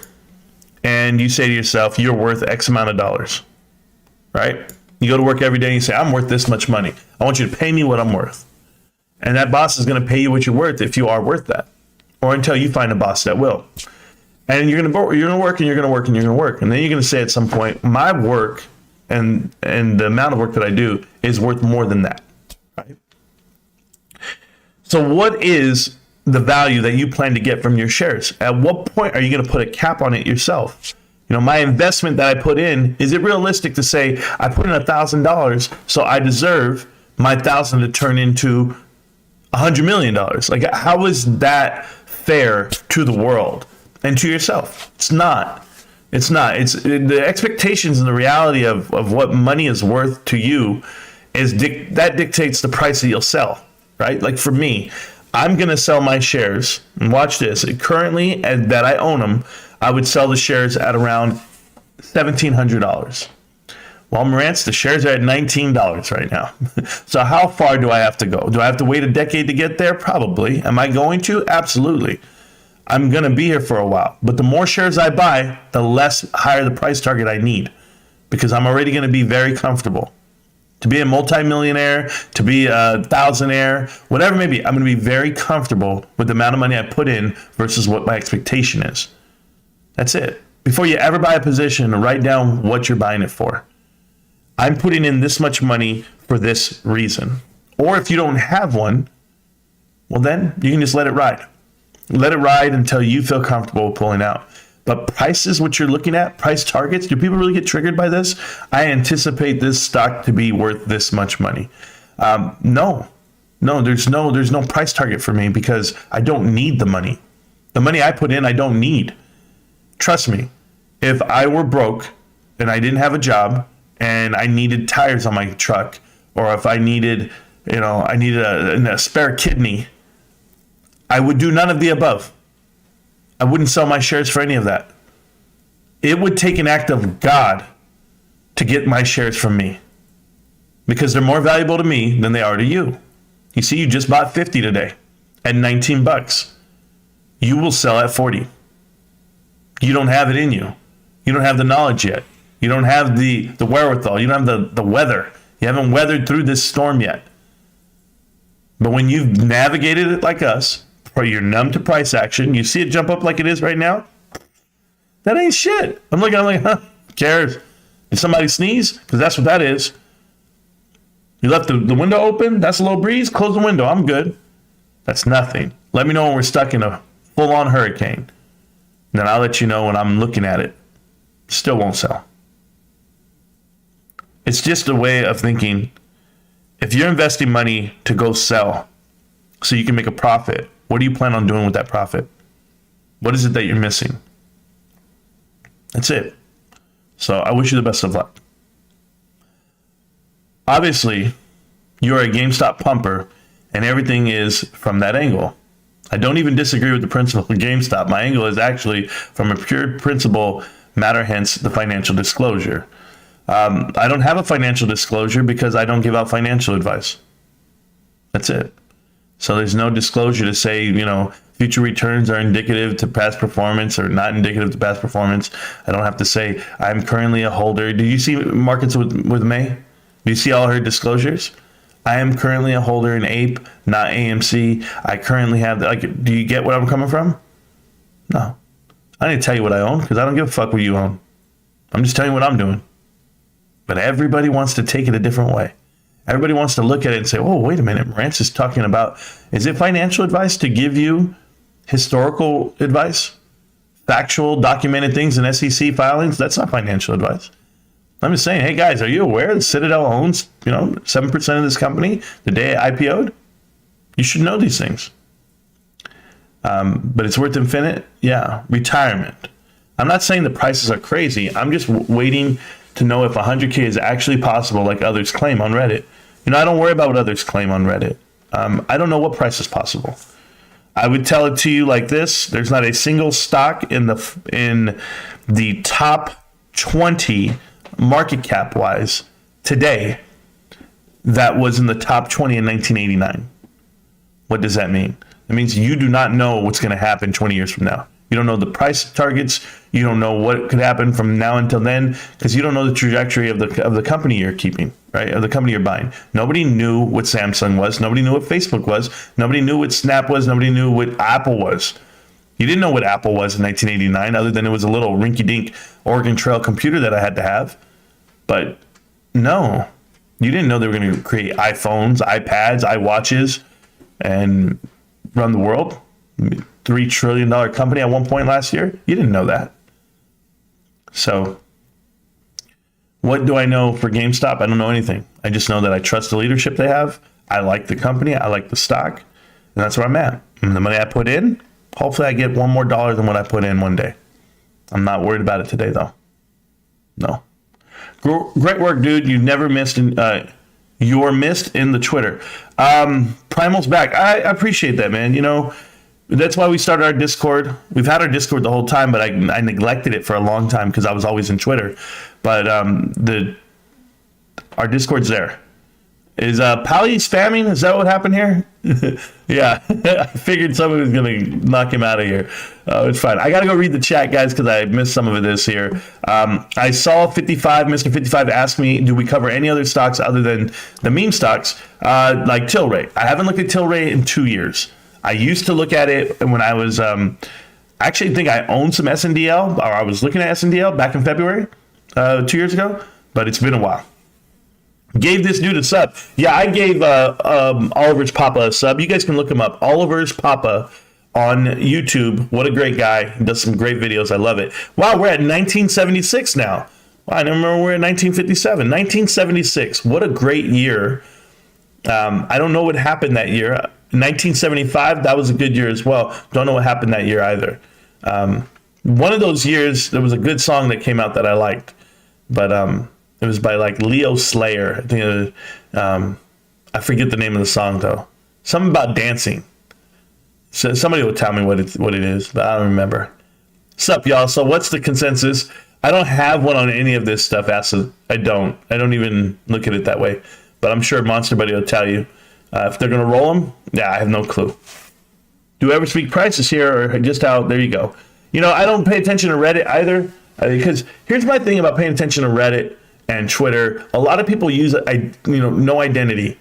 and you say to yourself, you're worth X amount of dollars, right? You go to work every day and you say, I'm worth this much money. I want you to pay me what I'm worth. And that boss is going to pay you what you're worth if you are worth that, or until you find a boss that will. And you're going to work and you're going to work and you're going to work. And then you're going to say at some point, my work and the amount of work that I do is worth more than that, right? So what is the value that you plan to get from your shares? At what point are you going to put a cap on it yourself? My investment that I put in, is it realistic to say I put in $1,000, so I deserve my 1,000 to turn into $100 million? Like, how is that fair to the world and to yourself? It's not. It's the expectations and the reality of what money is worth to you that dictates the price that you'll sell, right? Like for me, I'm going to sell my shares, and watch this. Currently, that I own them, I would sell the shares at around $1,700. Well, Marantz, the shares are at $19 right now. So how far do I have to go? Do I have to wait a decade to get there? Probably. Am I going to? Absolutely. I'm going to be here for a while. But the more shares I buy, the less higher the price target I need, because I'm already going to be very comfortable. To be a multimillionaire, to be a thousandaire, whatever it may be, I'm going to be very comfortable with the amount of money I put in versus what my expectation is. That's it. Before you ever buy a position, write down what you're buying it for. I'm putting in this much money for this reason. Or if you don't have one, well, then you can just let it ride. Let it ride until you feel comfortable pulling out. But prices, what you're looking at, price targets, do people really get triggered by this? I anticipate this stock to be worth this much money. No, there's no price target for me, because I don't need the money. The money I put in, I don't need. Trust me, if I were broke and I didn't have a job and I needed tires on my truck, or if I needed, a spare kidney, I would do none of the above. I wouldn't sell my shares for any of that. It would take an act of God to get my shares from me, because they're more valuable to me than they are to you. You see, you just bought 50 today at $19. You will sell at 40. You don't have it in you. You don't have the knowledge yet. You don't have the wherewithal. You don't have the weather. You haven't weathered through this storm yet. But when you've navigated it like us, or you're numb to price action, you see it jump up like it is right now, that ain't shit. I'm like, who cares? Did somebody sneeze? Because that's what that is. You left the window open, that's a little breeze, close the window, I'm good. That's nothing. Let me know when we're stuck in a full-on hurricane. Then I'll let you know when I'm looking at it. Still won't sell. It's just a way of thinking. If you're investing money to go sell so you can make a profit, what do you plan on doing with that profit? What is it that you're missing? That's it. So I wish you the best of luck. Obviously, you're a GameStop pumper, and everything is from that angle. I don't even disagree with the principle of GameStop. My angle is actually from a pure principle matter, hence the financial disclosure. I don't have a financial disclosure because I don't give out financial advice. That's it. So there's no disclosure to say, future returns are indicative to past performance or not indicative to past performance. I don't have to say I'm currently a holder. Do you see Markets with May? Do you see all her disclosures? I am currently a holder in Ape, not AMC. I currently have, do you get what I'm coming from? No. I didn't tell you what I own because I don't give a fuck what you own. I'm just telling you what I'm doing. But everybody wants to take it a different way. Everybody wants to look at it and say, oh, wait a minute. Marantz is talking about, is it financial advice to give you historical advice? Factual, documented things in SEC filings? That's not financial advice. I'm just saying, hey, guys, are you aware that Citadel owns, 7% of this company the day it IPO'd? You should know these things. But it's worth infinite? Yeah. Retirement. I'm not saying the prices are crazy. I'm just waiting to know if 100K is actually possible like others claim on Reddit. I don't worry about what others claim on Reddit. I don't know what price is possible. I would tell it to you like this. There's not a single stock in the top 20 market cap wise today that was in the top 20 in 1989. What does that mean? It means you do not know what's going to happen 20 years from now. You don't know the price targets. You don't know what could happen from now until then, because you don't know the trajectory of the company you're keeping, right? Of the company you're buying. Nobody knew what Samsung was. Nobody knew what Facebook was. Nobody knew what Snap was. Nobody knew what Apple was. You didn't know what Apple was in 1989, other than it was a little rinky-dink Oregon Trail computer that I had to have. But no, you didn't know they were going to create iPhones, iPads, iWatches, and run the world. $3 trillion company at one point last year. You didn't know that. So what do I know for GameStop? I don't know anything. I just know that I trust the leadership they have. I like the company. I like the stock. And that's where I'm at. And the money I put in, hopefully I get $1 more than what I put in one day. I'm not worried about it today, though. No. Great work, dude. You never missed. You're missed in the Twitter. Primal's back. I appreciate that, man. You know, that's why we started our Discord. We've had our Discord the whole time, but I neglected it for a long time because I was always in Twitter. But our Discord's there. Is Pally spamming? Is that what happened here? Yeah, I figured someone was going to knock him out of here. It's fine. I got to go read the chat, guys, because I missed some of this here. I saw Mr. 55 ask me, do we cover any other stocks other than the meme stocks, like Tilray? I haven't looked at Tilray in 2 years. I used to look at it when I was, I actually think I owned some SNDL, or I was looking at SNDL back in February, 2 years ago, but it's been a while. Gave this dude a sub. Yeah, I gave Oliver's Papa a sub. You guys can look him up. Oliver's Papa on YouTube. What a great guy. He does some great videos. I love it. Wow, we're at 1976 now. Wow, I remember we're at 1957. 1976. What a great year. I don't know what happened that year. 1975, that was a good year as well. Don't know what happened that year either. One of those years, there was a good song that came out that I liked. But it was by like Leo Slayer. I think I forget the name of the song though. Something about dancing. So somebody will tell me what it is, but I don't remember. Sup, y'all? So what's the consensus? I don't have one on any of this stuff. I don't even look at it that way. But I'm sure Monster Buddy will tell you if they're gonna roll them. Yeah, I have no clue. Do we ever speak prices here or just out? There you go. You know, I don't pay attention to Reddit either because here's my thing about paying attention to Reddit and Twitter. A lot of people use no identity.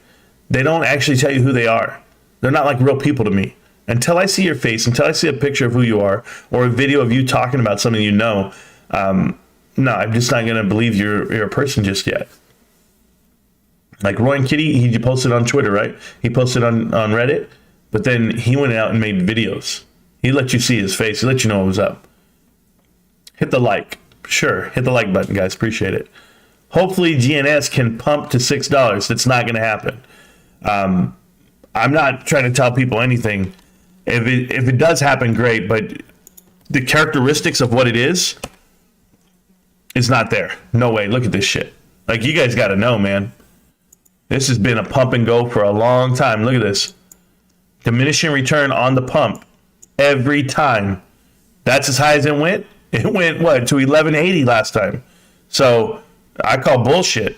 They don't actually tell you who they are. They're not like real people to me. Until I see your face, until I see a picture of who you are or a video of you talking about something you know, no, I'm just not going to believe you're a person just yet. Like Roy and Kitty, he posted on Twitter, right? He posted on Reddit, but then he went out and made videos. He let you see his face. He let you know what was up. Hit the like. Sure, hit the like button, guys. Appreciate it. Hopefully GNS can pump to $6. That's not going to happen. I'm not trying to tell people anything. If it does happen, great. But the characteristics of what it is not there. No way. Look at this shit. Like, you guys got to know, man. This has been a pump and go for a long time. Look at this. Diminishing return on the pump every time. That's as high as it went. It went, what, to 1180 last time. So I call bullshit.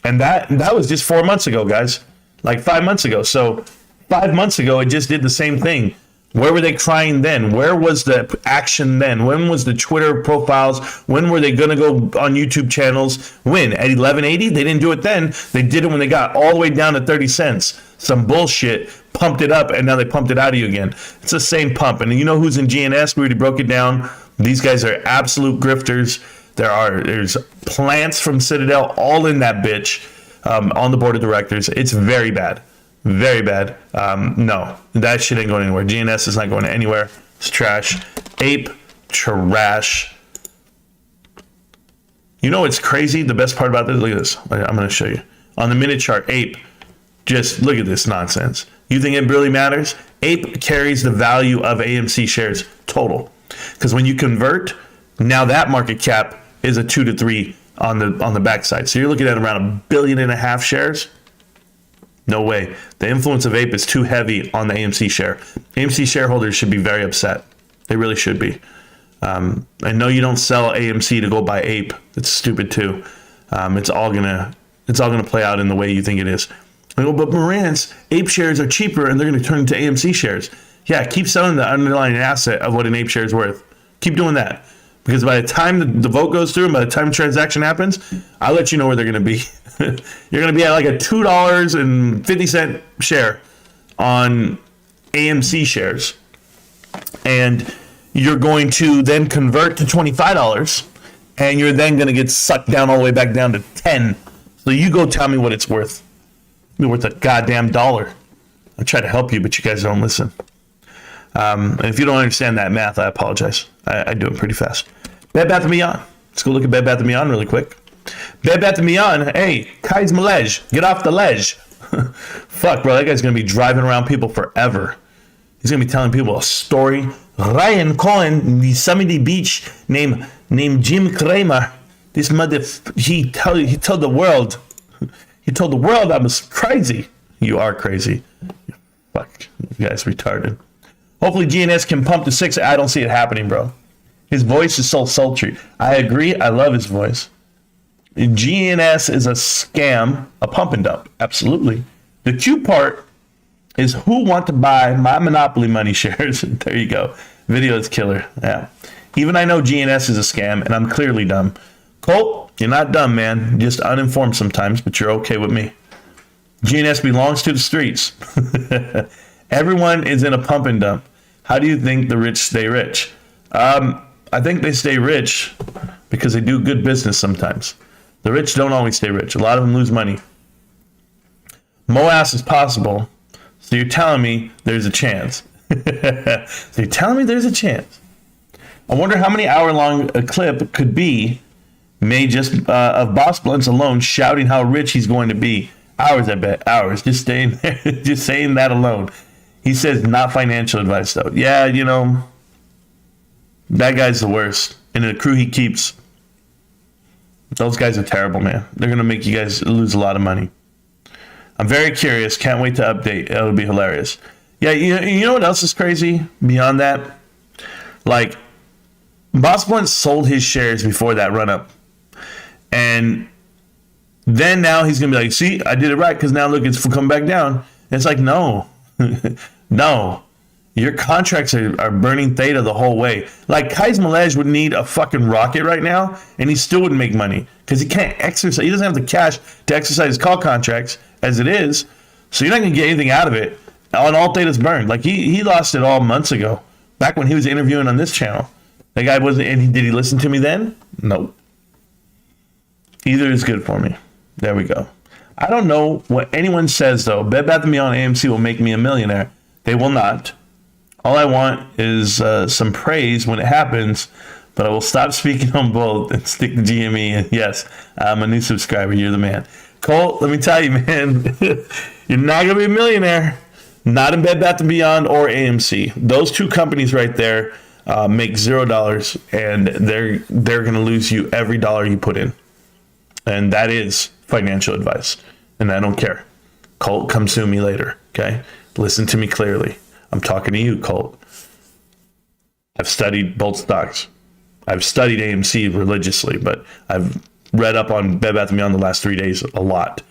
And that was just 4 months ago, guys. Like 5 months ago. So 5 months ago, it just did the same thing. Where were they crying then? Where was the action then? When was the Twitter profiles? When were they going to go on YouTube channels? When? At 1180? They didn't do it then. They did it when they got all the way down to 30 cents. Some bullshit. Pumped it up, and now they pumped it out of you again. It's the same pump. And you know who's in GNS? We already broke it down. These guys are absolute grifters. There's plants from Citadel all in that bitch on the board of directors. It's very bad. Very bad. No, that shit ain't going anywhere. GNS is not going anywhere. It's trash. Ape, trash. You know what's crazy? The best part about this? Look at this. I'm going to show you. On the minute chart, Ape, just look at this nonsense. You think it really matters? Ape carries the value of AMC shares total. Because when you convert, now that market cap is a 2 to 3 on the backside. So you're looking at around 1.5 billion shares. No way. The influence of Ape is too heavy on the AMC share. AMC shareholders should be very upset. They really should be. I know you don't sell AMC to go buy Ape. It's stupid too. It's all gonna play out in the way you think it is. But Marantz, Ape shares are cheaper and they're gonna turn into AMC shares. Yeah, keep selling the underlying asset of what an Ape share is worth. Keep doing that. Because by the time the vote goes through and by the time the transaction happens, I'll let you know where they're going to be. You're going to be at like a $2.50 share on AMC shares. And you're going to then convert to $25. And you're then going to get sucked down all the way back down to 10. So you go tell me what it's worth. It's worth a goddamn $1. I try to help you, but you guys don't listen. And if you don't understand that math, I apologize. I do it pretty fast. Bed Bath & Beyond. Let's go look at Bed Bath & Beyond really quick. Bed Bath & Beyond, hey, Kai's Malej, get off the ledge. Fuck, bro, that guy's going to be driving around people forever. He's going to be telling people a story. Ryan Cohen, the Yosemite Beach, named Jim Cramer. This mother, he told the world. He told the world I was crazy. You are crazy. Fuck, you guys retarded. Hopefully GNS can pump to 6. I don't see it happening, bro. His voice is so sultry. I agree. I love his voice. GNS is a scam, a pump and dump. Absolutely. The cute part is who want to buy my Monopoly money shares. There you go. Video is killer. Yeah. Even I know GNS is a scam, and I'm clearly dumb. Colt, you're not dumb, man. You're just uninformed sometimes, but you're okay with me. GNS belongs to the streets. Everyone is in a pump and dump. How do you think the rich stay rich? I think they stay rich because they do good business sometimes. The rich don't always stay rich. A lot of them lose money. Moass is possible. So you're telling me there's a chance. So you're telling me there's a chance. I wonder how many hour-long a clip could be made just of Boss Blunts alone shouting how rich he's going to be. Hours, I bet. Hours. Just staying there. Just saying that alone. He says not financial advice, though. Yeah, you know, that guy's the worst. And the crew he keeps, those guys are terrible, man. They're going to make you guys lose a lot of money. I'm very curious. Can't wait to update. It'll be hilarious. Yeah, you know what else is crazy beyond that? Like, Boss Blunt sold his shares before that run-up. And then now he's going to be like, see, I did it right because now look, it's come back down. And it's like, no. No. Your contracts are burning theta the whole way. Like, Kai's Malej would need a fucking rocket right now, and he still wouldn't make money because he can't exercise. He doesn't have the cash to exercise his call contracts as it is, so you're not going to get anything out of it. And all theta's burned. Like, he lost it all months ago, back when he was interviewing on this channel. That guy wasn't, and did he listen to me then? No. Either is good for me. There we go. I don't know what anyone says, though. Bed Bath & Beyond AMC will make me a millionaire. They will not. All I want is some praise when it happens, but I will stop speaking on both and stick to GME. And yes, I'm a new subscriber. You're the man. Colt, let me tell you, man, you're not going to be a millionaire. Not in Bed Bath & Beyond or AMC. Those two companies right there make $0, and they're going to lose you every dollar you put in. And that is financial advice. And I don't care. Colt, come sue me later, okay? Listen to me clearly. I'm talking to you, Colt. I've studied both stocks. I've studied AMC religiously, but I've read up on Bed Bath & Beyond the last 3 days a lot,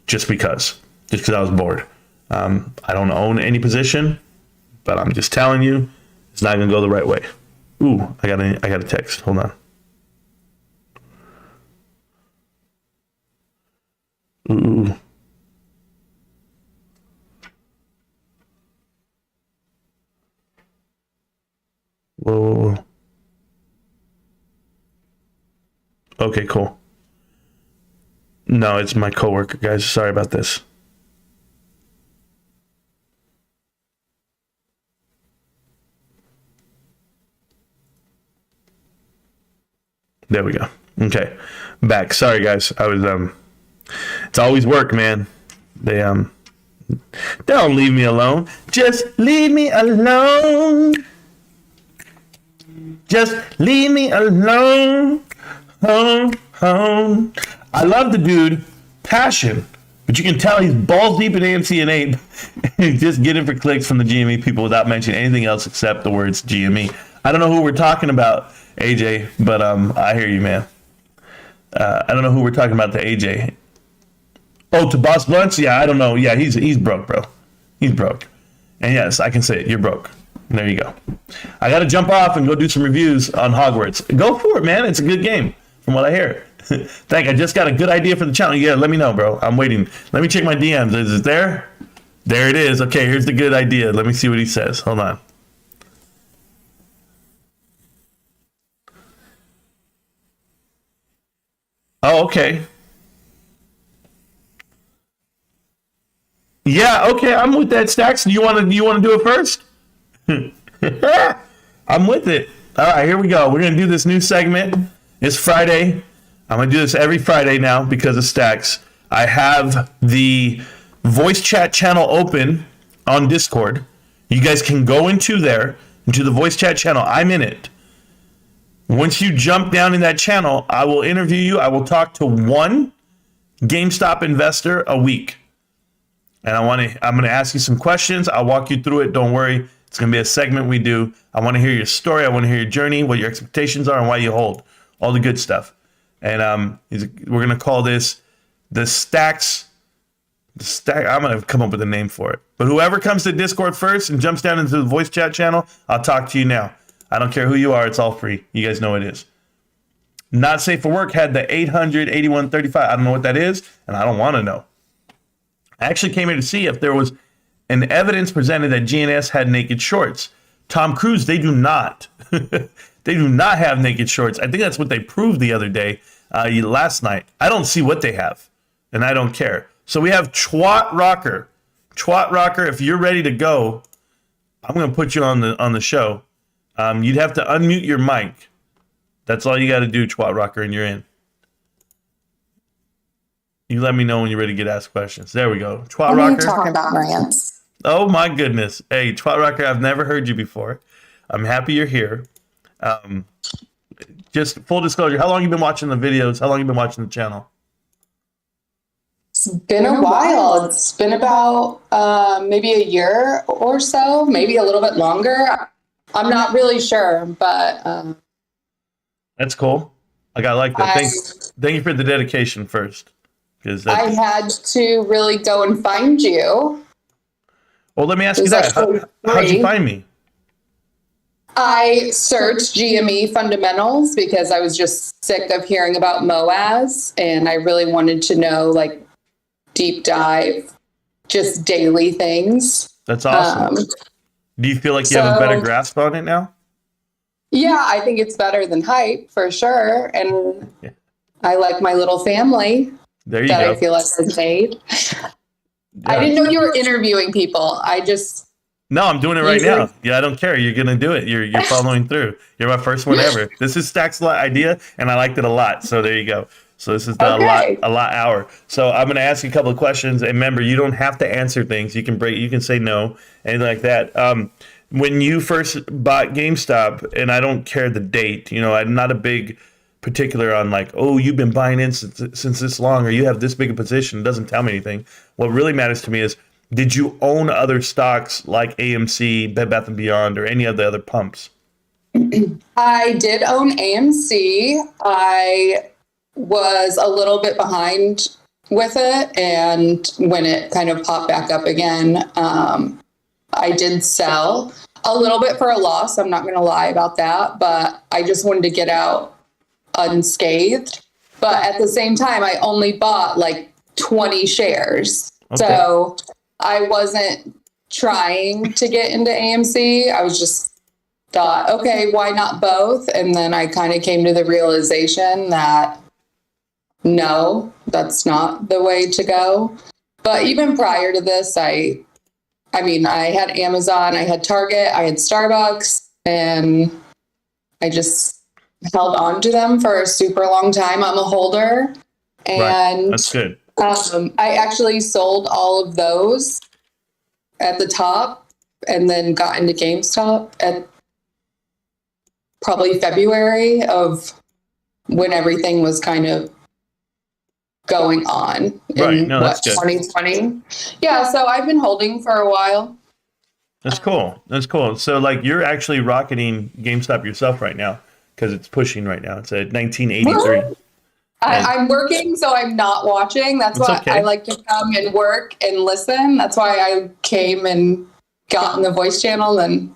just because I was bored. I don't own any position, but I'm just telling you, it's not going to go the right way. Ooh, I got a text. Hold on. Ooh. Whoa. Okay, cool. No, it's my coworker, guys. Sorry about this. There we go. Okay. Back. Sorry, guys. I was, it's always work, man. They don't leave me alone. Just leave me alone. Just leave me alone. Home, home. I love the dude, passion, but you can tell he's balls deep in AMC and Ape. He's just getting for clicks from the GME people without mentioning anything else except the words GME. I don't know who we're talking about, AJ, but I hear you, man. I don't know who we're talking about to AJ. Oh, to Boss Blunts? Yeah, I don't know. Yeah, he's broke, bro. He's broke. And yes, I can say it. You're broke. There you go. I got to jump off and go do some reviews on Hogwarts. Go for it, man. It's a good game, from what I hear. I just got a good idea for the channel. Yeah, let me know, bro. I'm waiting. Let me check my DMs. Is it there? There it is. Okay, here's the good idea. Let me see what he says. Hold on. Oh, okay. Yeah, okay. I'm with that, Stacks. Do you want to do it first? I'm with it. All right, here we go. We're going to do this new segment. It's Friday. I'm going to do this every Friday now because of Stacks. I have the voice chat channel open on Discord. You guys can go into the voice chat channel. I'm in it. Once you jump down in that channel, I will interview you. I will talk to one GameStop investor a week. And I'm going to ask you some questions. I'll walk you through it. Don't worry. It's going to be a segment we do. I want to hear your story. I want to hear your journey, what your expectations are, and why you hold. All the good stuff. And we're going to call this the Stacks. I'm going to come up with a name for it. But whoever comes to Discord first and jumps down into the voice chat channel, I'll talk to you now. I don't care who you are. It's all free. You guys know it is. Not Safe for Work had the 88135. I don't know what that is, and I don't want to know. I actually came here to see if there was an evidence presented that GNS had naked shorts. Tom Cruise, they do not. They do not have naked shorts. I think that's what they proved the other day, last night. I don't see what they have, and I don't care. So we have Twat Rocker. Twat Rocker, if you're ready to go, I'm going to put you on the show. You'd have to unmute your mic. That's all you got to do, Twat Rocker, and you're in. You let me know when you're ready to get asked questions. There we go. Twat Rocker. What are you talking about, Marantz? Oh, my goodness. Hey, Twat Rocker, I've never heard you before. I'm happy you're here. Just full disclosure, how long you been watching the videos? How long you been watching the channel? It's been a while. It's been about maybe a year or so, maybe a little bit longer. I'm not really sure, but... That's cool. I like that. Thank you for the dedication first. I had to really go and find you. Well, let me ask you that. How'd you find me? I searched GME fundamentals because I was just sick of hearing about MOAS, and I really wanted to know, like, deep dive, just daily things. That's awesome. Do you feel like you have a better grasp on it now? Yeah, I think it's better than hype for sure. And I like my little family that I feel like has made. Yeah. I didn't know you were interviewing people. No, I'm doing it right now. Yeah, I don't care. You're going to do it. You're following through. You're my first one ever. This is Stacks' idea, and I liked it a lot. So there you go. So this is the a lot hour. So I'm going to ask you a couple of questions. And remember, you don't have to answer things. You can say no, anything like that. When you first bought GameStop, and I don't care the date, I'm not a big particular on like, oh, you've been buying in since this long, or you have this big a position. It doesn't tell me anything. What really matters to me is, did you own other stocks like AMC, Bed Bath & Beyond, or any of the other pumps? I did own AMC. I was a little bit behind with it, and when it kind of popped back up again, I did sell a little bit for a loss. I'm not going to lie about that, but I just wanted to get out unscathed. But at the same time, I only bought like 20 shares. Okay. So I wasn't trying to get into AMC. I was just thought, okay, why not both? And then I kind of came to the realization that no, that's not the way to go. But even prior to this, I had Amazon, I had Target, I had Starbucks, and I just held on to them for a super long time. I'm a holder. And right. That's good. I actually sold all of those at the top and then got into GameStop at probably February of when everything was kind of going on in that's good. 2020. Yeah, so I've been holding for a while. That's cool. So like you're actually rocketing GameStop yourself right now because it's pushing right now. It's at 1983. I'm working, so I'm not watching. That's why I like to come and work and listen. That's why I came and got in the voice channel, and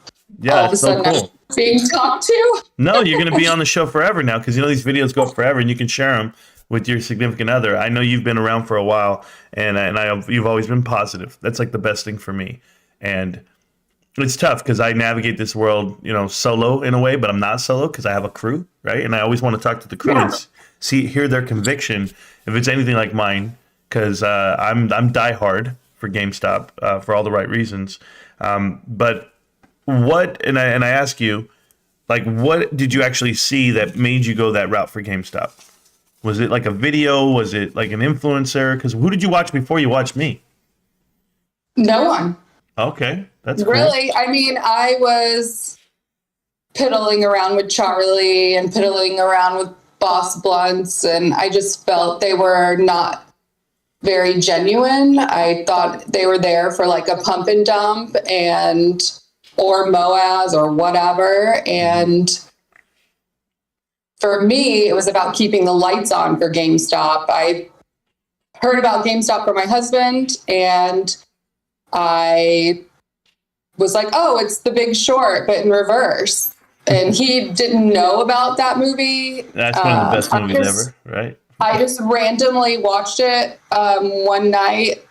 all of a sudden I'm being talked to. No, you're going to be on the show forever now because these videos go up forever, and you can share them with your significant other. I know you've been around for a while, and you've always been positive. That's like the best thing for me. And it's tough because I navigate this world, solo in a way, but I'm not solo because I have a crew, right? And I always want to talk to the crew and hear their conviction if it's anything like mine, because I'm diehard for GameStop for all the right reasons. But what, and I ask you, Like, what did you actually see that made you go that route for GameStop? Was it like a video? Was it like an influencer? Because who did you watch before you watched me? No one. Okay, that's cool. Really. I mean, I was piddling around with Charlie and piddling around with Boss Blunts, and I just felt they were not very genuine. I thought they were there for like a pump and dump or Moaz or whatever. And for me, it was about keeping the lights on for GameStop. I heard about GameStop from my husband, and I was like, oh, it's The Big Short, but in reverse. And he didn't know about that movie. That's one of the best movies ever, right? I just randomly watched it one night,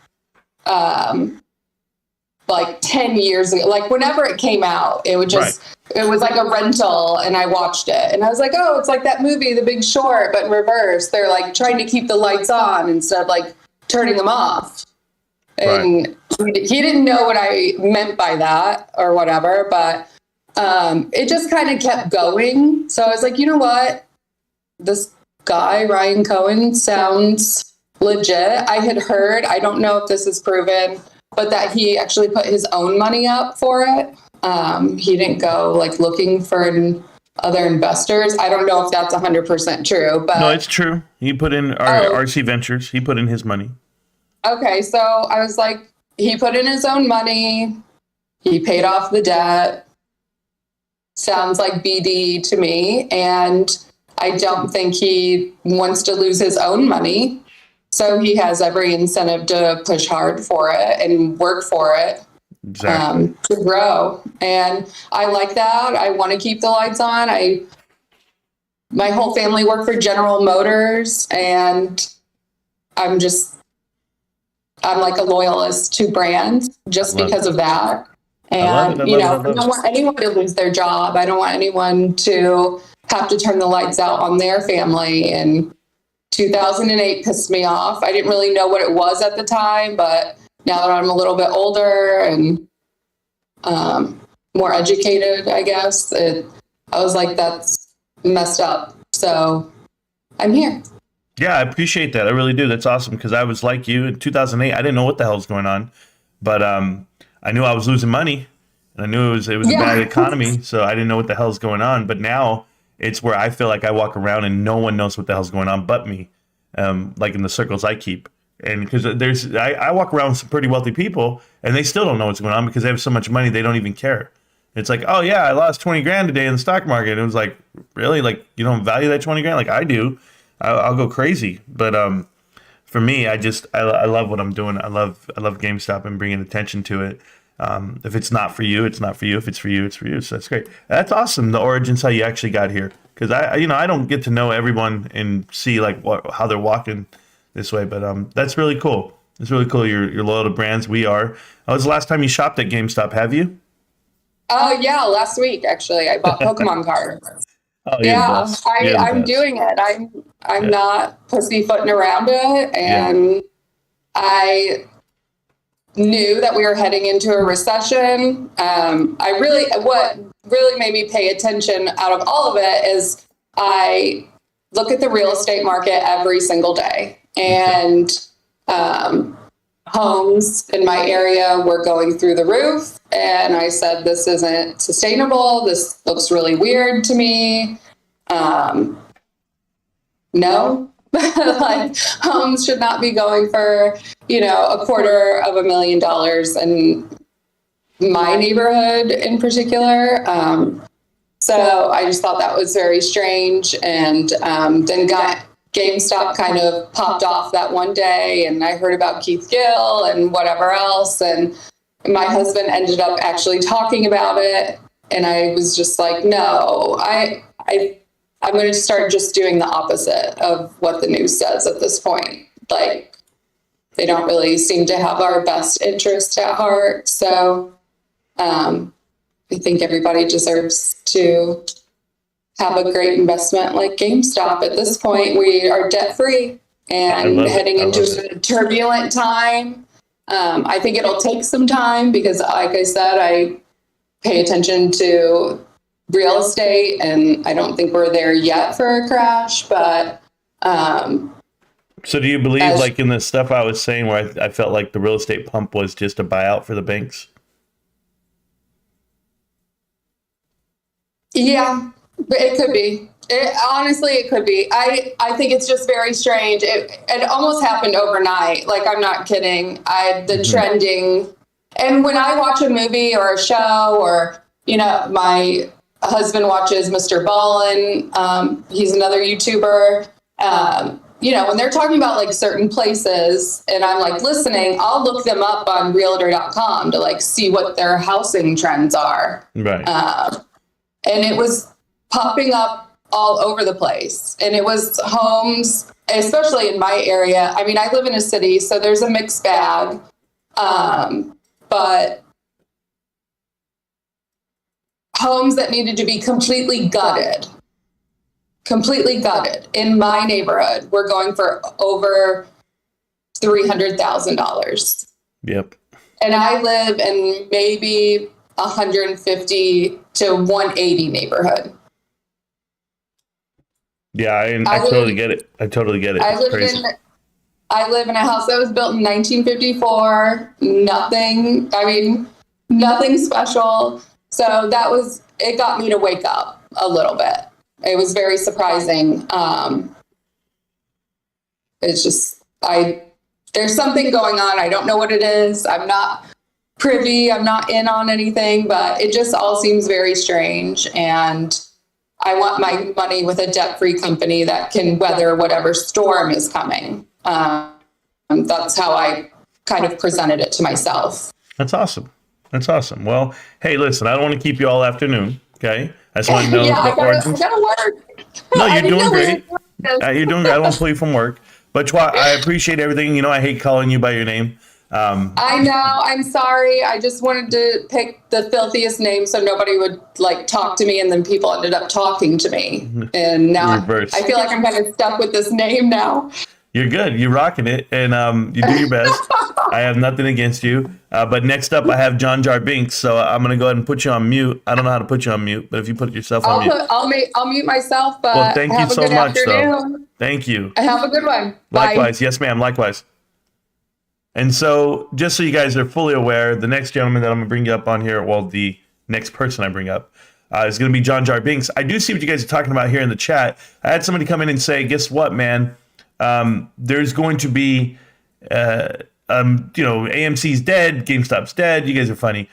like 10 years ago. Like whenever it came out, it would just, It was like a rental, and I watched it. And I was like, oh, it's like that movie, The Big Short, but in reverse. They're like trying to keep the lights on instead of like turning them off. And he didn't know what I meant by that or whatever, but it just kind of kept going. So I was like, you know what? This guy, Ryan Cohen, sounds legit. I had heard, I don't know if this is proven, but that he actually put his own money up for it. He didn't go like looking for other investors. I don't know if that's 100% true, but no, it's true. He put in RC Ventures. He put in his money. Okay, so I was like, he put in his own money. He paid off the debt. Sounds like BD to me. And I don't think he wants to lose his own money. So he has every incentive to push hard for it and work for it. Exactly. To grow. And I like that. I want to keep the lights on. My whole family worked for General Motors, and I'm like a loyalist to brands just because of that. And, I don't want anyone to lose their job. I don't want anyone to have to turn the lights out on their family. And 2008 pissed me off. I didn't really know what it was at the time, but now that I'm a little bit older and more educated, I guess, I was like, that's messed up. So I'm here. Yeah, I appreciate that. I really do. That's awesome, because I was like you in 2008. I didn't know what the hell was going on, but I knew I was losing money, and I knew it was a bad economy, so I didn't know what the hell's going on. But now it's where I feel like I walk around and no one knows what the hell's going on but me, like in the circles I keep. And because I walk around with some pretty wealthy people, and they still don't know what's going on because they have so much money they don't even care. It's like, oh yeah, I lost 20 grand today in the stock market. And it was like, really? Like, you don't value that 20 grand? Like I do. I'll go crazy. But for me, I love what I'm doing. I love GameStop and bringing attention to it. If it's not for you, it's not for you. If it's for you, it's for you. So that's great. That's awesome. The origins, how you actually got here. Because I don't get to know everyone and see like how they're walking this way. But that's really cool. It's really cool. You're loyal to brands. We are. When was the last time you shopped at GameStop? Have you? Oh yeah, last week actually. I bought Pokemon cards. Oh, yeah, I'm doing it. I'm not pussyfooting around it, and I knew that we were heading into a recession. What really made me pay attention out of all of it is I look at the real estate market every single day, and homes in my area were going through the roof. And I said, this isn't sustainable. This looks really weird to me. No, like homes should not be going for, $250,000 in my neighborhood in particular. So I just thought that was very strange. And then GameStop kind of popped off that one day, and I heard about Keith Gill and whatever else. And my husband ended up actually talking about it. And I was just like, no, I'm going to start just doing the opposite of what the news says at this point. Like, they don't really seem to have our best interest at heart. So I think everybody deserves to have a great investment like GameStop. At this point, we are debt-free and heading into a turbulent time. I think it'll take some time because, like I said, I pay attention to real estate, and I don't think we're there yet for a crash, but so do you believe, like in the stuff I was saying, where I felt like the real estate pump was just a buyout for the banks? Yeah, but it could be. Honestly, it could be. I think it's just very strange. It almost happened overnight. Like, I'm not kidding. The trending. And when I watch a movie or a show, or, you know, my husband watches Mr. Ballin. He's another YouTuber. You know, when they're talking about like certain places and I'm like listening, I'll look them up on realtor.com to like see what their housing trends are. Right. And it was popping up all over the place. And it was homes, especially in my area. I mean, I live in a city, so there's a mixed bag. But homes that needed to be completely gutted in my neighborhood were going for over $300,000. Yep. And I live in maybe 150 to 180 neighborhood. Yeah, I totally get it. I totally get it. I live in a house that was built in 1954. Nothing special. So it got me to wake up a little bit. It was very surprising. It's just, there's something going on. I don't know what it is. I'm not privy. I'm not in on anything, but it just all seems very strange. And I want my money with a debt-free company that can weather whatever storm is coming. That's how I kind of presented it to myself. That's awesome. That's awesome. Well, hey, listen, I don't want to keep you all afternoon. Okay. I just want to know I origins. gotta work. No, you're doing great. You're doing great. I don't want to pull you from work. But Chua, I appreciate everything. You know, I hate calling you by your name. I know. I'm sorry. I just wanted to pick the filthiest name so nobody would like talk to me, and then people ended up talking to me. And now I feel like I'm kind of stuck with this name now. You're good. You're rocking it, and you do your best. I have nothing against you. But next up, I have John Jar Binks, so I'm going to go ahead and put you on mute. I don't know how to put you on mute, but if you put yourself on mute. I'll mute myself, but well, thank you so much, afternoon. though. Thank you. Have a good one. Likewise. Bye. Yes, ma'am. Likewise. And so, just so you guys are fully aware, the next gentleman that I'm going to bring you up on here, well, the next person I bring up, is going to be John Jar Binks. I do see what you guys are talking about here in the chat. I had somebody come in and say, guess what, man? There's going to be, AMC's dead, GameStop's dead. You guys are funny.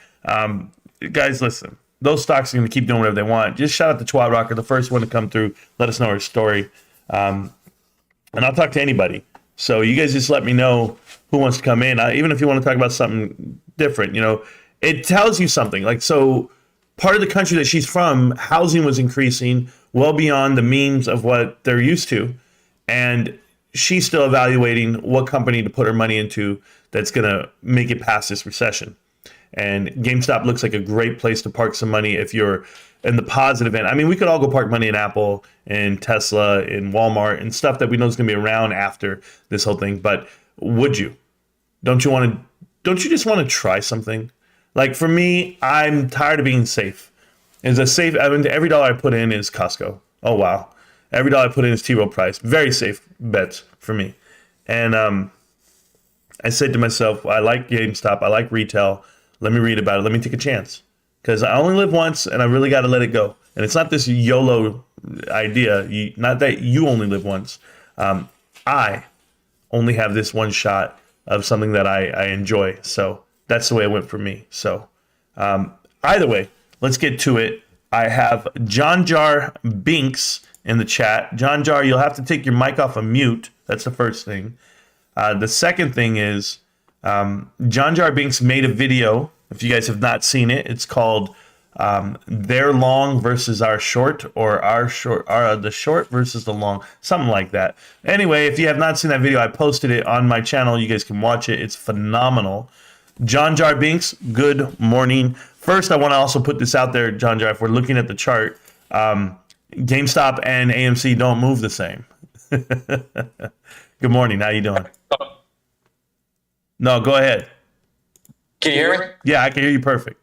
Guys, listen, those stocks are going to keep doing whatever they want. Just shout out to Twat Rocker, the first one to come through. Let us know her story. And I'll talk to anybody. So you guys just let me know who wants to come in. Even if you want to talk about something different, it tells you something. Like, so part of the country that she's from, housing was increasing well beyond the means of what they're used to. And she's still evaluating what company to put her money into that's going to make it past this recession. And GameStop looks like a great place to park some money if you're in the positive end. I mean, we could all go park money in Apple and Tesla and Walmart and stuff that we know is going to be around after this whole thing. But would you? Don't you just want to try something? Like, for me, I'm tired of being safe. Every dollar I put in is Costco. Oh, wow. Every dollar I put in is T. Rowe Price. Very safe bets for me. And I said to myself, I like GameStop. I like retail. Let me read about it. Let me take a chance. Because I only live once, and I really got to let it go. And it's not this YOLO idea. Not that you only live once. I only have this one shot of something that I enjoy. So that's the way it went for me. So either way, let's get to it. I have John Jar Binks in the chat. John Jar, you'll have to take your mic off of mute. That's the first thing. The second thing is John Jar Binks made a video. If you guys have not seen it, it's called Their Long versus Our Short, or the Short versus the Long, something like that. Anyway, if you have not seen that video, I posted it on my channel. You guys can watch it. It's phenomenal. John Jar Binks, good morning. First, I want to also put this out there, John Jar, if we're looking at the chart, GameStop and AMC don't move the same. Good morning. How you doing? No, go ahead. Can you hear me? Yeah, I can hear you perfect.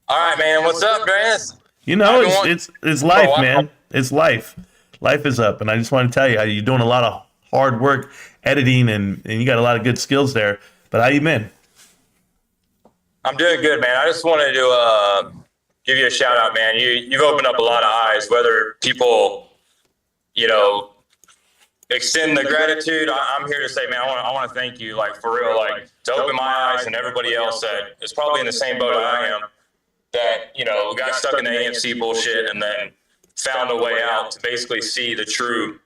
All right, man. What's up, Grant? You know, it's life, man. It's life. Life is up, and I just want to tell you, you're doing a lot of hard work editing, and you got a lot of good skills there. But how you been? I'm doing good, man. I just wanted to give you a shout out, man. You've opened up a lot of eyes, whether people, extend the gratitude. I'm here to say, man, I want to thank you, like, for real, like, to open my eyes and everybody else that is probably in the same boat I am, that, got stuck in the AMC bullshit and then found a way out to basically see the true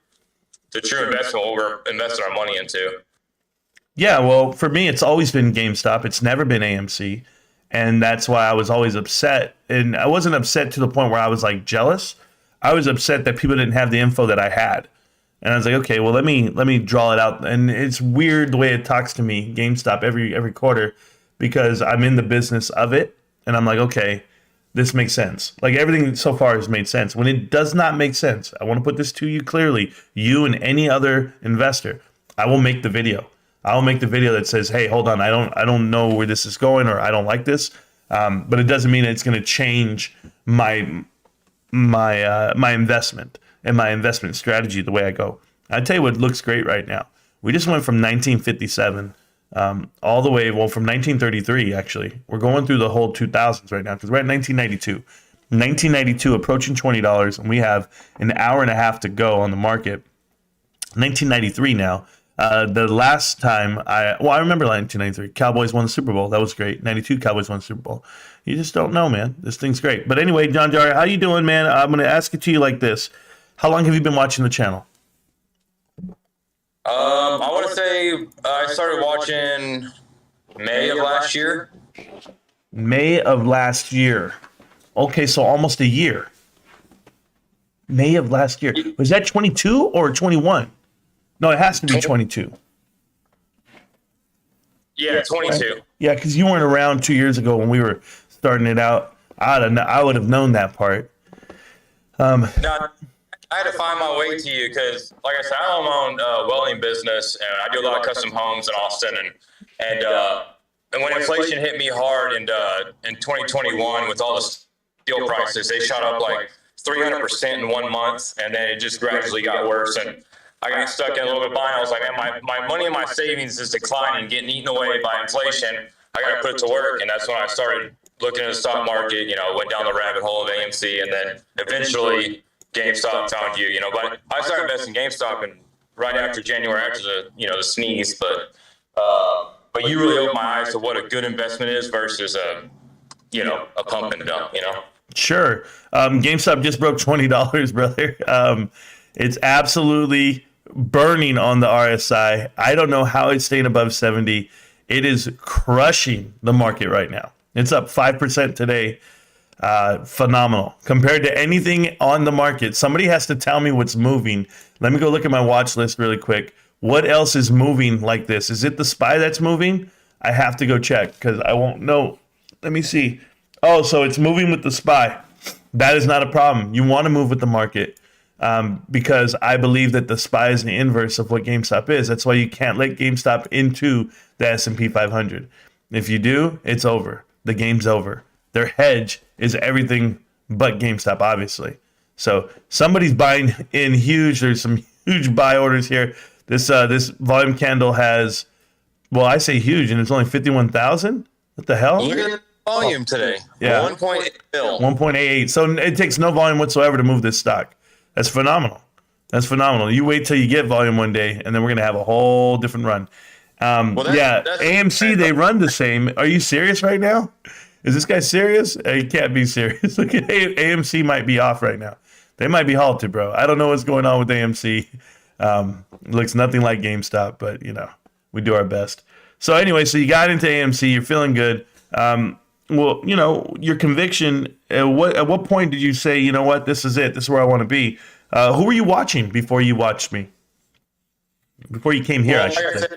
investment, what we're investing our money into. Yeah, well, for me, it's always been GameStop. It's never been AMC. And that's why I was always upset. And I wasn't upset to the point where I was like jealous. I was upset that people didn't have the info that I had. And I was like, okay, well, let me draw it out. And it's weird the way it talks to me, GameStop, every quarter, because I'm in the business of it. And I'm like, okay, this makes sense. Like, everything so far has made sense. When it does not make sense, I want to put this to you clearly, you and any other investor, I will make the video. I'll make the video that says, hey, hold on, I don't know where this is going, or I don't like this. But it doesn't mean it's going to change my investment and my investment strategy the way I go. I tell you what looks great right now. We just went from 1957 all the way, from 1933, actually. We're going through the whole 2000s right now because we're at 1992. 1992 approaching $20, and we have an hour and a half to go on the market. 1993 now. The last time I remember 1993, Cowboys won the Super Bowl. That was great. 92 Cowboys won the Super Bowl. You just don't know, man. This thing's great. But anyway, John Jari, how you doing, man? I'm going to ask it to you like this. How long have you been watching the channel? I want to say I started watching May of last year. May of last year. Okay, so almost a year. May of last year. Was that 22 or 21? No, it has to be 22. Yeah, 22. Yeah, because you weren't around 2 years ago when we were starting it out. I would have known that part. No, I had to find my way to you because, like I said, I own my own welding business, and I do a lot of custom homes in Austin. And when inflation hit me hard in 2021 with all the steel prices, they shot up like 300% in 1 month, and then it just gradually got worse. And I got stuck in a little bit behind. I was like, man, my money and my savings is declining, getting eaten away by inflation. I got to put it to work. And that's when I started looking at the stock market, went down the rabbit hole of AMC, and then eventually GameStop found you, but I started investing in GameStop and right after January, after the sneeze, but you really opened my eyes to what a good investment is versus a pump and dump, Sure. GameStop just broke $20, brother. It's absolutely burning on the RSI. I don't know how it's staying above 70. It is crushing the market right now. It's up 5% today. Phenomenal. Compared to anything on the market, somebody has to tell me what's moving. Let me go look at my watch list really quick. What else is moving like this? Is it the SPY that's moving? I have to go check because I won't know. Let me see. Oh, so it's moving with the SPY. That is not a problem. You want to move with the market. Because I believe that the SPY is the inverse of what GameStop is. That's why you can't let GameStop into the S&P 500. If you do, it's over. The game's over. Their hedge is everything but GameStop, obviously. So somebody's buying in huge. There's some huge buy orders here. This volume candle has, well, I say huge, and it's only 51,000. What the hell? Look at the volume today. Yeah, 1.8 mil. 1.88. So it takes no volume whatsoever to move this stock. That's phenomenal. That's phenomenal. You wait till you get volume one day, and then we're going to have a whole different run. That's AMC, they run the same. Are you serious right now? Is this guy serious? He can't be serious. Look at AMC might be off right now. They might be halted, bro. I don't know what's going on with AMC. It looks nothing like GameStop, but, we do our best. So anyway, so you got into AMC. You're feeling good. Well, your conviction, at what point did you say, you know what, this is it. This is where I want to be. Who were you watching before you watched me? Before you came here, I should say.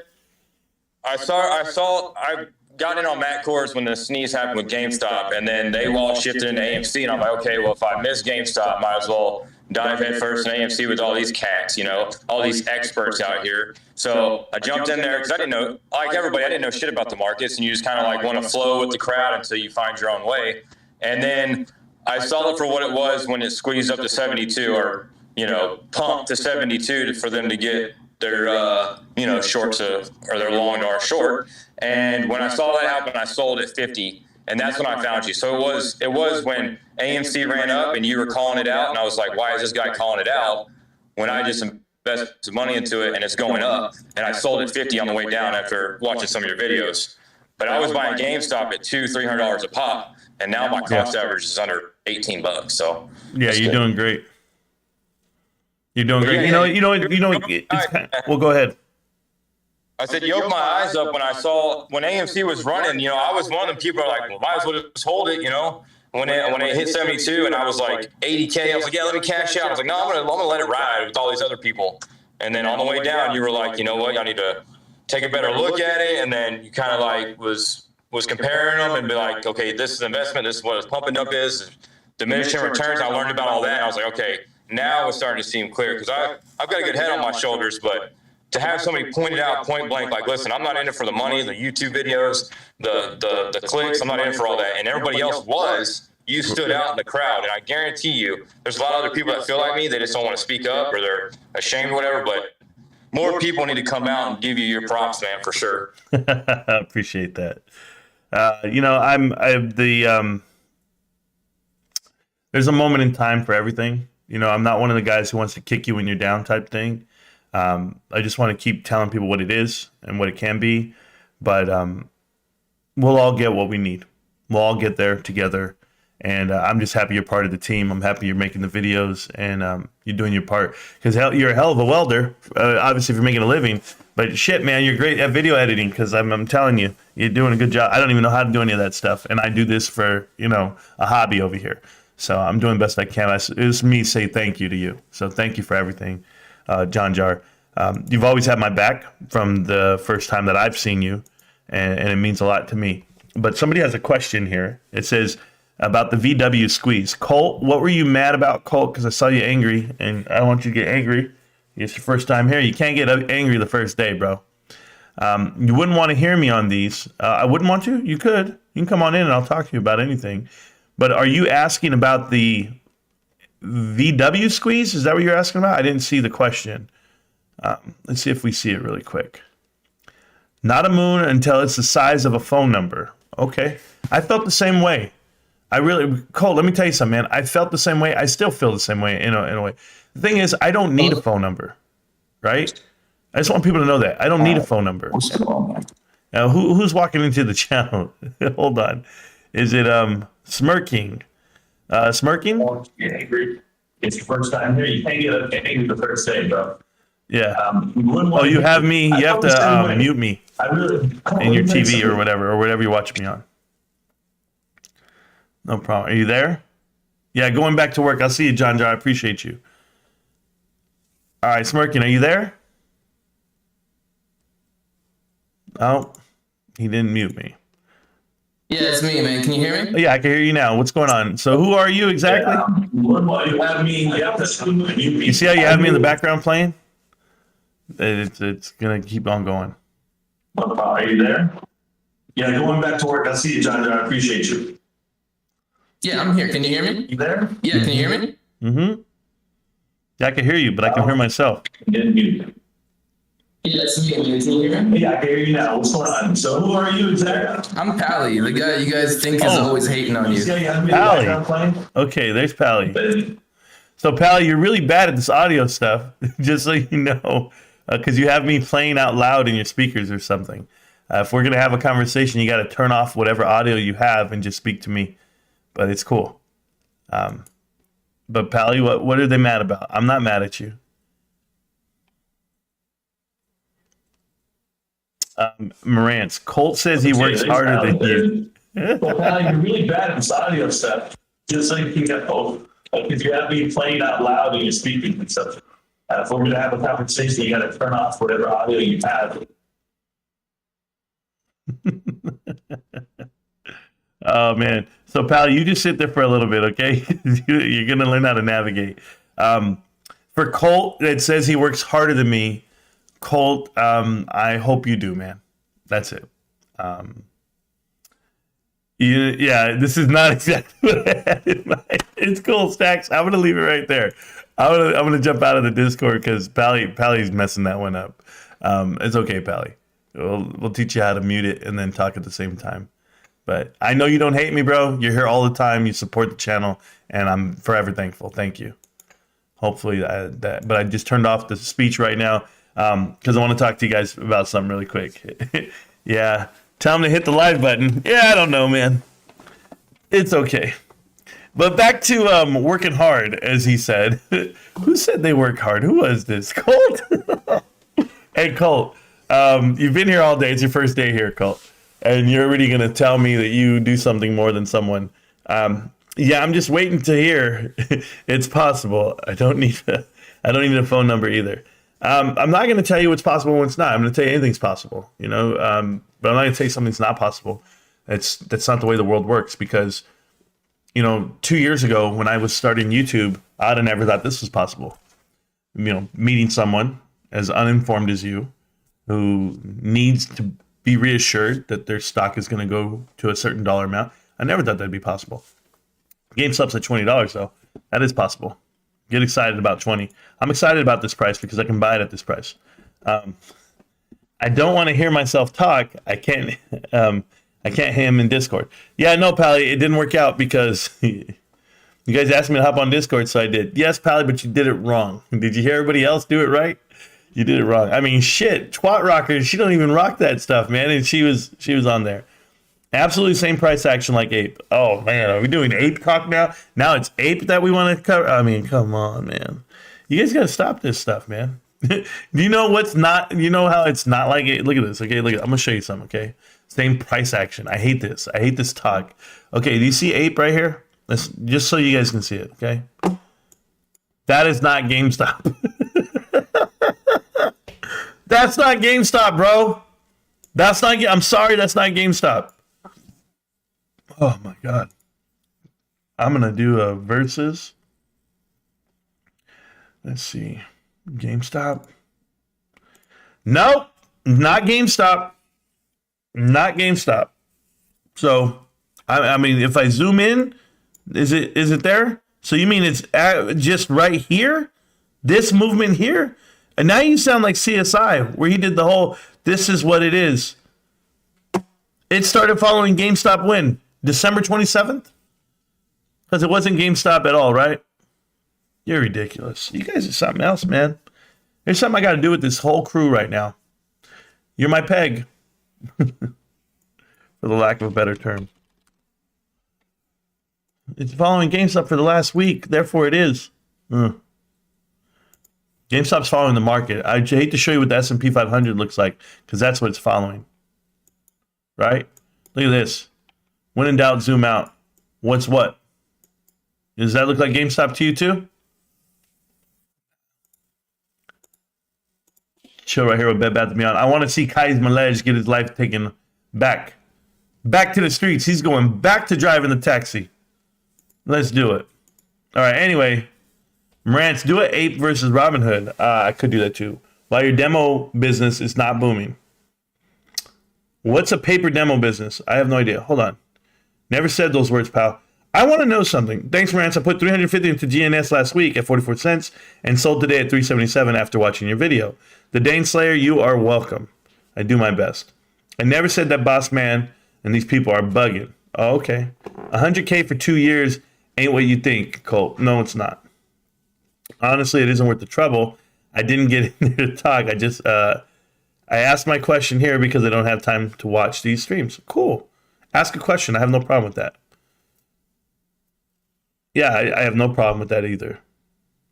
I got in on Matt Kors when the sneeze happened with GameStop, and then they all shifted into AMC, and I'm like, okay, well, if I miss GameStop, might as well dive head first in AMC with all these cats, all these experts out here. So I jumped in there because I didn't know, like everybody, I didn't know shit about the markets, and you just kind of like want to flow with the crowd until you find your own way. And then I sold it for what it was when it squeezed up to 72, or pumped to 72 for them to get their short or their long to our short. And when I saw that happen, I sold at 50, and that's when I found you. So it was when AMC ran up and you were calling it out, and I was like, why is this guy calling it out when I just invested money into it and it's going up? And I sold at 50 on the way down after watching some of your videos. But I was buying GameStop at $200-$300 a pop, and now my cost average is under $18. So yeah, you're doing great. You're doing great. Well, go ahead. I said, you opened my eyes up when AMC was running. I was one of them people who are like, well, might as well just hold it. When it hit 72 and I was like 80K, I was like, yeah, let me cash out. I was like, no, I'm gonna let it ride with all these other people. And then on the way down, you were like, you know what, I need to take a better look at it. And then you kind of like was comparing them and be like, okay, this is investment. This is what it's pumping up is. Diminishing returns. I learned about all that. And I was like, okay, now it's starting to seem clear, because I've got a good head on my shoulders, but to have somebody point it out point blank, like, listen, I'm not in it for the money, the YouTube videos, the clicks, I'm not in it for all that. And everybody else was. You stood out in the crowd, and I guarantee you there's a lot of other people that feel like me. They just don't want to speak up, or they're ashamed or whatever, but more people need to come out and give you your props, man, for sure. I appreciate that. There's a moment in time for everything. I'm not one of the guys who wants to kick you when you're down type thing. I just want to keep telling people what it is and what it can be. But we'll all get what we need. We'll all get there together. And I'm just happy you're part of the team. I'm happy you're making the videos and you're doing your part. Because you're a hell of a welder, obviously, if you're making a living. But shit, man, you're great at video editing, because I'm telling you, you're doing a good job. I don't even know how to do any of that stuff. And I do this for, a hobby over here. So I'm doing the best I can. It's me say thank you to you. So thank you for everything, John Jar. You've always had my back from the first time that I've seen you, and it means a lot to me. But somebody has a question here. It says about the VW squeeze. Colt, what were you mad about, Colt? Because I saw you angry, and I don't want you to get angry. It's your first time here. You can't get angry the first day, bro. You wouldn't want to hear me on these. I wouldn't want to. You could. You can come on in, and I'll talk to you about anything. But are you asking about the VW squeeze? Is that what you're asking about? I didn't see the question. Let's see if we see it really quick. Not a moon until it's the size of a phone number. Okay. I felt the same way. Cole, let me tell you something, man. I felt the same way. I still feel the same way in a way. The thing is, I don't need a phone number, right? I just want people to know that. I don't need a phone number. Now, who's walking into the channel? Hold on. Is it Smirking? Smirking? Angry. It's your first time here. You can't get angry the first day, bro. Yeah. You have me. You have to mute me in your TV or whatever you're watching me on. No problem. Are you there? Yeah, going back to work. I'll see you, John Jar. I appreciate you. All right, Smirking, are you there? Oh, he didn't mute me. Yeah, it's me, man. Can you hear me? Yeah, I can hear you now. What's going on? So who are you exactly? You see how you have me in the background playing? It's going to keep on going. Are you there? Yeah, going back to work. I'll see you, John. I appreciate you. Yeah, I'm here. Can you hear me? You there? Yeah, can you hear me? Mm-hmm. Yeah, I can hear you, but I can hear myself. Yeah, it's me. Can you hear me? Yeah, I can hear you now. What's going on? So who are you exactly? I'm Pally, the guy you guys think is always hating on you. Pally. Okay, there's Pally. So, Pally, you're really bad at this audio stuff, just so you know, because you have me playing out loud in your speakers or something. If we're going to have a conversation, you got to turn off whatever audio you have and just speak to me. But it's cool. But, Pally, what are they mad about? I'm not mad at you. Marantz, Colt says he works harder than you. Well, Pally, you're really bad at this audio stuff. Just so you can get both. Because you have me playing out loud and you're speaking and stuff. If we're going to have a conversation, you got to turn off whatever audio you have. Oh, man. So, Pal, you just sit there for a little bit, okay? You're going to learn how to navigate. For Colt, that says he works harder than me. Colt, I hope you do, man. That's it. Yeah, this is not exactly what I had in mind. It's cool, Stacks. I'm gonna leave it right there. I'm gonna jump out of the Discord because Pally's messing that one up. It's okay, Pally. We'll teach you how to mute it and then talk at the same time. But I know you don't hate me, bro. You're here all the time. You support the channel, and I'm forever thankful. Thank you. Hopefully but I just turned off the speech right now because I want to talk to you guys about something really quick. Yeah, tell them to hit the live button. Yeah, I don't know, man. It's okay. But back to working hard, as he said. Who said they work hard? Who was this? Colt? Hey, Colt. You've been here all day. It's your first day here, Colt. And you're already going to tell me that you do something more than someone. Yeah, I'm just waiting to hear. It's possible. I don't need a phone number either. I'm not going to tell you what's possible when it's not. I'm going to tell you anything's possible, but I'm not going to tell you something's not possible. That's not the way the world works because, 2 years ago when I was starting YouTube, I'd have never thought this was possible. Meeting someone as uninformed as you who needs to be reassured that their stock is going to go to a certain dollar amount. I never thought that'd be possible. GameStop's at $20 though. That is possible. Get excited about 20. I'm excited about this price because I can buy it at this price. I don't want to hear myself talk. I can't ham in Discord. Yeah, no, Pally, it didn't work out because you guys asked me to hop on Discord, so I did. Yes, Pally, but you did it wrong. Did you hear everybody else do it right? You did it wrong. I mean, shit, Twat Rocker, she don't even rock that stuff, man, and she was on there. Absolutely same price action like Ape. Oh, man, are we doing Ape talk now? Now it's Ape that we want to cover? I mean, come on, man. You guys got to stop this stuff, man. Do you know what's not, how it's not like it? Look at this, okay? Look, I'm going to show you something, okay? Same price action. I hate this. I hate this talk. Okay, do you see Ape right here? Let's, just so you guys can see it, okay? That is not GameStop. That's not GameStop, bro. I'm sorry, that's not GameStop. Oh my God. I'm going to do a versus. Let's see. GameStop. Nope. Not GameStop. Not GameStop. So, I mean, if I zoom in, is it there? So you mean it's just right here? This movement here? And now you sound like CSI, where he did the whole, this is what it is. It started following GameStop when? December 27th? Because it wasn't GameStop at all, right? You're ridiculous. You guys are something else, man. There's something I got to do with this whole crew right now. You're my peg. For the lack of a better term. It's following GameStop for the last week, therefore it is. GameStop's following the market. I hate to show you what the S&P 500 looks like, because that's what it's following. Right? Look at this. When in doubt, zoom out. What's what? Does that look like GameStop to you too? Chill right here with Bed Bath & Beyond. I want to see Kai's Malej get his life taken back. Back to the streets. He's going back to driving the taxi. Let's do it. All right, anyway. Marantz, do it Ape versus Robinhood. I could do that too. While your demo business is not booming. What's a paper demo business? I have no idea. Hold on. Never said those words, pal. I want to know something. Thanks, Marantz. I put $350 into GNS last week at 44 cents and sold today at $377 after watching your video. The Dane Slayer, you are welcome. I do my best. I never said that boss man and these people are bugging. Oh, okay. 100K for 2 years ain't what you think, Colt. No, it's not. Honestly, it isn't worth the trouble. I didn't get in there to talk. I just, I asked my question here because I don't have time to watch these streams. Cool. Ask a question. I have no problem with that. Yeah, I have no problem with that either.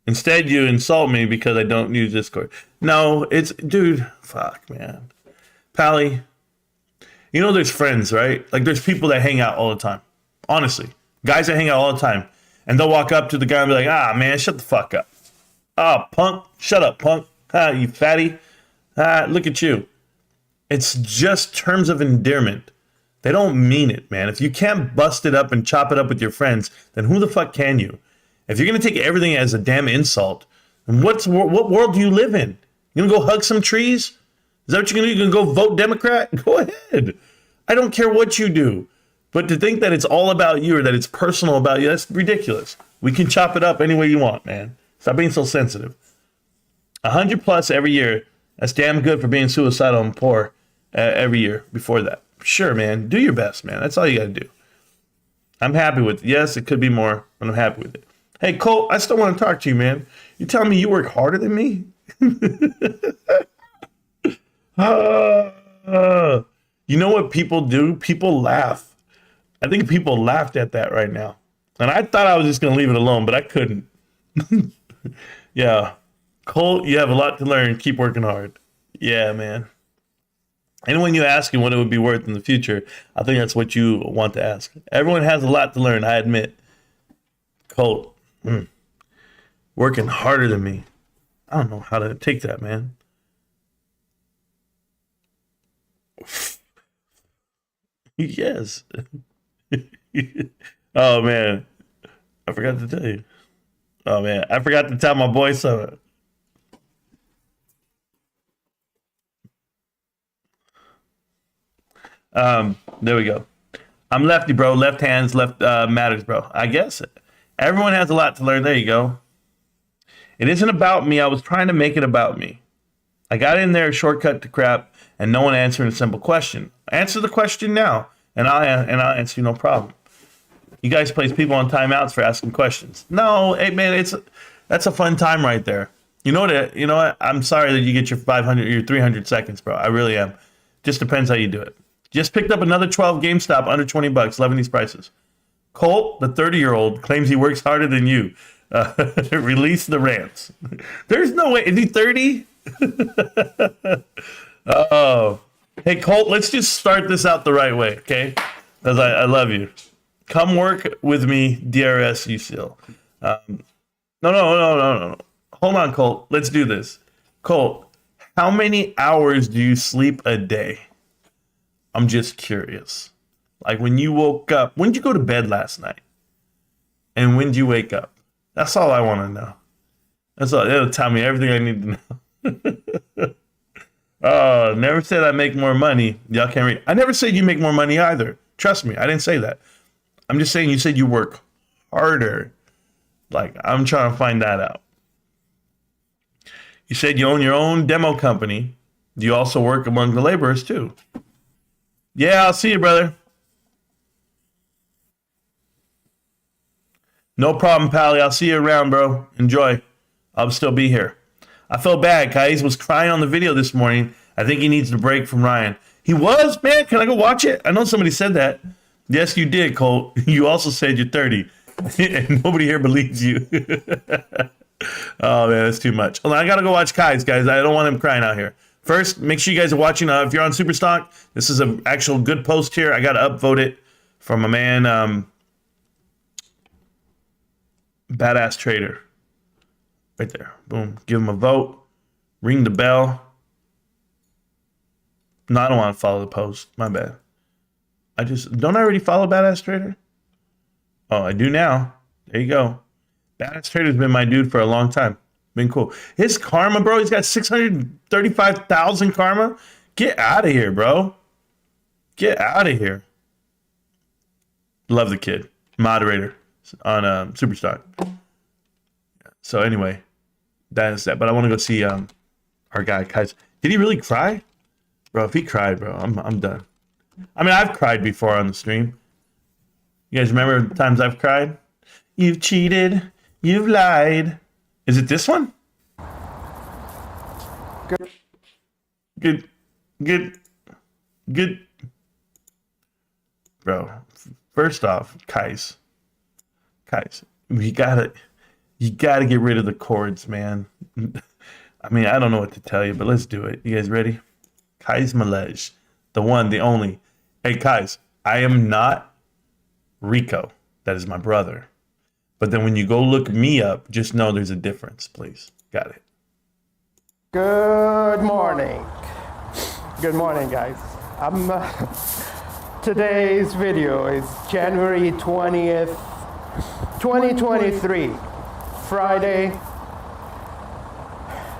Instead, you insult me because I don't use Discord. No, it's, dude, fuck, man. Pally, you know there's friends, right? Like there's people that hang out all the time. Honestly, guys that hang out all the time. And they'll walk up to the guy and be like, ah, man, shut the fuck up. Ah, punk, shut up, punk. Ah, you fatty. Ah, look at you. It's just terms of endearment. They don't mean it, man. If you can't bust it up and chop it up with your friends, then who the fuck can you? If you're going to take everything as a damn insult, then what world do you live in? You going to go hug some trees? Is that what you're going to do? You're going to go vote Democrat? Go ahead. I don't care what you do. But to think that it's all about you or that it's personal about you, that's ridiculous. We can chop it up any way you want, man. Stop being so sensitive. 100 plus every year. That's damn good for being suicidal and poor every year before that. Sure, man. Do your best, man. That's all you got to do. I'm happy with it. Yes, it could be more, but I'm happy with it. Hey, Colt, I still want to talk to you, man. You telling me you work harder than me? You know what people do? People laugh. I think people laughed at that right now. And I thought I was just going to leave it alone, but I couldn't. Yeah. Colt, you have a lot to learn. Keep working hard. Yeah, man. And when you ask him what it would be worth in the future, I think that's what you want to ask. Everyone has a lot to learn, I admit. Colt, working harder than me. I don't know how to take that, man. Yes. Oh, man. I forgot to tell you. Oh, man. I forgot to tell my boy something. There we go. I'm lefty, bro. Left hands, left matters, bro. I guess everyone has a lot to learn. There you go. It isn't about me. I was trying to make it about me. I got in there a shortcut to crap, and no one answered a simple question. Answer the question now, and I'll answer you, no problem. You guys place people on timeouts for asking questions. No, hey man, that's a fun time right there. You know what? I'm sorry that you get your 500, your 300 seconds, bro. I really am. Just depends how you do it. Just picked up another 12 GameStop under $20. Loving these prices. Colt, the 30-year-old, claims he works harder than you. Release the rants. There's no way. Is he 30? Oh. Hey, Colt, let's just start this out the right way, okay? Because I love you. Come work with me, DRS UCL. No. Hold on, Colt. Let's do this. Colt, how many hours do you sleep a day? I'm just curious. Like when you woke up, when did you go to bed last night? And when did you wake up? That's all I want to know. That's all. It'll tell me everything I need to know. Oh, never said I make more money. Y'all can't read. I never said you make more money either. Trust me, I didn't say that. I'm just saying you said you work harder. Like, I'm trying to find that out. You said you own your own demo company. Do you also work among the laborers too? Yeah, I'll see you, brother. No problem, Pally. I'll see you around, bro. Enjoy. I'll still be here. I felt bad. Kais was crying on the video this morning. I think he needs a break from Ryan. He was, man. Can I go watch it? I know somebody said that. Yes, you did, Colt. You also said you're 30. And nobody here believes you. Oh, man, that's too much. Hold on, I got to go watch Kais, guys. I don't want him crying out here. First, make sure you guys are watching. If you're on Superstock, this is an actual good post here. I got to upvote it from a man, Badass Trader. Right there. Boom. Give him a vote. Ring the bell. No, I don't want to follow the post. My bad. Don't I already follow Badass Trader? Oh, I do now. There you go. Badass Trader's been my dude for a long time. Been cool. His karma, bro, he's got 635,000 karma. Get out of here, bro. Get out of here. Love the kid. Moderator on Superstock. So anyway, that is that. But I want to go see our guy, Kais. Did he really cry? Bro, if he cried, bro, I'm done. I mean, I've cried before on the stream. You guys remember the times I've cried? You've cheated. You've lied. Is it this one? Good. Bro, first off, Kais, you gotta get rid of the chords, man. I mean, I don't know what to tell you, but let's do it. You guys ready? Kais Malej, the one, the only. Hey, Kais, I am not Rico. That is my brother. But then when you go look me up, just know there's a difference, please. Got it. Good morning. Good morning, guys. Today's video is January 20th, 2023, Friday.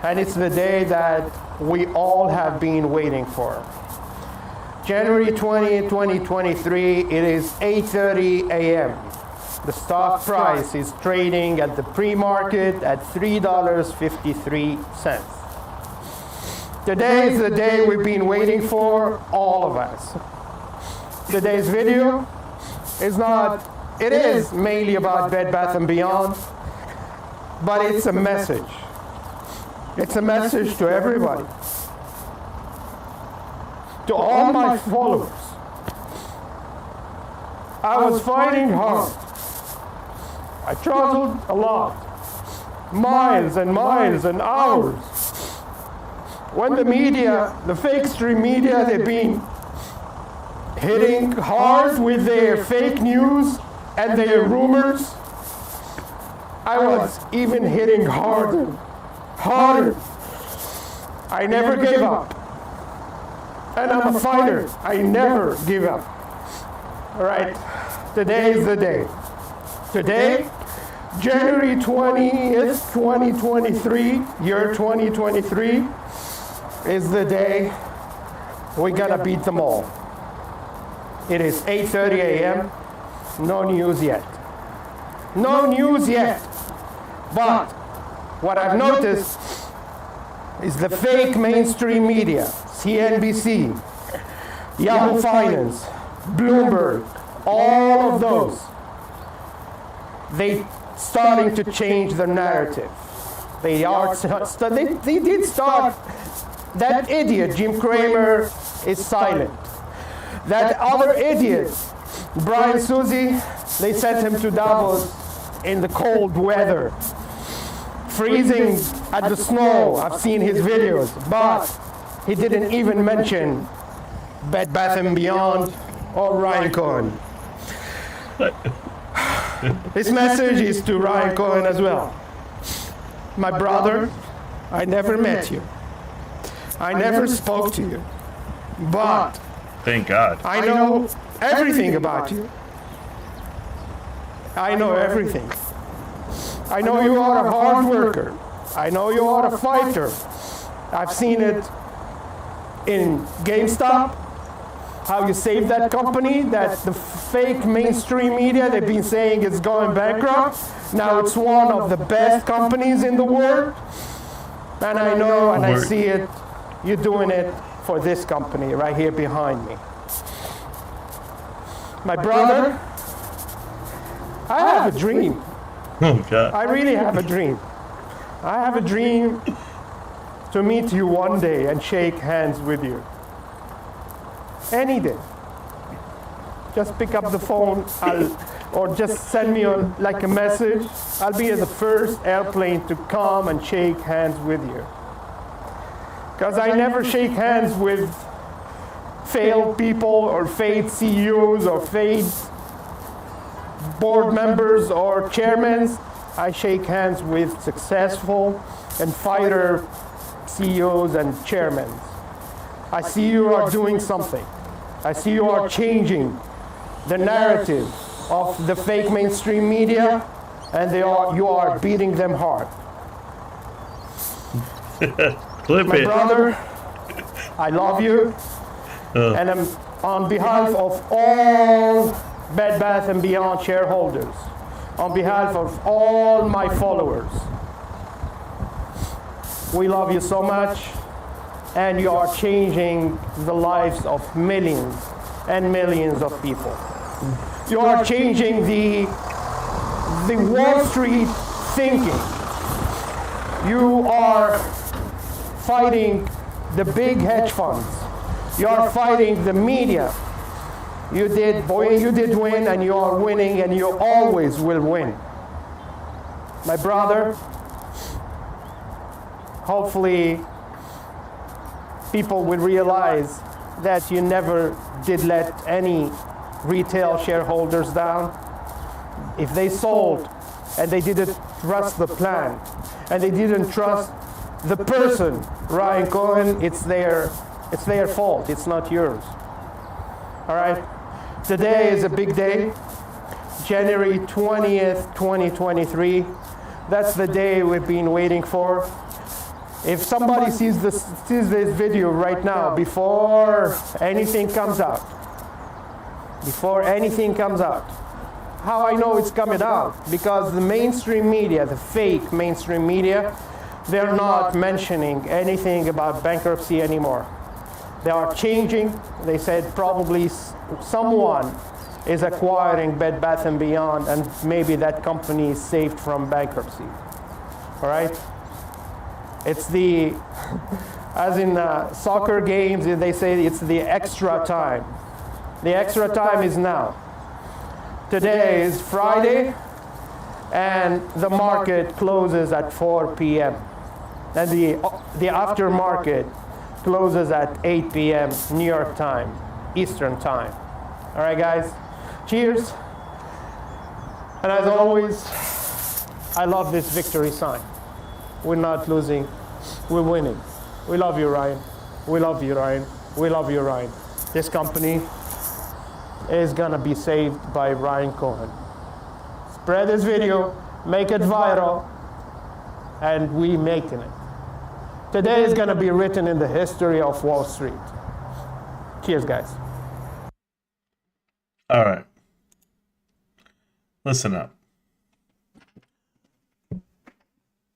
And it's the day that we all have been waiting for. January 20th, 2023, it is 8:30 a.m. The stock price is trading at the pre-market at $3.53. Today is the day we've been waiting for, all of us. Today's video it is mainly about Bed Bath & Beyond, but it's a message. It's a message to everybody. To all my followers. I was fighting hard. I traveled a lot. Miles and miles and hours. When the media, the fake stream media, they've been hitting hard with their fake news and their rumors, I was even hitting harder. I never gave up. And I'm a fighter. I never give up. All right, today is the day. Today, January 20th, 2023, year 2023, is the day we're gonna beat them all. It is 8:30 a.m., no news yet. No news yet. But what I've noticed is the fake mainstream media, CNBC, Yahoo Finance, Bloomberg, all of those, they starting to change the narrative. They did start. That idiot, Jim Cramer, is silent. That other idiot, Brian Suzy, they sent him to Davos in the cold weather, freezing at the snow. I've seen his videos, but he didn't even mention Bed Bath & Beyond or Ryan Cohen. This message is to Ryan Cohen as well. My brother, I never met you. I never spoke to you. But thank God. I know everything about you. I know everything. I know you are a hard worker. I know you are a fighter. I've seen it in GameStop, how you saved that company, that the fake mainstream media, they've been saying it's going bankrupt. Now it's one of the best companies in the world. And I know and I see it, you're doing it for this company right here behind me. My brother, I have a dream. Oh, God. I really have a dream. I have a dream to meet you one day and shake hands with you. Any day. Just pick up the phone or just send me a message. I'll be at the first airplane to come and shake hands with you. Because I never shake hands with failed people or failed CEOs or failed board members or chairmen. I shake hands with successful and fighter CEOs and chairmen. I see you are doing something. I see you are changing the narrative of the fake mainstream media, and you are beating them hard. My brother, I love you, and I'm on behalf of all Bed Bath & Beyond shareholders, on behalf of all my followers, we love you so much, and you are changing the lives of millions and millions of people. You are changing the Wall Street thinking. You are fighting the big hedge funds. You are fighting the media. You did win, and you are winning, and you always will win. My brother, hopefully people will realize that you never did let any retail shareholders down. If they sold and they didn't trust the plan and they didn't trust the person, Ryan Cohen, it's their fault. It's not yours. All right? Today is a big day. January 20th, 2023. That's the day we've been waiting for. If somebody sees this video right now, before anything comes out, how I know it's coming out? Because the mainstream media, the fake mainstream media, they're not mentioning anything about bankruptcy anymore. They are changing. They said probably someone is acquiring Bed Bath & Beyond, and maybe that company is saved from bankruptcy. All right? It's the, as in soccer games, they say it's the extra time. The extra time is now. Today is Friday, and the market closes at 4 p.m. And the aftermarket closes at 8 p.m. New York time, Eastern time. All right, guys, cheers. And as always, I love this victory sign. We're not losing, we're winning. We love you, Ryan. We love you, Ryan. We love you, Ryan. This company is gonna be saved by Ryan Cohen. Spread this video, make it viral, and we making it. Today is gonna be written in the history of Wall Street. Cheers, guys. All right. Listen up.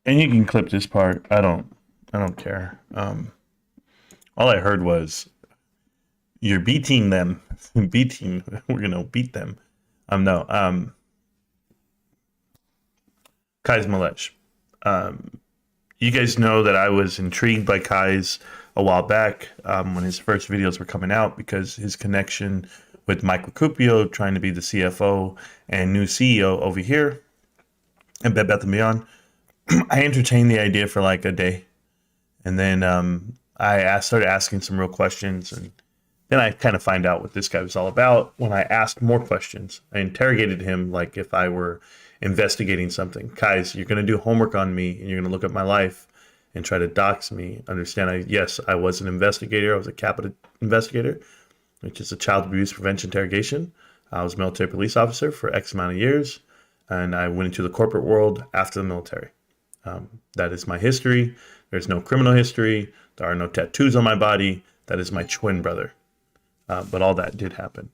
And you can clip this part. I don't care. All I heard was, you're beating them. Beating. We're gonna beat them. No. Kai's Malej. You guys know that I was intrigued by Kai's a while back when his first videos were coming out, because his connection with Michael Cupio, trying to be the CFO and new CEO over here at Bed Bath & Beyond. I entertained the idea for like a day, and then I started asking some real questions, and then I kind of find out what this guy was all about when I asked more questions. I interrogated him like if I were investigating something. Guys, you're going to do homework on me, and you're going to look at my life and try to dox me. Understand, yes, I was an investigator. I was a capital investigator, which is a child abuse prevention interrogation. I was a military police officer for X amount of years, and I went into the corporate world after the military. That is my history. There's no criminal history. There are no tattoos on my body. That is my twin brother. But all that did happen.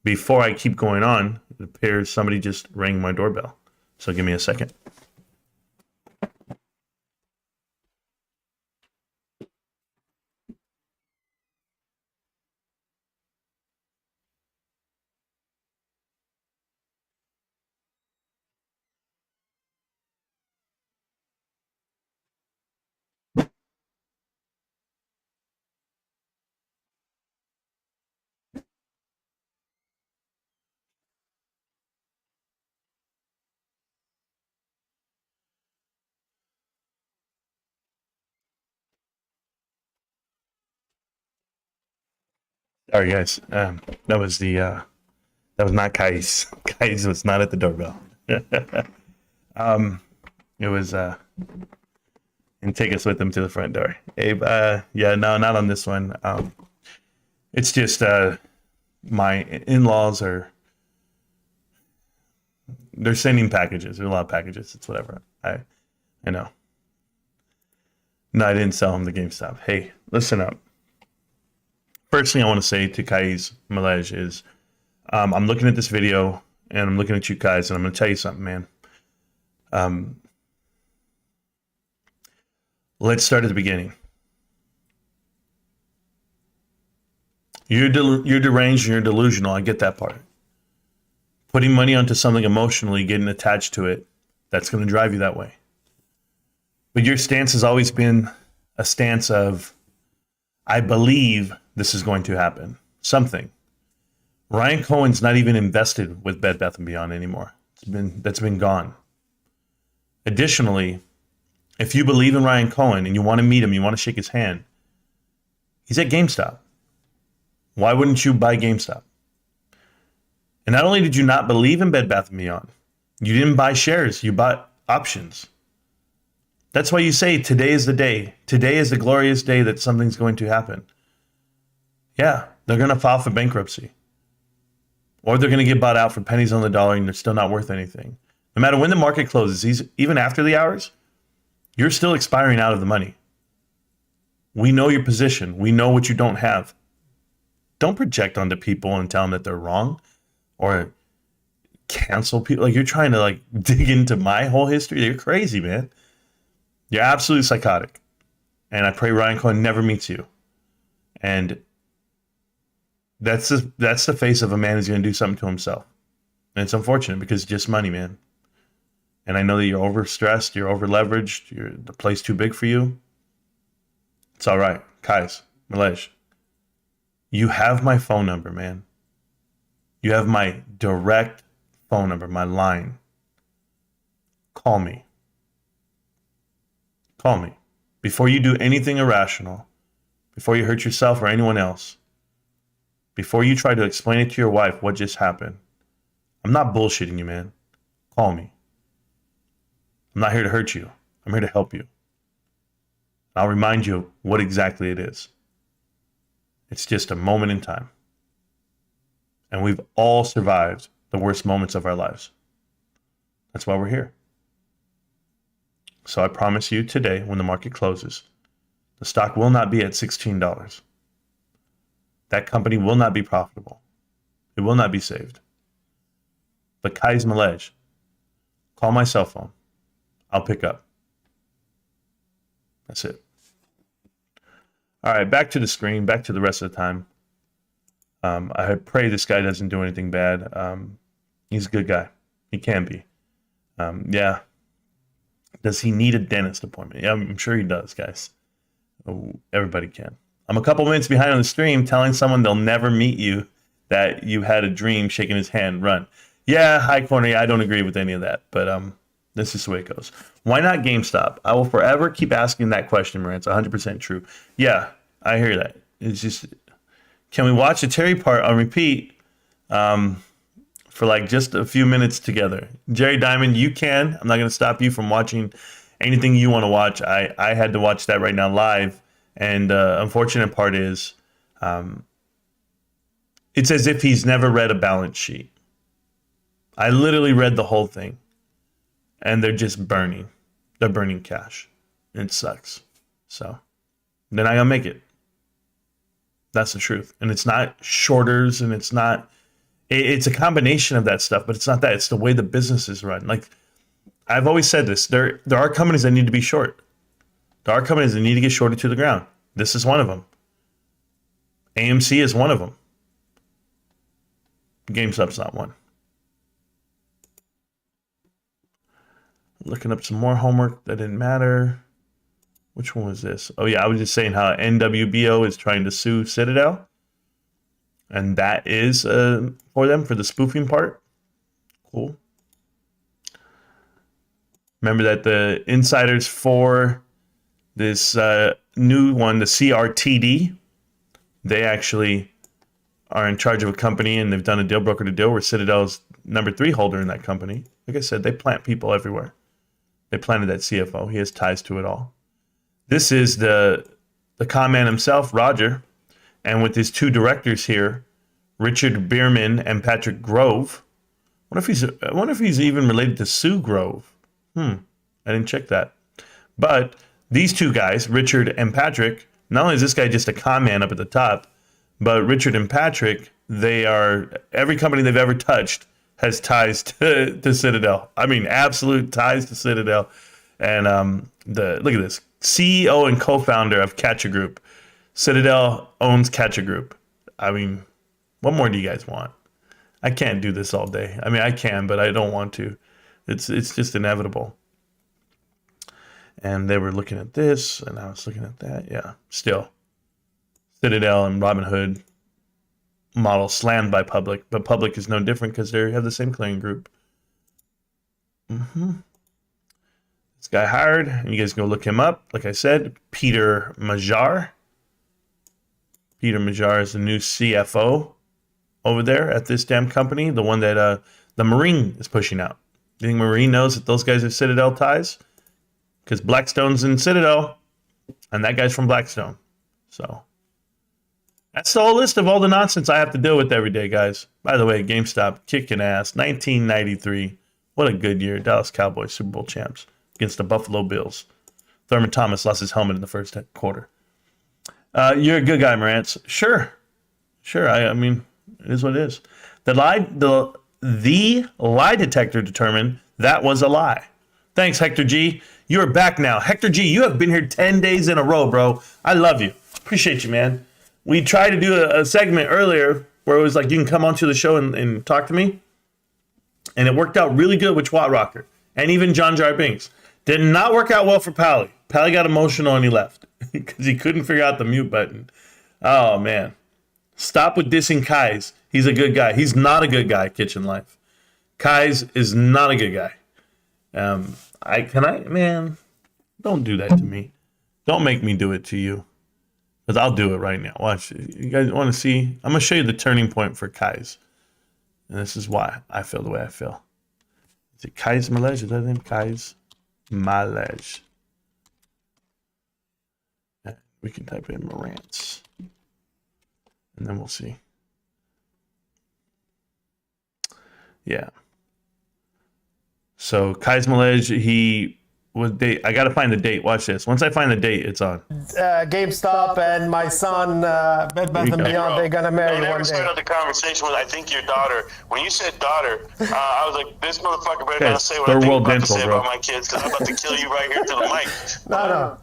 Before I keep going on, it appears somebody just rang my doorbell. So give me a second. Sorry, guys. That was not Kais. Kais was not at the doorbell. It was and take us with them to the front door. Abe, yeah, no, not on this one. It's just my in-laws they're sending packages. There's a lot of packages. It's whatever. I know. No, I didn't sell them to GameStop. Hey, listen up. First thing I want to say to Kais Malej is, I'm looking at this video, and I'm looking at you guys, and I'm going to tell you something, man. Let's start at the beginning. You're deranged and you're delusional. I get that part. Putting money onto something emotionally, getting attached to it, that's going to drive you that way. But your stance has always been a stance of, I believe this is going to happen. Something. Ryan Cohen's not even invested with Bed Bath & Beyond anymore. That's been gone. Additionally, if you believe in Ryan Cohen and you want to meet him, you want to shake his hand, he's at GameStop. Why wouldn't you buy GameStop? And not only did you not believe in Bed Bath & Beyond, you didn't buy shares, you bought options. That's why you say today is the day. Today is the glorious day that something's going to happen. Yeah, they're going to file for bankruptcy. Or they're going to get bought out for pennies on the dollar and they're still not worth anything. No matter when the market closes, even after the hours, you're still expiring out of the money. We know your position. We know what you don't have. Don't project onto people and tell them that they're wrong or cancel people. Like, you're trying to like dig into my whole history. You're crazy, man. You're absolutely psychotic. And I pray Ryan Cohen never meets you. And that's the face of a man who's going to do something to himself. And it's unfortunate because it's just money, man. And I know that you're overstressed, you're over-leveraged, the play's too big for you. It's all right. Kais, Malej, you have my phone number, man. You have my direct phone number, my line. Call me. Call me. Before you do anything irrational, before you hurt yourself or anyone else, before you try to explain it to your wife what just happened, I'm not bullshitting you, man. Call me. I'm not here to hurt you. I'm here to help you. I'll remind you what exactly it is. It's just a moment in time. And we've all survived the worst moments of our lives. That's why we're here. So I promise you today, when the market closes, the stock will not be at $16. That company will not be profitable. It will not be saved. But Kais Malej, call my cell phone. I'll pick up. That's it. All right, back to the screen, back to the rest of the time. I pray this guy doesn't do anything bad. He's a good guy. He can be. Yeah. Does he need a dentist appointment? Yeah, I'm sure he does, guys. Everybody can. I'm a couple minutes behind on the stream telling someone they'll never meet you that you had a dream, shaking his hand, run. Yeah, hi, Corny. I don't agree with any of that, but this is the way it goes. Why not GameStop? I will forever keep asking that question, Marantz. 100% true. Yeah, I hear that. It's just, can we watch the Terry part on repeat for like just a few minutes together? Jerry Diamond, you can. I'm not going to stop you from watching anything you want to watch. I had to watch that right now live. And unfortunate part is it's as if he's never read a balance sheet. I literally read the whole thing. And they're just burning. They're burning cash. It sucks. So they're not going to make it. That's the truth. And it's not shorters and it's not, it's a combination of that stuff, but it's not that. It's the way the business is run. Like, I've always said this, there are companies that need to be short. There are companies that need to get shorted to the ground. This is one of them. AMC is one of them. GameStop's not one. Looking up some more homework that didn't matter. Which one was this? Oh, yeah, I was just saying how NWBO is trying to sue Citadel. And that is for them, for the spoofing part. Cool. Remember that the insiders for this new one, the CRTD, they actually are in charge of a company and they've done a deal broker to deal where Citadel's number 3 holder in that company. Like I said, they plant people everywhere. They planted that CFO. He has ties to it all. This is the con man himself, Roger, and with his 2 directors here, Richard Bierman and Patrick Grove. I wonder if he's even related to Sue Grove. I didn't check that. But these 2 guys, Richard and Patrick, not only is this guy just a con man up at the top, but Richard and Patrick, they are, every company they've ever touched has ties to Citadel. I mean, absolute ties to Citadel. And look at this. CEO and co-founder of Catcha Group. Citadel owns Catcha Group. I mean, what more do you guys want? I can't do this all day. I mean, I can, but I don't want to. It's just inevitable. And they were looking at this, and I was looking at that. Yeah, still. Citadel and Robinhood model slammed by Public, but Public is no different because they have the same clearing group. This guy hired, and you guys go look him up. Like I said, Peter Major. Peter Major is the new CFO over there at this damn company, the one that the Marine is pushing out. You think Marine knows that those guys are Citadel ties? Because Blackstone's in Citadel, and that guy's from Blackstone. So that's the whole list of all the nonsense I have to deal with every day, guys. By the way, GameStop kicking ass. 1993. What a good year. Dallas Cowboys Super Bowl champs against the Buffalo Bills. Thurman Thomas lost his helmet in the first quarter. You're a good guy, Marantz. Sure. I mean, it is what it is. The lie detector determined that was a lie. Thanks, Hector G. You're back now. Hector G, you have been here 10 days in a row, bro. I love you. Appreciate you, man. We tried to do a segment earlier where it was like you can come onto the show and talk to me. And it worked out really good with Twat Rocker and even John Jar Binks. Did not work out well for Pally. Pally got emotional and he left because he couldn't figure out the mute button. Oh, man. Stop with dissing Kais. He's a good guy. He's not a good guy, Kitchen Life. Kais is not a good guy. Man, don't do that to me. Don't make me do it to you. Because I'll do it right now. Watch. You guys want to see? I'm going to show you the turning point for Kais. And this is why I feel the way I feel. Is it Kais Malej? Is that his name? Kais Malej. We can type in Marantz. And then we'll see. Yeah. So Kais Malej, I got to find the date. Watch this. Once I find the date, it's on. GameStop and my son, Bed Bath & Beyond, they're going to marry one day. Never started the conversation with, I think, your daughter. When you said daughter, I was like, this motherfucker better not say what I think about to say about my kids, because I'm about to kill you right here through the mic. No.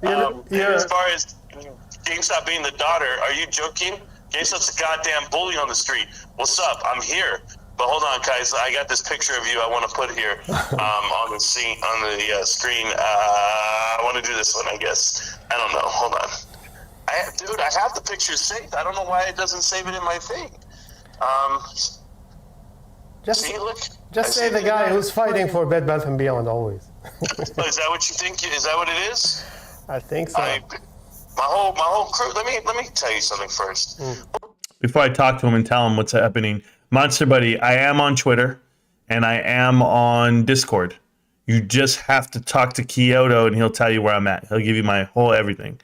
As far as GameStop being the daughter, are you joking? GameStop's a goddamn bully on the street. What's up? I'm here. But hold on, guys. I got this picture of you I want to put here on the screen. I want to do this one, I guess. I don't know. Hold on. I have the picture saved. I don't know why it doesn't save it in my thing. Just say the guy who's fighting for Bed Bath & Beyond always. Is that what you think? Is that what it is? I think so. My whole crew. Let me tell you something first. Before I talk to him and tell him what's happening, Monster Buddy, I am on Twitter and I am on Discord. You just have to talk to Kyoto and he'll tell you where I'm at. He'll give you my whole everything.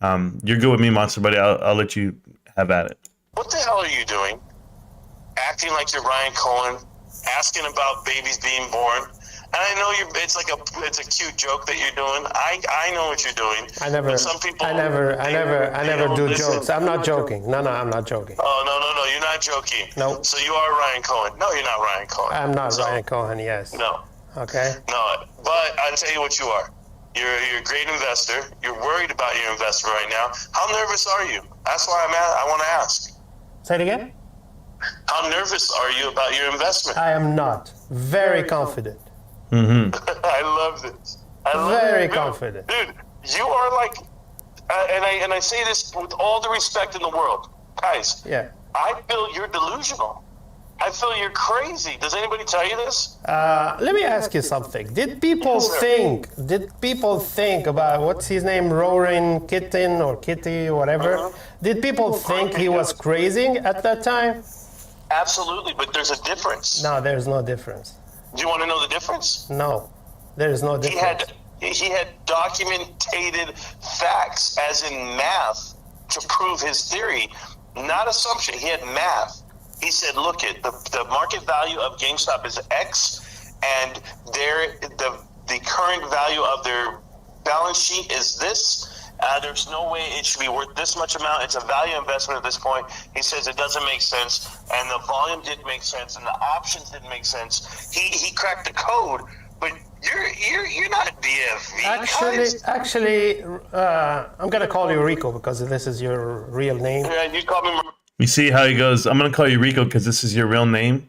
You're good with me, Monster Buddy. I'll let you have at it. What the hell are you doing? Acting like you're Ryan Cohen, asking about babies being born. And I know it's a cute joke that you're doing. I know what you're doing. I never do jokes. I'm not joking. No, I'm not joking. Oh, no, you're not joking. No. So you are Ryan Cohen. No, you're not Ryan Cohen. I'm not Ryan Cohen, yes. No. Okay. No, but I'll tell you what you are. You're a great investor. You're worried about your investment right now. How nervous are you? That's why I want to ask. Say it again? How nervous are you about your investment? I am not. Very confident. Mm-hmm. I love this. Very confident. Dude, you are like, and I say this with all the respect in the world. Guys, yeah. I feel you're delusional. I feel you're crazy. Does anybody tell you this? Let me ask you something. Did people think about, what's his name, Roaring Kitten or Kitty or whatever? Did people think he was crazy at that time? Absolutely, but there's a difference. No, there's no difference. Do you want to know the difference? No, there is no difference. He had documented facts, as in math, to prove his theory, not assumption. He had math. He said, look, the market value of GameStop is X, and the current value of their balance sheet is this. There's no way it should be worth this much amount. It's a value investment at this point. He says it doesn't make sense, and the volume didn't make sense, and the options didn't make sense. He cracked the code, but you're not BFV. Actually, I'm gonna call you Rico because this is your real name. Yeah, you call me. You see how he goes, I'm going to call you Rico because this is your real name?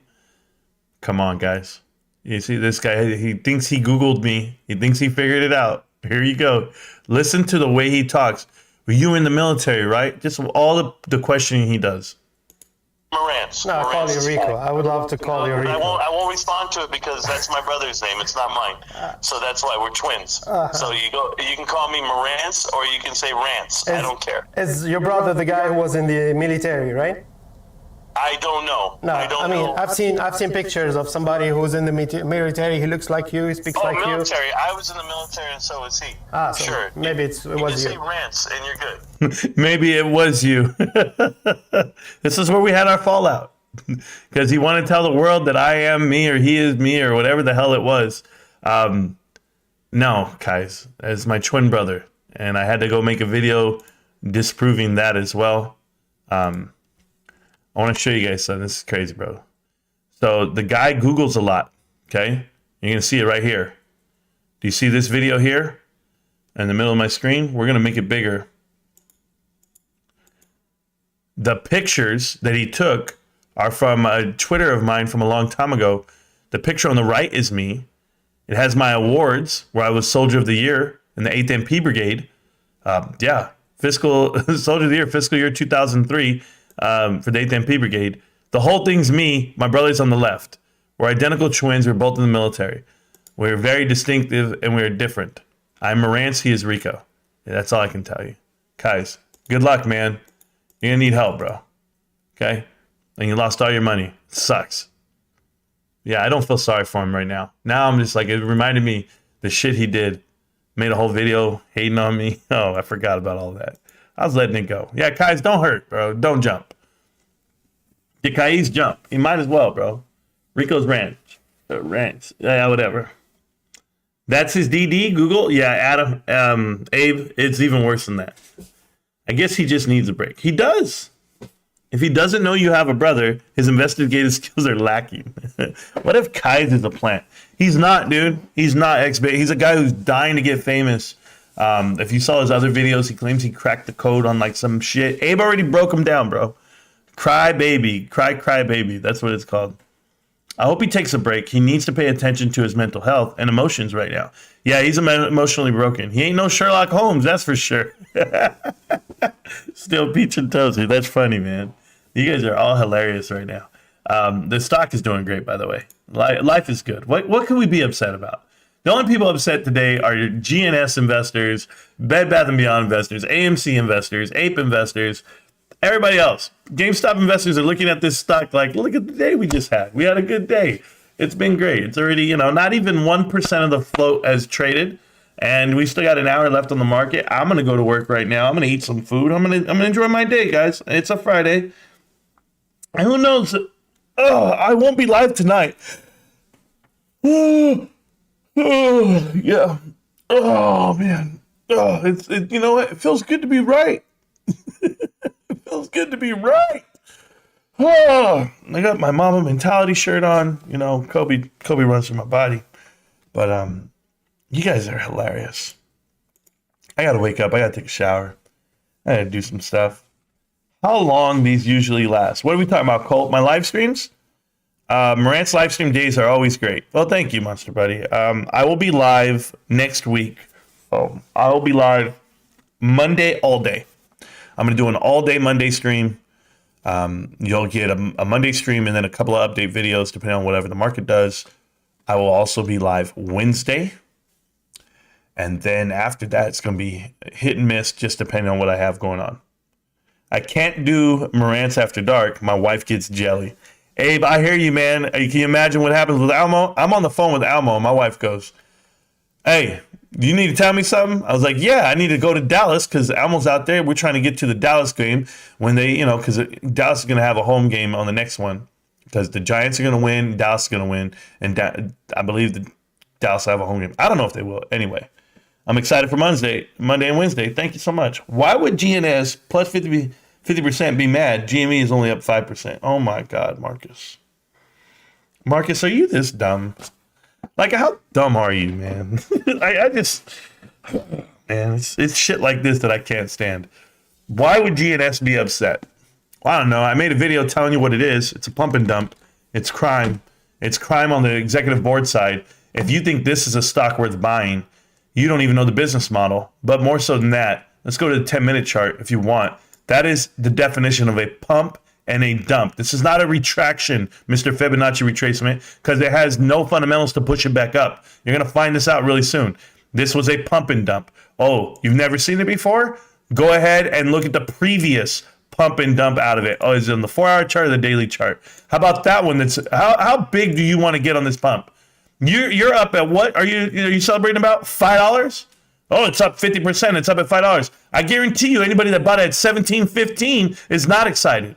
Come on, guys. You see this guy, he thinks he Googled me. He thinks he figured it out. Here you go. Listen to the way he talks. Well, you were in the military, right? Just all the questioning he does. Marantz. No, I'll call you Rico. I would love to call you Rico. I won't respond to it because that's my brother's name. It's not mine. So that's why we're twins. So you can call me Marantz or you can say Rantz. I don't care. Is your brother the guy who was in the military, right? I don't know. No, I mean, I've seen pictures of somebody who's in the military. He looks like you. He speaks like military. you. I was in the military, and so was he. So sure. Maybe it was you. You can say Rantz, and you're good. Maybe it was you. This is where we had our fallout. Because he wanted to tell the world that I am me or he is me or whatever the hell it was. No, guys. It's my twin brother. And I had to go make a video disproving that as well. I want to show you guys something. This is crazy, bro. So the guy Googles a lot, okay? You're going to see it right here. Do you see this video here in the middle of my screen? We're going to make it bigger. The pictures that he took are from a Twitter of mine from a long time ago. The picture on the right is me. It has my awards where I was Soldier of the Year in the 8th MP Brigade. Fiscal Soldier of the Year, fiscal year 2003 for the 8th MP Brigade. The whole thing's me. My brother's on the left. We're identical twins. We're both in the military. We're very distinctive and we're different. I'm Marantz. He is Rico. Yeah, that's all I can tell you. Guys, good luck, man. You're going to need help, bro. Okay? And you lost all your money. It sucks. Yeah, I don't feel sorry for him right now. Now I'm just like, it reminded me the shit he did. Made a whole video hating on me. Oh, I forgot about all that. I was letting it go. Yeah, Kais, don't hurt, bro. Don't jump. Did Kais jump? He might as well, bro. Rico's Ranch. Ranch. Yeah, whatever. That's his DD, Google? Yeah, Adam, Abe, it's even worse than that. I guess he just needs a break. He does. If he doesn't know you have a brother, his investigative skills are lacking. What if Kais is a plant? He's not, dude. He's not ex-bait. He's a guy who's dying to get famous. If you saw his other videos, he claims he cracked the code on like some shit. Abe already broke him down, bro. Cry baby. Cry baby. That's what it's called. I hope he takes a break. He needs to pay attention to his mental health and emotions right now. Yeah, he's emotionally broken. He ain't no Sherlock Holmes, that's for sure. Still peach and toasty. That's funny, man. You guys are all hilarious right now. The stock is doing great, by the way. Life is good. What can we be upset about? The only people upset today are your GNS investors, Bed Bath & Beyond investors, AMC investors, Ape investors, everybody else. GameStop investors are looking at this stock like, look at the day we just had. We had a good day. It's been great. It's already, not even 1% of the float has traded. And we still got an hour left on the market. I'm going to go to work right now. I'm going to eat some food. I'm going to enjoy my day, guys. It's a Friday. And who knows? Oh, I won't be live tonight. Oh, yeah. Oh, man. Oh, you know what? It feels good to be right. It feels good to be right. Oh, I got my Mama Mentality shirt on. Kobe runs through my body. But you guys are hilarious. I got to wake up. I got to take a shower. I got to do some stuff. How long these usually last? What are we talking about, Colt? My live streams? Marantz live stream days are always great. Well, thank you, Monster Buddy. I will be live next week. I will be live Monday all day. I'm going to do an all-day Monday stream. You'll get a Monday stream and then a couple of update videos depending on whatever the market does. I will also be live Wednesday. And then after that, it's going to be hit and miss just depending on what I have going on. I can't do Marantz After Dark. My wife gets jelly. Abe, I hear you, man. Can you imagine what happens with Almo? I'm on the phone with Almo, and my wife goes, hey, do you need to tell me something? I was like, yeah, I need to go to Dallas because Almo's out there. We're trying to get to the Dallas game when they, because Dallas is going to have a home game on the next one because the Giants are going to win, Dallas is going to win, and I believe the Dallas will have a home game. I don't know if they will. Anyway, I'm excited for Monday and Wednesday. Thank you so much. Why would GNS plus 50% be mad? GME is only up 5%. Oh my God, Marcus. Marcus, are you this dumb? Like, how dumb are you, man? I just, man, it's shit like this that I can't stand. Why would GNS be upset? Well, I don't know. I made a video telling you what it is. It's a pump and dump. It's crime. It's crime on the executive board side. If you think this is a stock worth buying, you don't even know the business model. But more so than that, let's go to the 10-minute chart if you want. That is the definition of a pump and a dump. This is not a retraction, Mr. Fibonacci retracement, because it has no fundamentals to push it back up. You're going to find this out really soon. This was a pump and dump. Oh, you've never seen it before? Go ahead and look at the previous pump and dump out of it. Oh, is it on the 4-hour chart or the daily chart? How about that one? How big do you want to get on this pump? You're up at what? Are you celebrating about $5? Oh, it's up 50%. It's up at $5. I guarantee you anybody that bought it at $17.15 is not excited.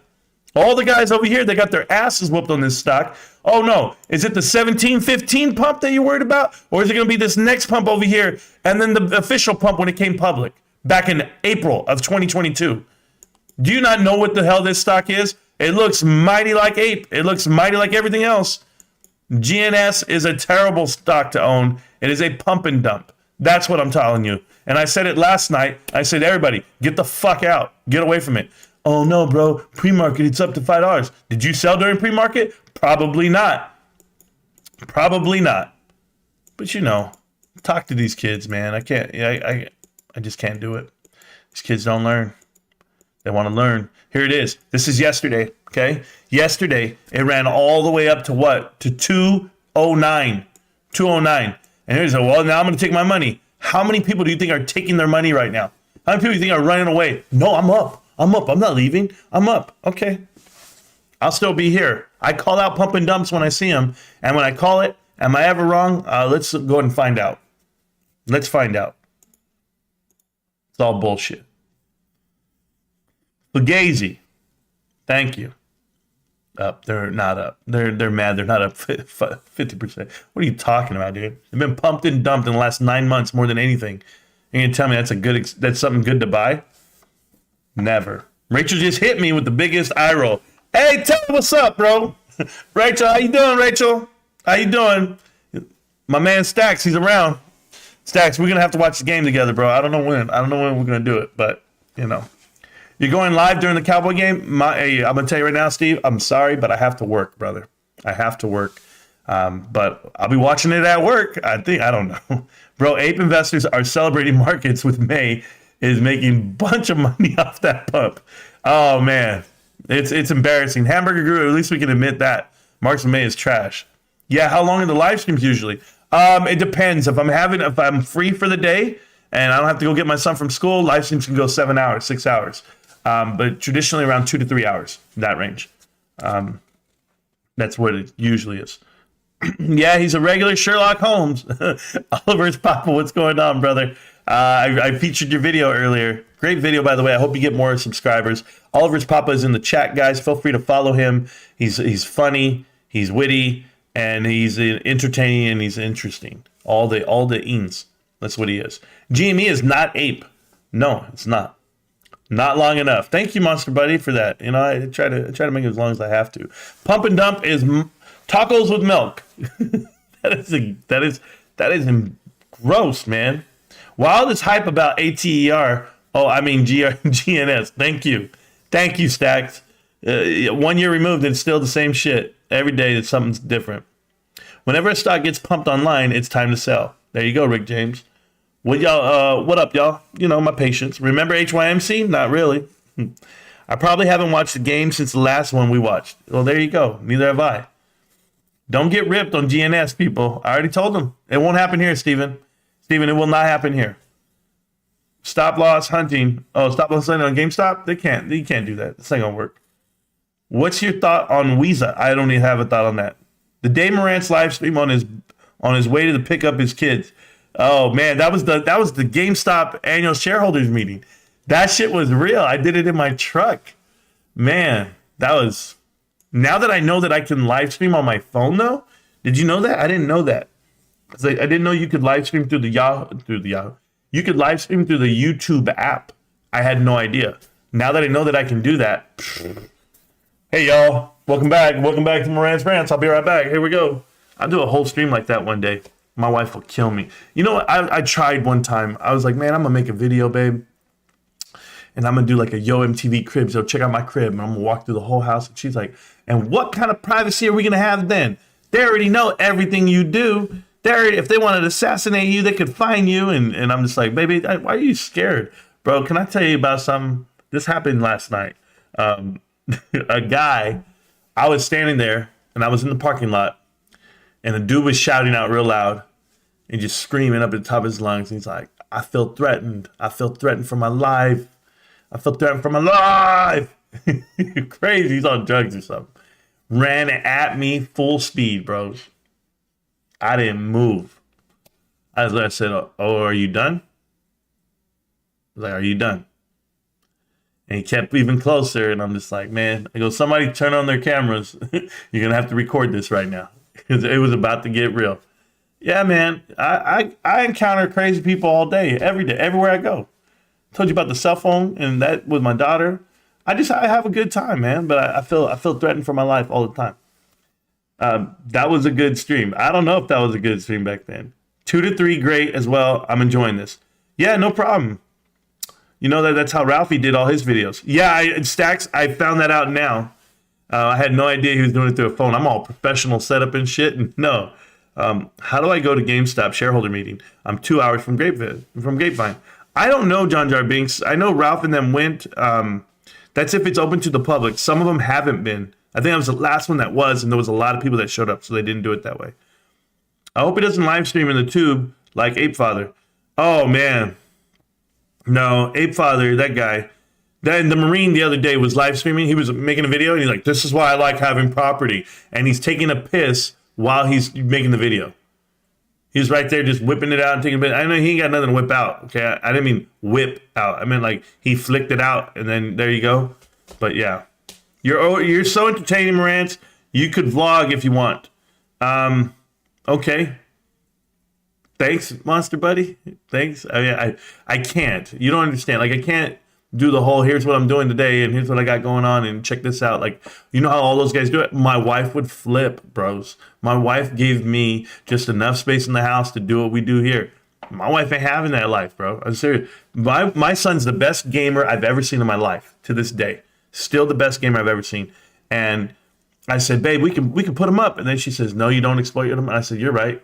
All the guys over here, they got their asses whooped on this stock. Oh, no. Is it the $17.15 pump that you're worried about? Or is it going to be this next pump over here and then the official pump when it came public? back in April of 2022. Do you not know what the hell this stock is? It looks mighty like Ape. It looks mighty like everything else. GNS is a terrible stock to own. It is a pump and dump. That's what I'm telling you. And I said it last night. I said, everybody, get the fuck out. Get away from it. Oh, no, bro. Pre-market, it's up to $5. Did you sell during pre-market? Probably not. Probably not. But, you know, talk to these kids, man. I can't. I just can't do it. These kids don't learn. They want to learn. Here it is. This is yesterday, okay? Yesterday, it ran all the way up to what? To 209. 209. And here's well, now I'm going to take my money. How many people do you think are taking their money right now? How many people do you think are running away? No, I'm up. I'm up. I'm not leaving. I'm up. Okay. I'll still be here. I call out pump and dumps when I see them. And when I call it, am I ever wrong? Let's go ahead and find out. Let's find out. It's all bullshit. Fugazi. Thank you. Up. They're not up. They're mad. They're not up 50%. What are you talking about, dude? They've been pumped and dumped in the last 9 months more than anything. You're gonna tell me that's something good to buy? Never. Rachel just hit me with the biggest eye roll. Hey, tell me what's up, bro. Rachel, how you doing, Rachel? How you doing? My man Stacks, he's around. Stacks, we're gonna have to watch the game together, bro. I don't know when we're gonna do it, but you know. You're going live during the Cowboy game? I'm going to tell you right now, Steve, I'm sorry, but I have to work, brother. I have to work. But I'll be watching it at work. I don't know. Bro, Ape investors are celebrating markets with May is making a bunch of money off that pump. Oh, man. It's embarrassing. Hamburger Guru, at least we can admit that. Marks and May is trash. Yeah, how long are the live streams usually? It depends. If I'm free for the day and I don't have to go get my son from school, live streams can go 7 hours, 6 hours. But traditionally around 2 to 3 hours, that range. That's what it usually is. Yeah, he's a regular Sherlock Holmes. Oliver's Papa, what's going on, brother? I featured your video earlier. Great video, by the way. I hope you get more subscribers. Oliver's Papa is in the chat, guys. Feel free to follow him. He's funny, he's witty, and he's entertaining, and he's interesting. All the ings. That's what he is. GME is not Ape. No, it's not. Not long enough. Thank you, Monster Buddy, for that. You know, I try to make it as long as I have to. Pump and dump is tacos with milk. that is gross, man. While this hype about GNS. Thank you, Stacks. 1 year removed, it's still the same shit. Every day, it's something different. Whenever a stock gets pumped online, it's time to sell. There you go, Rick James. What up, y'all? You know, my patience. Remember HYMC? Not really. I probably haven't watched the game since the last one we watched. Well, there you go. Neither have I. Don't get ripped on GNS, people. I already told them. It won't happen here, Steven. Steven, it will not happen here. Stop loss hunting. Oh, stop loss hunting on GameStop? You can't do that. This ain't gonna work. What's your thought on Visa? I don't even have a thought on that. The day Marantz live stream on his way to pick up his kids. Oh man, that was the GameStop annual shareholders meeting. That shit was real. I did it in my truck. Man, that was. Now that I know that I can live stream on my phone, though, did you know that? I didn't know that. I didn't know you could live stream through the Yahoo. You could live stream through the YouTube app. I had no idea. Now that I know that I can do that. Hey y'all, welcome back. Welcome back to Marantz Rantz. I'll be right back. Here we go. I'll do a whole stream like that one day. My wife will kill me. You know what? I tried one time. I was like, man, I'm going to make a video, babe. And I'm going to do like a Yo MTV crib. So check out my crib. And I'm going to walk through the whole house. And she's like, and what kind of privacy are we going to have then? They already know everything you do. If they wanted to assassinate you, they could find you. And I'm just like, baby, why are you scared? Bro, can I tell you about something? This happened last night. A guy, I was standing there and I was in the parking lot. And the dude was shouting out real loud and just screaming up at the top of his lungs. And he's like, I feel threatened. I feel threatened for my life. I feel threatened for my life. Crazy. He's on drugs or something. Ran at me full speed, bro. I didn't move. I said, oh, are you done? I was like, are you done? And he kept even closer. And I'm just like, man, I go, somebody turn on their cameras. You're going to have to record this right now. Because it was about to get real. Yeah, man. I encounter crazy people all day, every day, everywhere I go. Told you about the cell phone and that with my daughter. I have a good time, man. But I feel threatened for my life all the time. That was a good stream. I don't know if that was a good stream back then. 2 to 3, great as well. I'm enjoying this. Yeah, no problem. You know that's how Ralphie did all his videos. Yeah, Stacks, I found that out now. I had no idea he was doing it through a phone. I'm all professional setup and shit. And no. How do I go to GameStop shareholder meeting? I'm 2 hours from Grapevine. I don't know, John Jar Binks. I know Ralph and them went. That's if it's open to the public. Some of them haven't been. I think that was the last one that was, and there was a lot of people that showed up, so they didn't do it that way. I hope he doesn't live stream in the tube like Ape Father. Oh, man. No, Ape Father, that guy. Then the Marine the other day was live streaming. He was making a video, and he's like, this is why I like having property. And he's taking a piss while he's making the video. He's right there just whipping it out and taking a bit. I know he ain't got nothing to whip out. Okay, I didn't mean whip out. I meant like he flicked it out, and then there you go. But yeah. You're so entertaining, Marantz. You could vlog if you want. Okay. Thanks, Monster Buddy. Thanks. I mean, I can't. You don't understand. Like, I can't do the whole, here's what I'm doing today, and here's what I got going on, and check this out. Like, you know how all those guys do it? My wife would flip, bros. My wife gave me just enough space in the house to do what we do here. My wife ain't having that life, bro. I'm serious. My son's the best gamer I've ever seen in my life to this day. Still the best gamer I've ever seen. And I said, babe, we can put him up. And then she says, no, you don't exploit him. And I said, you're right.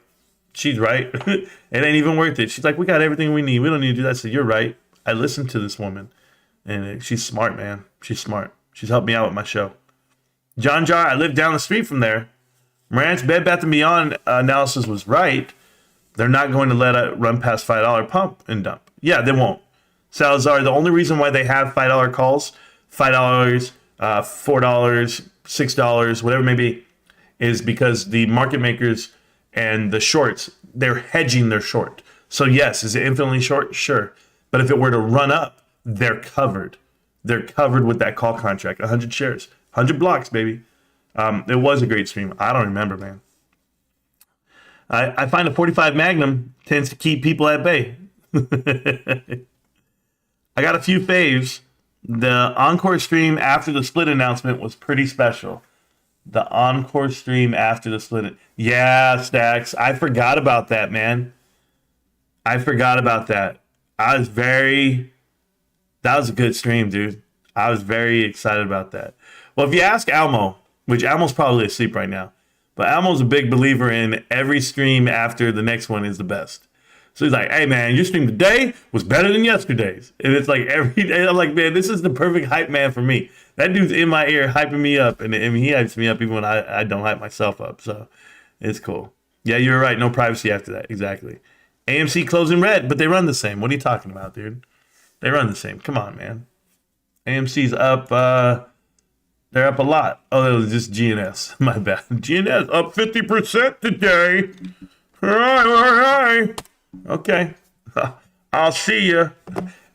She's right. It ain't even worth it. She's like, we got everything we need. We don't need to do that. I said, you're right. I listened to this woman. And she's smart, man. She's smart. She's helped me out with my show. John Jar, I live down the street from there. Marantz Bed Bath & Beyond analysis was right. They're not going to let it run past $5 pump and dump. Yeah, they won't. Salazar, the only reason why they have $5 calls, $5, $4, $6, whatever it may be, is because the market makers and the shorts, they're hedging their short. So yes, is it infinitely short? Sure. But if it were to run up, they're covered. They're covered with that call contract. 100 shares, 100 blocks, baby. It was a great stream. I don't remember, man. I find a 45 Magnum tends to keep people at bay. I got a few faves. The Encore stream after the split announcement was pretty special. The Encore stream after the split. Yeah, Stacks. I forgot about that, man. I forgot about that. That was a good stream, dude. I was very excited about that. Well, if you ask Almo, which Almo's probably asleep right now, but Almo's a big believer in every stream after the next one is the best. So he's like, hey, man, your stream today was better than yesterday's. And it's like every day, I'm like, man, this is the perfect hype man for me. That dude's in my ear hyping me up. And he hypes me up even when I don't hype myself up. So it's cool. Yeah, you're right. No privacy after that. Exactly. AMC closing red, but they run the same. What are you talking about, dude? They run the same. Come on, man. AMC's up. They're up a lot. Oh, it was just GNS. My bad. GNS up 50% today. All right. Okay. I'll see you.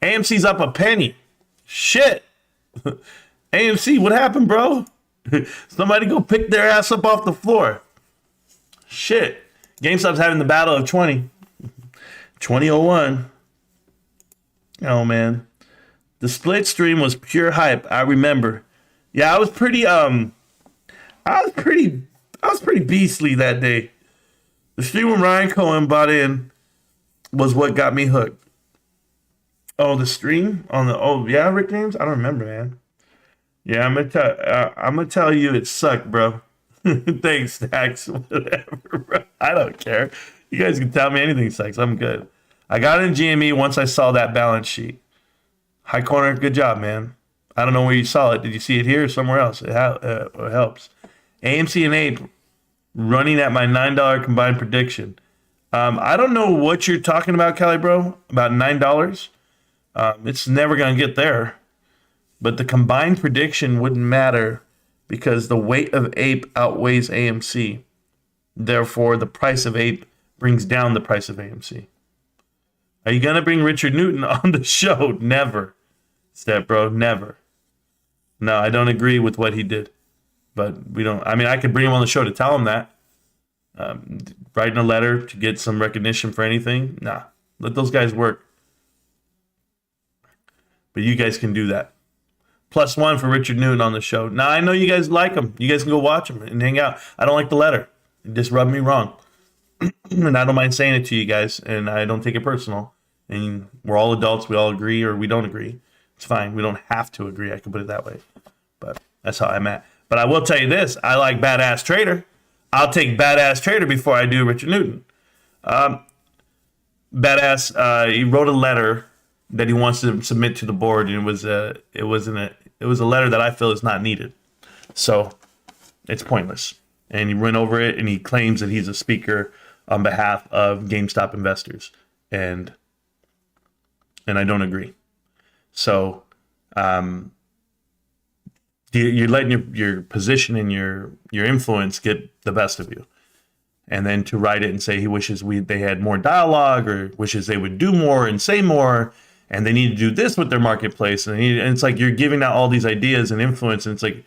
AMC's up a penny. Shit. AMC, what happened, bro? Somebody go pick their ass up off the floor. Shit. GameStop's having the battle of 2001. Oh, man. The split stream was pure hype. I remember. Yeah, I was pretty beastly that day. The stream when Ryan Cohen bought in was what got me hooked. Oh, the stream on the yeah, Rick James? I don't remember, man. Yeah, I'm gonna tell you it sucked, bro. Thanks, Stacks. Whatever, bro. I don't care. You guys can tell me anything sucks. I'm good. I got in GME once I saw that balance sheet. High corner, good job, man. I don't know where you saw it. Did you see it here or somewhere else? It helps. AMC and Ape running at my $9 combined prediction. I don't know what you're talking about, Cali Bro, about $9. It's never going to get there. But the combined prediction wouldn't matter because the weight of Ape outweighs AMC. Therefore, the price of Ape brings down the price of AMC. Are you going to bring Richard Newton on the show? Never. Step bro, never. No, I don't agree with what he did. But we don't. I mean, I could bring him on the show to tell him that. Writing a letter to get some recognition for anything? Nah. Let those guys work. but you guys can do that. +1 for Richard Newton on the show. Now, I know you guys like him. You guys can go watch him and hang out. I don't like the letter. It just rubbed me wrong. And I don't mind saying it to you guys, and I don't take it personal. And we're all adults. We all agree or we don't agree. It's fine. We don't have to agree. I can put it that way. But that's how I'm at. But I will tell you this. I like Badass Trader. I'll take Badass Trader before I do Richard Newton. Badass, he wrote a letter that he wants to submit to the board, and it was a letter that I feel is not needed. So it's pointless. And he went over it, and he claims that he's a speaker on behalf of GameStop investors, and I don't agree. So you're letting your position and your influence get the best of you. And then to write it and say he wishes they had more dialogue, or wishes they would do more and say more, and they need to do this with their marketplace. And it's like you're giving out all these ideas and influence, and it's like,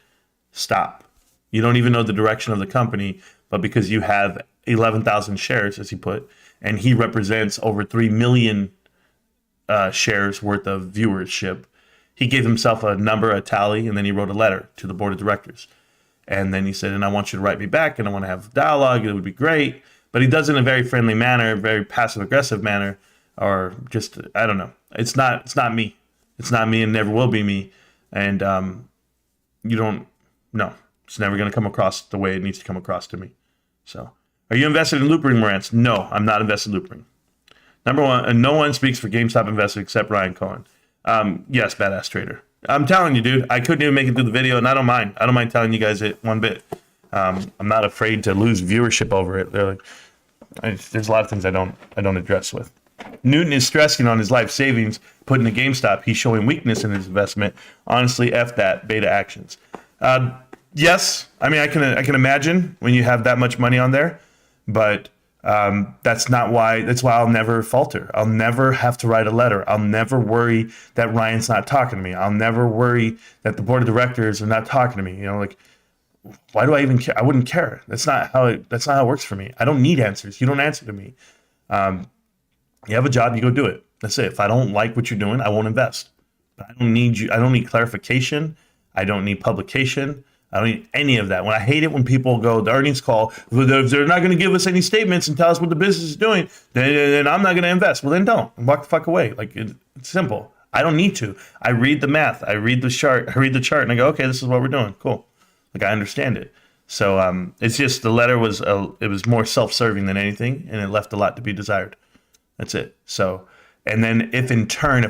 stop. You don't even know the direction of the company, but because you have 11,000 shares, as he put, and he represents over 3 million shares worth of viewership, he gave himself a number, a tally, and then he wrote a letter to the board of directors. And then he said, and I want you to write me back, and I want to have dialogue. It would be great. But he does it in a very friendly manner, very passive-aggressive manner, or just, I don't know. It's not me. It's not me and never will be me. And no, it's never going to come across the way it needs to come across to me. So, are you invested in Loopring, Marantz? No, I'm not invested in Loopring. Number one, no one speaks for GameStop investors except Ryan Cohen. Yes, Badass Trader. I'm telling you, dude, I couldn't even make it through the video, and I don't mind. I don't mind telling you guys it one bit. I'm not afraid to lose viewership over it. They're like, there's a lot of things I don't address with. Newton is stressing on his life savings put into GameStop. He's showing weakness in his investment. Honestly, F that. Beta actions. Yes, I mean I can imagine when you have that much money on there, but that's why I'll never falter. I'll never have to write a letter. I'll never worry that Ryan's not talking to me. I'll never worry that the board of directors are not talking to me. You know, like, why do I even care? I wouldn't care. That's not how it works for me. I don't need answers. You don't answer to me. You have a job, you go do it. That's it. If I don't like what you're doing, I won't invest. But I don't need you. I don't need clarification. I don't need publication. I don't need any of that. When I hate it when people go, the earnings call, if they're not going to give us any statements and tell us what the business is doing, then I'm not going to invest. Well, then don't. Walk the fuck away. Like, it's simple. I don't need to. I read the math. I read the chart. And I go, okay, this is what we're doing. Cool. Like, I understand it. So it's just the letter was more self-serving than anything, and it left a lot to be desired. That's it. So, and then if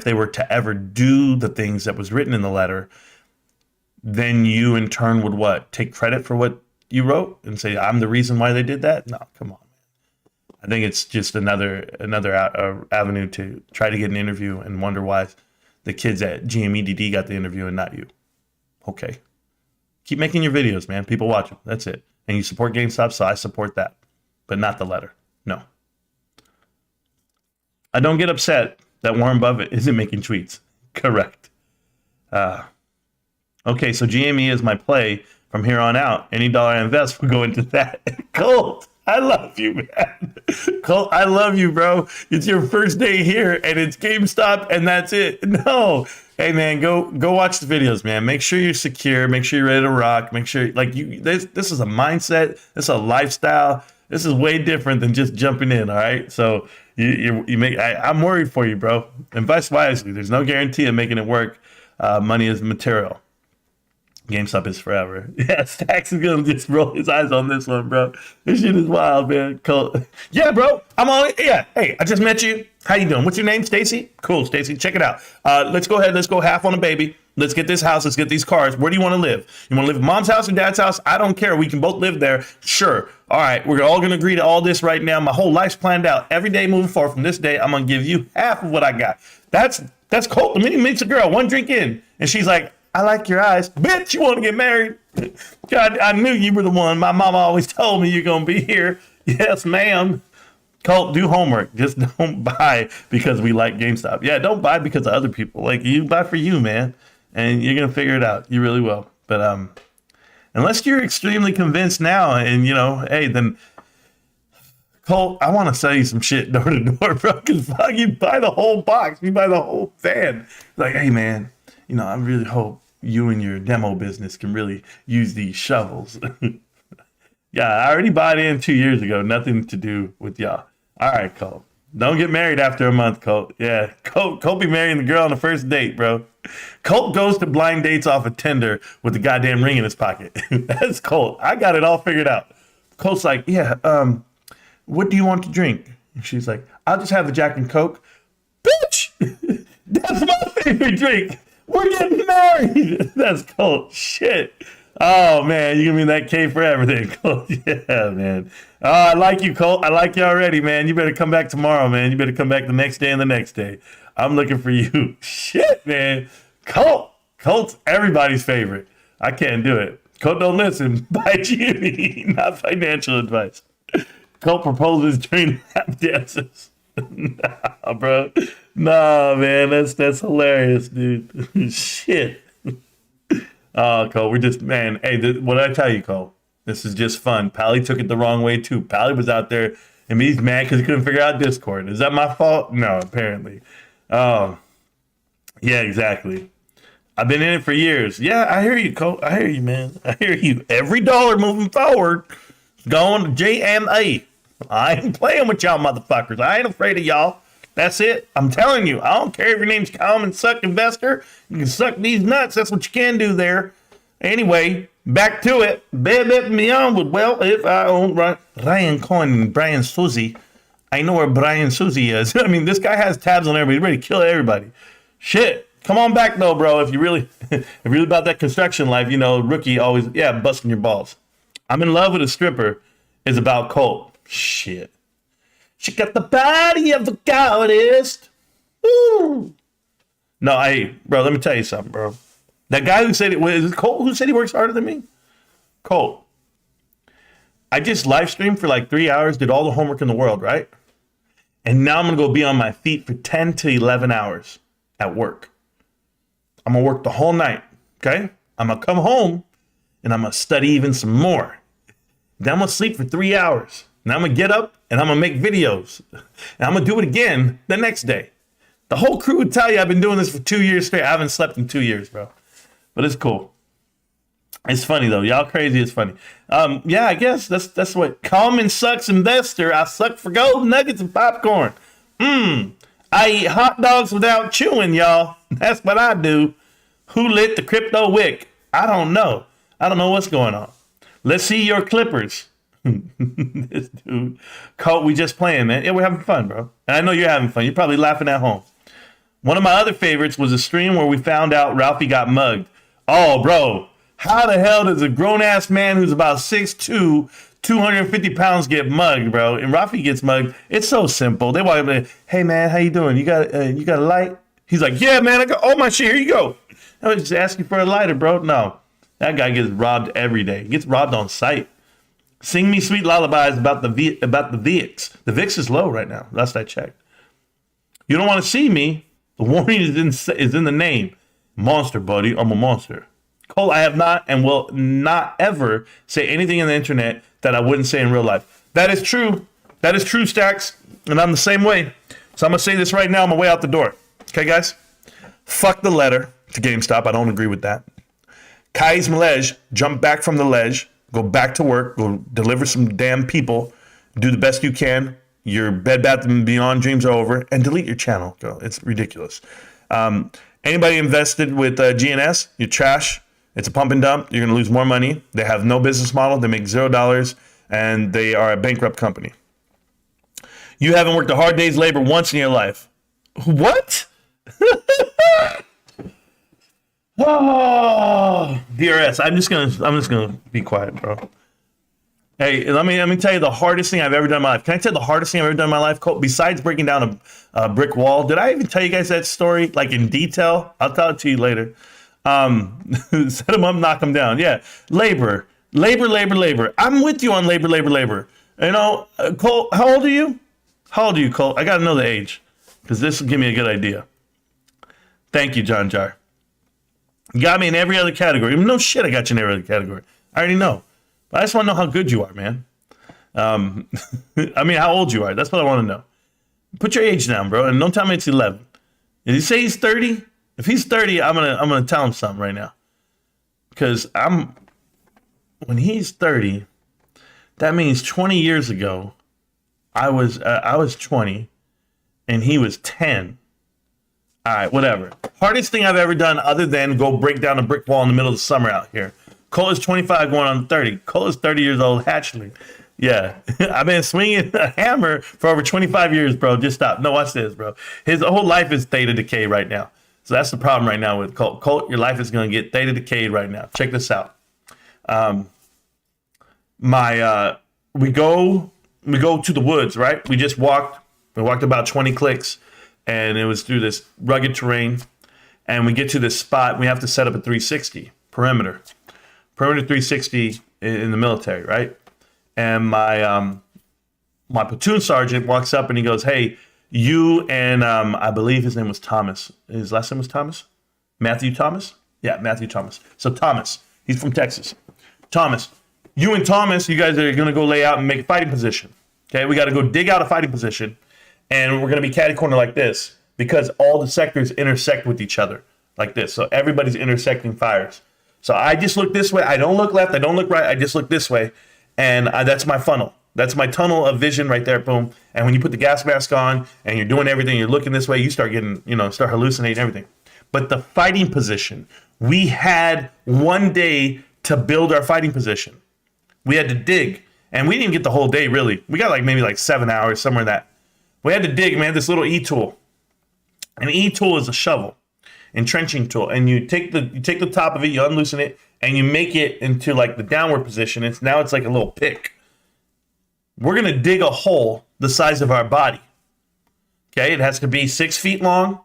they were to ever do the things that was written in the letter, then you in turn would what? Take credit for what you wrote and say, I'm the reason why they did that? No, come on, man. I think it's just another avenue to try to get an interview and wonder why the kids at GME got the interview and not you. Okay. Keep making your videos, man. People watch them. That's it. And you support GameStop, so I support that. But not the letter. No. I don't get upset that Warren Buffett isn't making tweets. Correct. Okay, so GME is my play from here on out. Any dollar I invest will go into that. Colt, I love you, man. Colt, I love you, bro. It's your first day here, and it's GameStop, and that's it. No. Hey, man, go watch the videos, man. Make sure you're secure. Make sure you're ready to rock. Make sure, this is a mindset. This is a lifestyle. This is way different than just jumping in, all right? So I'm worried for you, bro. Invest wisely. There's no guarantee of making it work. Money is material. GameStop is forever. Yeah, Stacks is gonna just roll his eyes on this one, bro. This shit is wild, man. Cool. Yeah, bro. I'm on. Yeah. Hey, I just met you. How you doing? What's your name? Stacy? Cool, Stacy. Check it out. Let's go ahead. Let's go half on a baby. Let's get this house. Let's get these cars. Where do you want to live? You want to live at mom's house or dad's house? I don't care. We can both live there. Sure. All right. We're all going to agree to all this right now. My whole life's planned out. Every day moving forward from this day, I'm going to give you half of what I got. That's cool. The minute meets a girl, one drink in, and she's like, I like your eyes. Bitch, you want to get married? God, I knew you were the one. My mama always told me you're going to be here. Yes, ma'am. Colt, do homework. Just don't buy because we like GameStop. Yeah, don't buy because of other people. Like, you buy for you, man. And you're going to figure it out. You really will. But unless you're extremely convinced now and, hey, then Cole, I want to sell you some shit door to door, bro. Because you buy the whole box, you buy the whole van. Like, hey, man, I really hope you and your demo business can really use these shovels. Yeah, I already bought in 2 years ago. Nothing to do with y'all. All right, Cole. Don't get married after a month, Colt. Yeah, Colt be marrying the girl on the first date, bro. Colt goes to blind dates off a Tinder with the goddamn ring in his pocket. That's Colt. I got it all figured out. Colt's like, yeah, what do you want to drink? And she's like, I'll just have a Jack and Coke. Bitch, that's my favorite drink. We're getting married. That's Colt. Shit. Oh, man, you're going to be in that cave forever then, Colt. Yeah, man. Oh, I like you, Colt. I like you already, man. You better come back tomorrow, man. You better come back the next day and the next day. I'm looking for you. Shit, man. Colt's everybody's favorite. I can't do it. Colt, don't listen. Buy GME, not financial advice. Colt proposes during lap dances. Nah, bro. Nah, man. That's hilarious, dude. Shit. Oh, Cole, we're just, man, hey, what did I tell you, Cole? This is just fun. Pally took it the wrong way, too. Pally was out there, and he's mad because he couldn't figure out Discord. Is that my fault? No, apparently. Oh, yeah, exactly. I've been in it for years. Yeah, I hear you, Cole. I hear you, man. I hear you. Every dollar moving forward is going to GME. I ain't playing with y'all motherfuckers. I ain't afraid of y'all. That's it. I'm telling you. I don't care if your name's Common Suck Investor. You can suck these nuts. That's what you can do there. Anyway, back to it. BBBY would, well, if I own Ryan Cohen and Brian Susie, I know where Brian Susie is. I mean, this guy has tabs on everybody. He's ready to kill everybody. Shit. Come on back, though, bro. If you're really about that construction life, rookie always, busting your balls. I'm in love with a stripper is about Colt. Shit. She got the body of a goddess. Ooh. No, hey, bro, let me tell you something, bro. That guy who said is it Colt who said he works harder than me? Colt. I just live streamed for like 3 hours, did all the homework in the world, right? And now I'm going to go be on my feet for 10 to 11 hours at work. I'm going to work the whole night, okay? I'm going to come home and I'm going to study even some more. Then I'm going to sleep for 3 hours. And I'm going to get up and I'm going to make videos. And I'm going to do it again the next day. The whole crew would tell you I've been doing this for 2 years straight. I haven't slept in 2 years, bro. But it's cool. It's funny, though. Y'all crazy. It's funny. Yeah, I guess that's what Common Sucks Investor. I suck for gold nuggets and popcorn. I eat hot dogs without chewing, y'all. That's what I do. Who lit the crypto wick? I don't know. I don't know what's going on. Let's see your clippers. This dude, Colt, we just playing, man. Yeah, we're having fun, bro. And I know you're having fun. You're probably laughing at home. One of my other favorites was a stream where we found out Ralphie got mugged. Oh, bro. How the hell does a grown-ass man who's about 6'2", 250 pounds get mugged, bro? And Ralphie gets mugged. It's so simple. They walk up and, hey, man, how you doing? You got a light? He's like, yeah, man, I got all my shit. Here you go. I was just asking for a lighter, bro. No. That guy gets robbed every day. He gets robbed on sight. Sing me sweet lullabies about the VIX. The VIX is low right now. Last I checked. You don't want to see me. The warning is in the name. Monster, buddy. I'm a monster. Cole, I have not and will not ever say anything on the internet that I wouldn't say in real life. That is true. That is true, Stacks. And I'm the same way. So I'm going to say this right now on my way out the door. Okay, guys? Fuck the letter to GameStop. I don't agree with that. Kai's Malej, jump back from the ledge. Go back to work, go deliver some damn people, do the best you can. Your Bed Bath & Beyond dreams are over, and delete your channel. Go. It's ridiculous. Anybody invested with GNS, you're trash. It's a pump and dump. You're going to lose more money. They have no business model. They make $0, and they are a bankrupt company. You haven't worked a hard day's labor once in your life. What? Oh, DRS. I'm just gonna be quiet, bro. Hey, let me tell you the hardest thing I've ever done in my life. Can I tell you the hardest thing I've ever done in my life, Colt? Besides breaking down a brick wall, did I even tell you guys that story like in detail? I'll tell it to you later. Set them up, knock them down. Yeah, labor. I'm with you on labor. You know, Colt. How old are you? Colt? I gotta know the age because this will give me a good idea. Thank you, John Jar. You got me in every other category. No shit, I got you in every other category. I already know. But I just want to know how good you are, man. I mean, how old you are. That's what I want to know. Put your age down, bro, and don't tell me it's 11. Did he say he's 30? If he's 30, I'm gonna tell him something right now. Because when he's 30, that means 20 years ago, I was 20, and he was 10. All right, whatever. Hardest thing I've ever done other than go break down a brick wall in the middle of the summer out here. Cole is 25 going on 30. Cole is 30 years old, hatchling. Yeah, I've been swinging a hammer for over 25 years, bro. Just stop. No, watch this, bro. His whole life is theta decay right now. So that's the problem right now with Colt. Colt, your life is going to get theta decayed right now. Check this out. We go to the woods, right? We just walked. We walked about 20 clicks, and it was through this rugged terrain. And we get to this spot. We have to set up a 360 perimeter 360 in the military, right? And my platoon sergeant walks up and he goes, "Hey, you and I believe his name was Thomas. His last name was Thomas? Matthew Thomas? Yeah, Matthew Thomas. So Thomas, he's from Texas. Thomas, you and Thomas, you guys are going to go lay out and make a fighting position. Okay, we got to go dig out a fighting position, and we're going to be catty corner like this because all the sectors intersect with each other like this. So everybody's intersecting fires. So I just look this way. I don't look left. I don't look right. I just look this way. And that's my funnel. That's my tunnel of vision right there, boom. And when you put the gas mask on and you're doing everything, you're looking this way, you start getting, start hallucinating everything. But the fighting position, we had one day to build our fighting position. We had to dig. And we didn't get the whole day, really. We got maybe 7 hours, somewhere in that. We had to dig, man, this little E-tool. An E-tool is a shovel, entrenching tool. And you take the top of it, you unloosen it, and you make it into the downward position. Now it's like a little pick. We're going to dig a hole the size of our body. Okay, it has to be 6 feet long,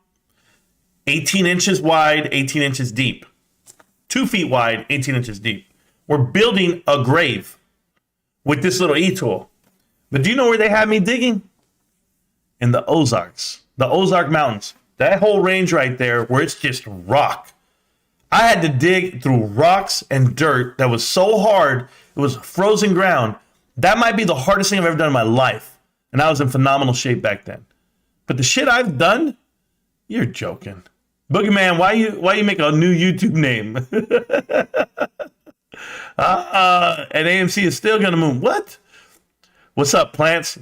18 inches wide, 18 inches deep. 2 feet wide, 18 inches deep. We're building a grave with this little E-tool. But do you know where they had me digging? In the Ozarks, the Ozark Mountains. That whole range right there where it's just rock. I had to dig through rocks and dirt that was so hard, it was frozen ground. That might be the hardest thing I've ever done in my life. And I was in phenomenal shape back then. But the shit I've done, you're joking. Boogeyman, why you make a new YouTube name? And AMC is still gonna move. What? What's up, plants?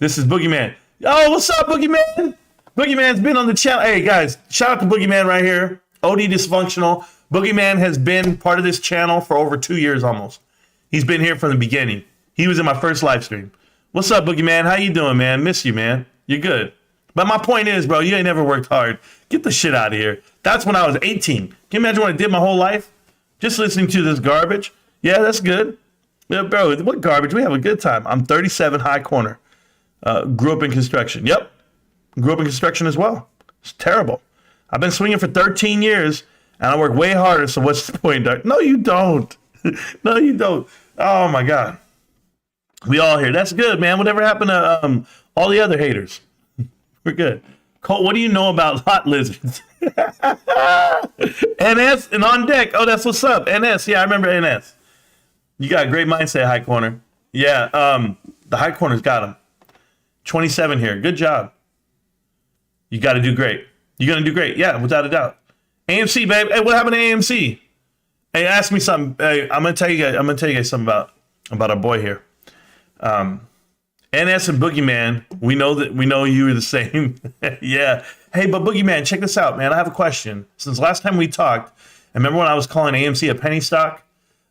This is Boogeyman. Oh, what's up, Boogeyman? Boogeyman's been on the channel. Hey, guys, shout out to Boogeyman right here. OD Dysfunctional. Boogeyman has been part of this channel for over 2 years almost. He's been here from the beginning. He was in my first live stream. What's up, Boogeyman? How you doing, man? Miss you, man. You're good. But my point is, bro, you ain't never worked hard. Get the shit out of here. That's when I was 18. Can you imagine what I did my whole life? Just listening to this garbage. Yeah, that's good. Yeah, bro, what garbage? We have a good time. I'm 37, high corner. Grew up in construction. Yep. Grew up in construction as well. It's terrible. I've been swinging for 13 years, and I work way harder, so what's the point, Doc? No, you don't. No, you don't. Oh, my God. We all here. That's good, man. Whatever happened to all the other haters? We're good. Colt, what do you know about lot lizards? NS and on deck. Oh, that's what's up. NS. Yeah, I remember NS. You got a great mindset, High Corner. Yeah, the High Corner's got him. 27 here. Good job. You got to do great. You're going to do great. Yeah, without a doubt. AMC, babe. Hey, what happened to AMC? Hey, ask me something. Hey, I'm going to tell you guys something about our boy here. NS and Boogeyman, we know you are the same. Yeah. Hey, but Boogeyman, check this out, man. I have a question. Since last time we talked, I remember when I was calling AMC a penny stock,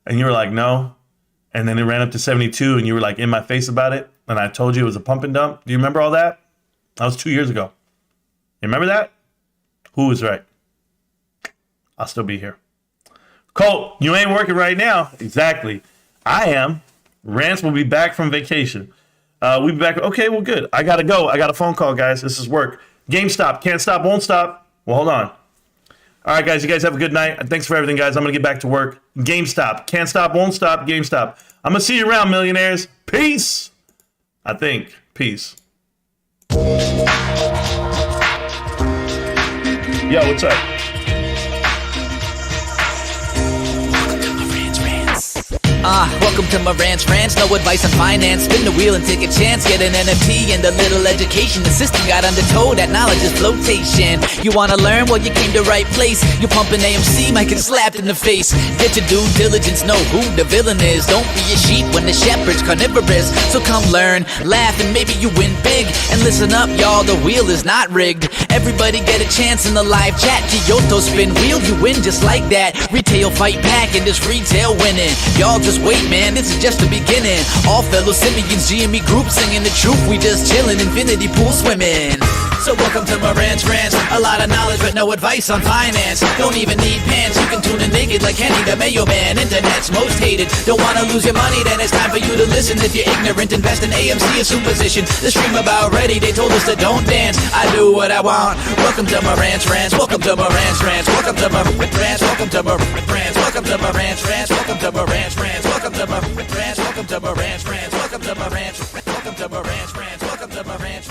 and you were like, no. And then it ran up to 72, and you were like in my face about it. And I told you it was a pump and dump. Do you remember all that? That was 2 years ago. You remember that? Who was right? I'll still be here. Colt, you ain't working right now. Exactly. I am. Rance will be back from vacation. We'll be back. Okay, well, good. I got to go. I got a phone call, guys. This is work. GameStop. Can't stop, won't stop. Well, hold on. All right, guys. You guys have a good night. Thanks for everything, guys. I'm going to get back to work. GameStop. Can't stop, won't stop. GameStop. I'm going to see you around, millionaires. Peace. I think. Peace. Yo, what's up? Welcome to Marantz Rantz, no advice on finance. Spin the wheel and take a chance. Get an NFT and a little education. The system got undertow, that knowledge is flotation. You wanna learn? Well, you came to right place. You pumping AMC, might get slapped in the face. Get your due diligence, know who the villain is. Don't be a sheep when the shepherd's carnivorous. So come learn, laugh, and maybe you win big. And listen up, y'all, the wheel is not rigged. Everybody get a chance in the live chat. Kyoto spin wheel, you win just like that. Retail fight back and this retail winning. Y'all just wait, man, this is just the beginning. All fellow simians, GME group singing the truth. We just chillin', infinity pool swimming. So welcome to Marantz Rantz. A lot of knowledge but no advice on finance. Don't even need pants, you can tune in naked like Kenny the Mayo Man. Internet's most hated. Don't wanna lose your money, then it's time for you to listen. If you're ignorant, invest in AMC, a superstition. The stream about ready, they told us to don't dance. I do what I want. Welcome to Marantz Rantz. Welcome to Marantz Rantz. Welcome to Marantz Rantz. Welcome to Marantz Rantz. Welcome to Marantz Rantz. Welcome to Marantz Rantz. Welcome to Marantz Rantz. Welcome to Marantz Rantz. Welcome to Marantz Rantz. Welcome to Marantz Rantz. Welcome to Marantz Rantz.